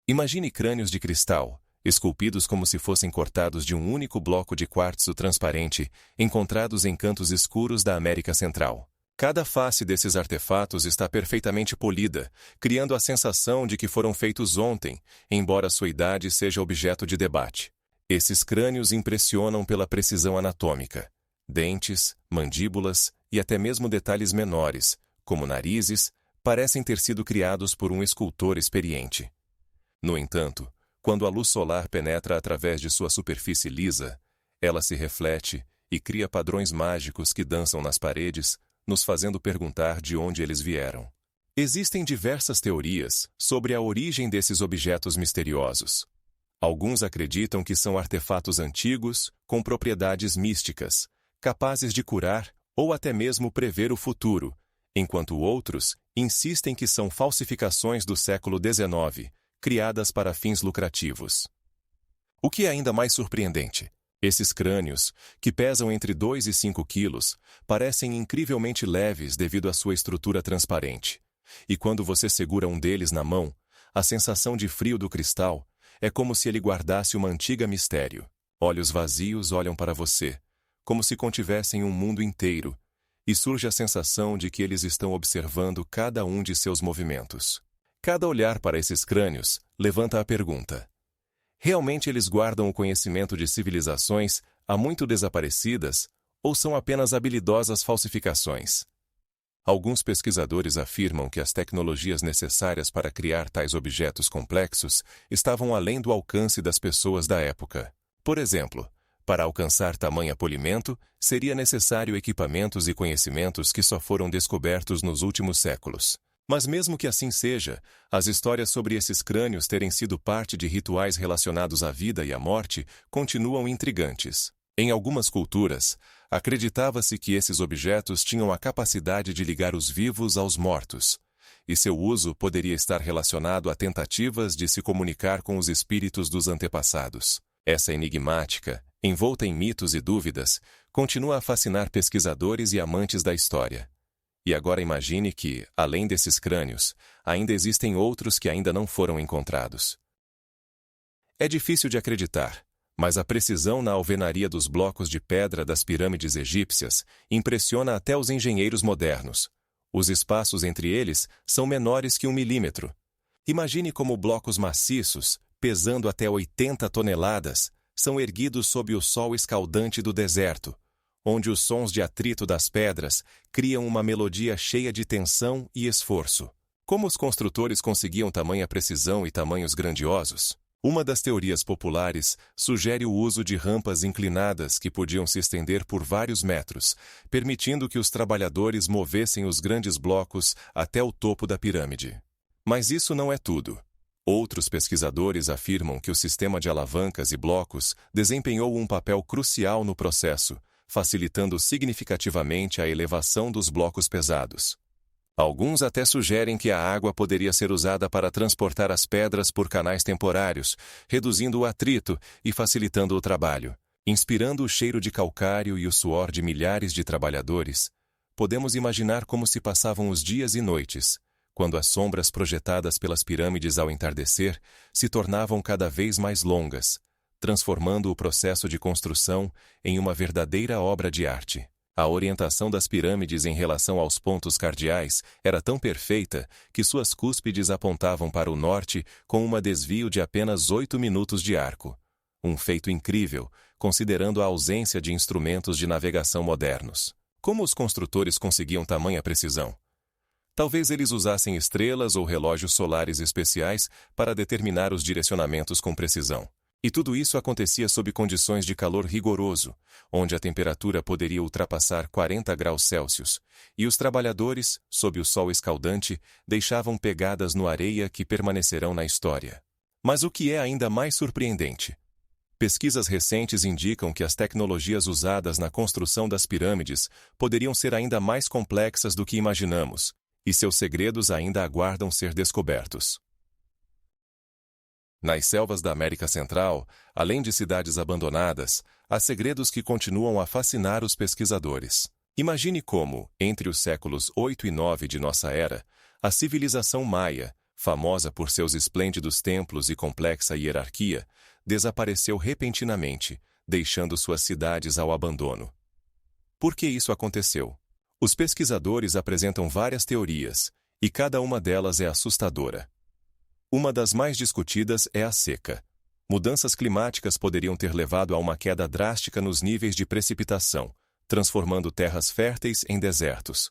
Imagine crânios de cristal, esculpidos como se fossem cortados de um único bloco de quartzo transparente, encontrados em cantos escuros da América Central. Cada face desses artefatos está perfeitamente polida, criando a sensação de que foram feitos ontem, embora sua idade seja objeto de debate. Esses crânios impressionam pela precisão anatômica. Dentes, mandíbulas e até mesmo detalhes menores, como narizes, parecem ter sido criados por um escultor experiente. No entanto, quando a luz solar penetra através de sua superfície lisa, ela se reflete e cria padrões mágicos que dançam nas paredes, nos fazendo perguntar de onde eles vieram. Existem diversas teorias sobre a origem desses objetos misteriosos. Alguns acreditam que são artefatos antigos, com propriedades místicas, capazes de curar ou até mesmo prever o futuro, enquanto outros insistem que são falsificações do século XIX, criadas para fins lucrativos. O que é ainda mais surpreendente? Esses crânios, que pesam entre 2 e 5 quilos, parecem incrivelmente leves devido à sua estrutura transparente. E quando você segura um deles na mão, a sensação de frio do cristal é como se ele guardasse uma antiga mistério. Olhos vazios olham para você, como se contivessem um mundo inteiro, e surge a sensação de que eles estão observando cada um de seus movimentos. Cada olhar para esses crânios levanta a pergunta: realmente eles guardam o conhecimento de civilizações há muito desaparecidas, ou são apenas habilidosas falsificações? Alguns pesquisadores afirmam que as tecnologias necessárias para criar tais objetos complexos estavam além do alcance das pessoas da época. Por exemplo, para alcançar tamanho polimento, seria necessário equipamentos e conhecimentos que só foram descobertos nos últimos séculos. Mas mesmo que assim seja, as histórias sobre esses crânios terem sido parte de rituais relacionados à vida e à morte continuam intrigantes. Em algumas culturas, acreditava-se que esses objetos tinham a capacidade de ligar os vivos aos mortos, e seu uso poderia estar relacionado a tentativas de se comunicar com os espíritos dos antepassados. Essa enigmática, envolta em mitos e dúvidas, continua a fascinar pesquisadores e amantes da história. E agora imagine que, além desses crânios, ainda existem outros que ainda não foram encontrados. É difícil de acreditar, mas a precisão na alvenaria dos blocos de pedra das pirâmides egípcias impressiona até os engenheiros modernos. Os espaços entre eles são menores que 1 milímetro. Imagine como blocos maciços, pesando até 80 toneladas, são erguidos sob o sol escaldante do deserto, onde os sons de atrito das pedras criam uma melodia cheia de tensão e esforço. Como os construtores conseguiam tamanha precisão e tamanhos grandiosos? Uma das teorias populares sugere o uso de rampas inclinadas que podiam se estender por vários metros, permitindo que os trabalhadores movessem os grandes blocos até o topo da pirâmide. Mas isso não é tudo. Outros pesquisadores afirmam que o sistema de alavancas e blocos desempenhou um papel crucial no processo, facilitando significativamente a elevação dos blocos pesados. Alguns até sugerem que a água poderia ser usada para transportar as pedras por canais temporários, reduzindo o atrito e facilitando o trabalho. Inspirando o cheiro de calcário e o suor de milhares de trabalhadores, podemos imaginar como se passavam os dias e noites, quando as sombras projetadas pelas pirâmides ao entardecer se tornavam cada vez mais longas, transformando o processo de construção em uma verdadeira obra de arte. A orientação das pirâmides em relação aos pontos cardeais era tão perfeita que suas cúspides apontavam para o norte com um desvio de apenas 8 minutos de arco. Um feito incrível, considerando a ausência de instrumentos de navegação modernos. Como os construtores conseguiam tamanha precisão? Talvez eles usassem estrelas ou relógios solares especiais para determinar os direcionamentos com precisão. E tudo isso acontecia sob condições de calor rigoroso, onde a temperatura poderia ultrapassar 40 graus Celsius, e os trabalhadores, sob o sol escaldante, deixavam pegadas no areia que permanecerão na história. Mas o que é ainda mais surpreendente? Pesquisas recentes indicam que as tecnologias usadas na construção das pirâmides poderiam ser ainda mais complexas do que imaginamos, e seus segredos ainda aguardam ser descobertos. Nas selvas da América Central, além de cidades abandonadas, há segredos que continuam a fascinar os pesquisadores. Imagine como, entre os séculos 8 e 9 de nossa era, a civilização maia, famosa por seus esplêndidos templos e complexa hierarquia, desapareceu repentinamente, deixando suas cidades ao abandono. Por que isso aconteceu? Os pesquisadores apresentam várias teorias, e cada uma delas é assustadora. Uma das mais discutidas é a seca. Mudanças climáticas poderiam ter levado a uma queda drástica nos níveis de precipitação, transformando terras férteis em desertos.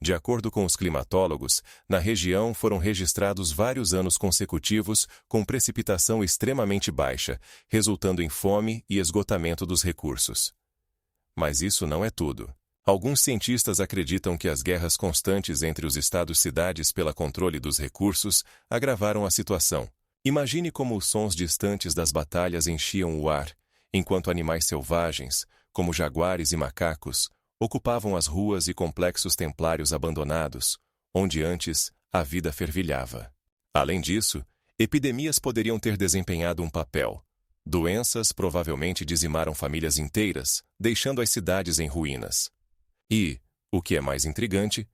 De acordo com os climatólogos, na região foram registrados vários anos consecutivos com precipitação extremamente baixa, resultando em fome e esgotamento dos recursos. Mas isso não é tudo. Alguns cientistas acreditam que as guerras constantes entre os estados-cidades pelo controle dos recursos agravaram a situação. Imagine como os sons distantes das batalhas enchiam o ar, enquanto animais selvagens, como jaguares e macacos, ocupavam as ruas e complexos templários abandonados, onde antes a vida fervilhava. Além disso, epidemias poderiam ter desempenhado um papel. Doenças provavelmente dizimaram famílias inteiras, deixando as cidades em ruínas. E, o que é mais intrigante,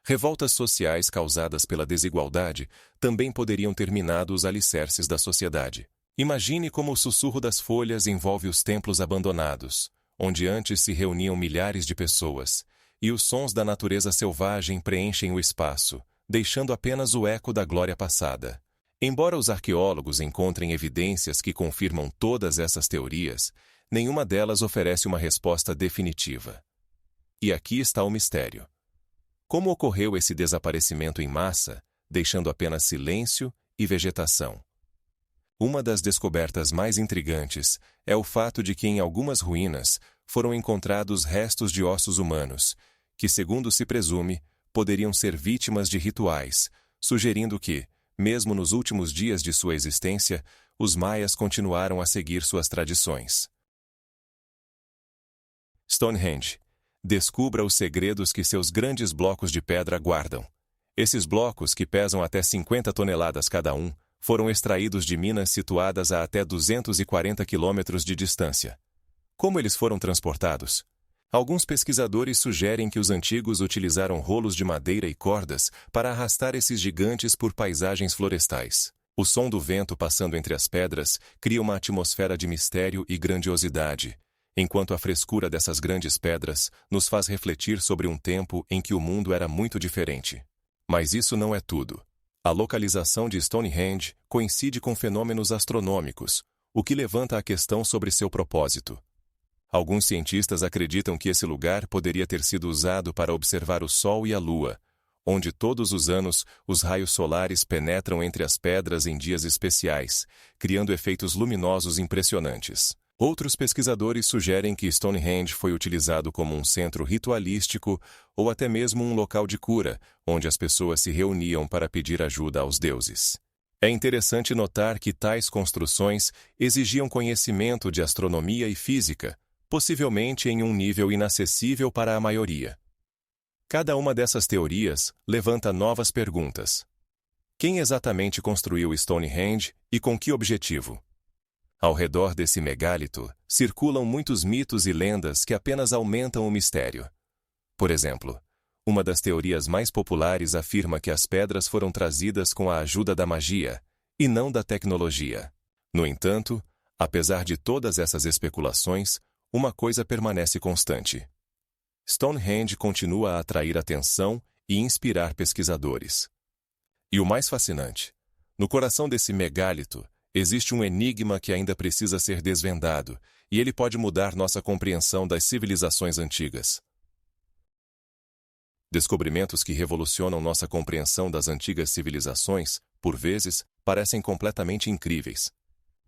revoltas sociais causadas pela desigualdade também poderiam ter minado os alicerces da sociedade. Imagine como o sussurro das folhas envolve os templos abandonados, onde antes se reuniam milhares de pessoas, e os sons da natureza selvagem preenchem o espaço, deixando apenas o eco da glória passada. Embora os arqueólogos encontrem evidências que confirmam todas essas teorias, nenhuma delas oferece uma resposta definitiva. E aqui está o mistério. Como ocorreu esse desaparecimento em massa, deixando apenas silêncio e vegetação? Uma das descobertas mais intrigantes é o fato de que em algumas ruínas foram encontrados restos de ossos humanos, que, segundo se presume, poderiam ser vítimas de rituais, sugerindo que, mesmo nos últimos dias de sua existência, os maias continuaram a seguir suas tradições. Stonehenge. Descubra os segredos que seus grandes blocos de pedra guardam. Esses blocos, que pesam até 50 toneladas cada um, foram extraídos de minas situadas a até 240 quilômetros de distância. Como eles foram transportados? Alguns pesquisadores sugerem que os antigos utilizaram rolos de madeira e cordas para arrastar esses gigantes por paisagens florestais. O som do vento passando entre as pedras cria uma atmosfera de mistério e grandiosidade, enquanto a frescura dessas grandes pedras nos faz refletir sobre um tempo em que o mundo era muito diferente. Mas isso não é tudo. A localização de Stonehenge coincide com fenômenos astronômicos, o que levanta a questão sobre seu propósito. Alguns cientistas acreditam que esse lugar poderia ter sido usado para observar o Sol e a Lua, onde todos os anos os raios solares penetram entre as pedras em dias especiais, criando efeitos luminosos impressionantes. Outros pesquisadores sugerem que Stonehenge foi utilizado como um centro ritualístico ou até mesmo um local de cura, onde as pessoas se reuniam para pedir ajuda aos deuses. É interessante notar que tais construções exigiam conhecimento de astronomia e física, possivelmente em um nível inacessível para a maioria. Cada uma dessas teorias levanta novas perguntas. Quem exatamente construiu Stonehenge e com que objetivo? Ao redor desse megálito, circulam muitos mitos e lendas que apenas aumentam o mistério. Por exemplo, uma das teorias mais populares afirma que as pedras foram trazidas com a ajuda da magia, e não da tecnologia. No entanto, Apesar de todas essas especulações, uma coisa permanece constante. Stonehenge continua a atrair atenção e inspirar pesquisadores. E o mais fascinante, no coração desse megálito, existe um enigma que ainda precisa ser desvendado, e ele pode mudar nossa compreensão das civilizações antigas. Descobrimentos que revolucionam nossa compreensão das antigas civilizações, por vezes, parecem completamente incríveis.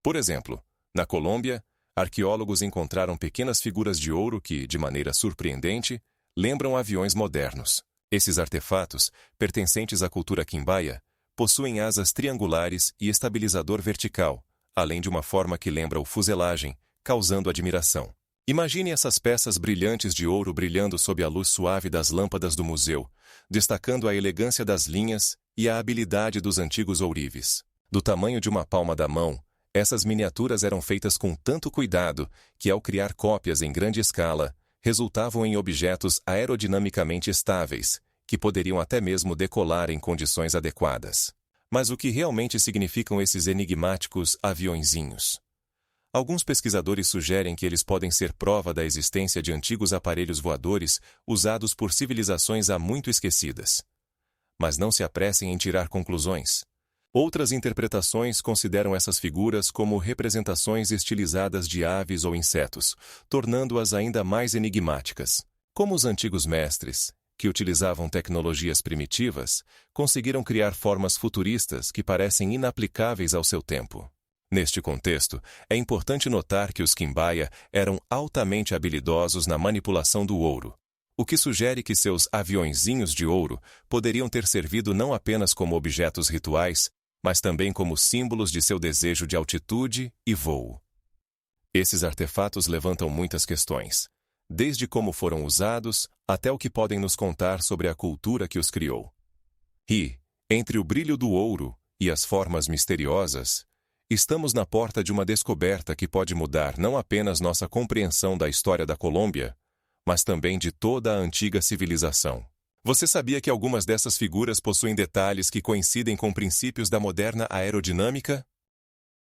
Por exemplo, na Colômbia, arqueólogos encontraram pequenas figuras de ouro que, de maneira surpreendente, lembram aviões modernos. Esses artefatos, pertencentes à cultura quimbaya, possuem asas triangulares e estabilizador vertical, além de uma forma que lembra o fuselagem, causando admiração. Imagine essas peças brilhantes de ouro brilhando sob a luz suave das lâmpadas do museu, destacando a elegância das linhas e a habilidade dos antigos ourives. Do tamanho de uma palma da mão, essas miniaturas eram feitas com tanto cuidado que, ao criar cópias em grande escala, resultavam em objetos aerodinamicamente estáveis, que poderiam até mesmo decolar em condições adequadas. Mas o que realmente significam esses enigmáticos aviõezinhos? Alguns pesquisadores sugerem que eles podem ser prova da existência de antigos aparelhos voadores usados por civilizações há muito esquecidas. Mas não se apressem em tirar conclusões. Outras interpretações consideram essas figuras como representações estilizadas de aves ou insetos, tornando-as ainda mais enigmáticas. Como os antigos mestres, que utilizavam tecnologias primitivas, conseguiram criar formas futuristas que parecem inaplicáveis ao seu tempo. Neste contexto, é importante notar que os quimbaya eram altamente habilidosos na manipulação do ouro, o que sugere que seus aviõezinhos de ouro poderiam ter servido não apenas como objetos rituais, mas também como símbolos de seu desejo de altitude e voo. Esses artefatos levantam muitas questões, desde como foram usados até o que podem nos contar sobre a cultura que os criou. E, entre o brilho do ouro e as formas misteriosas, estamos na porta de uma descoberta que pode mudar não apenas nossa compreensão da história da Colômbia, mas também de toda a antiga civilização. Você sabia que algumas dessas figuras possuem detalhes que coincidem com princípios da moderna aerodinâmica?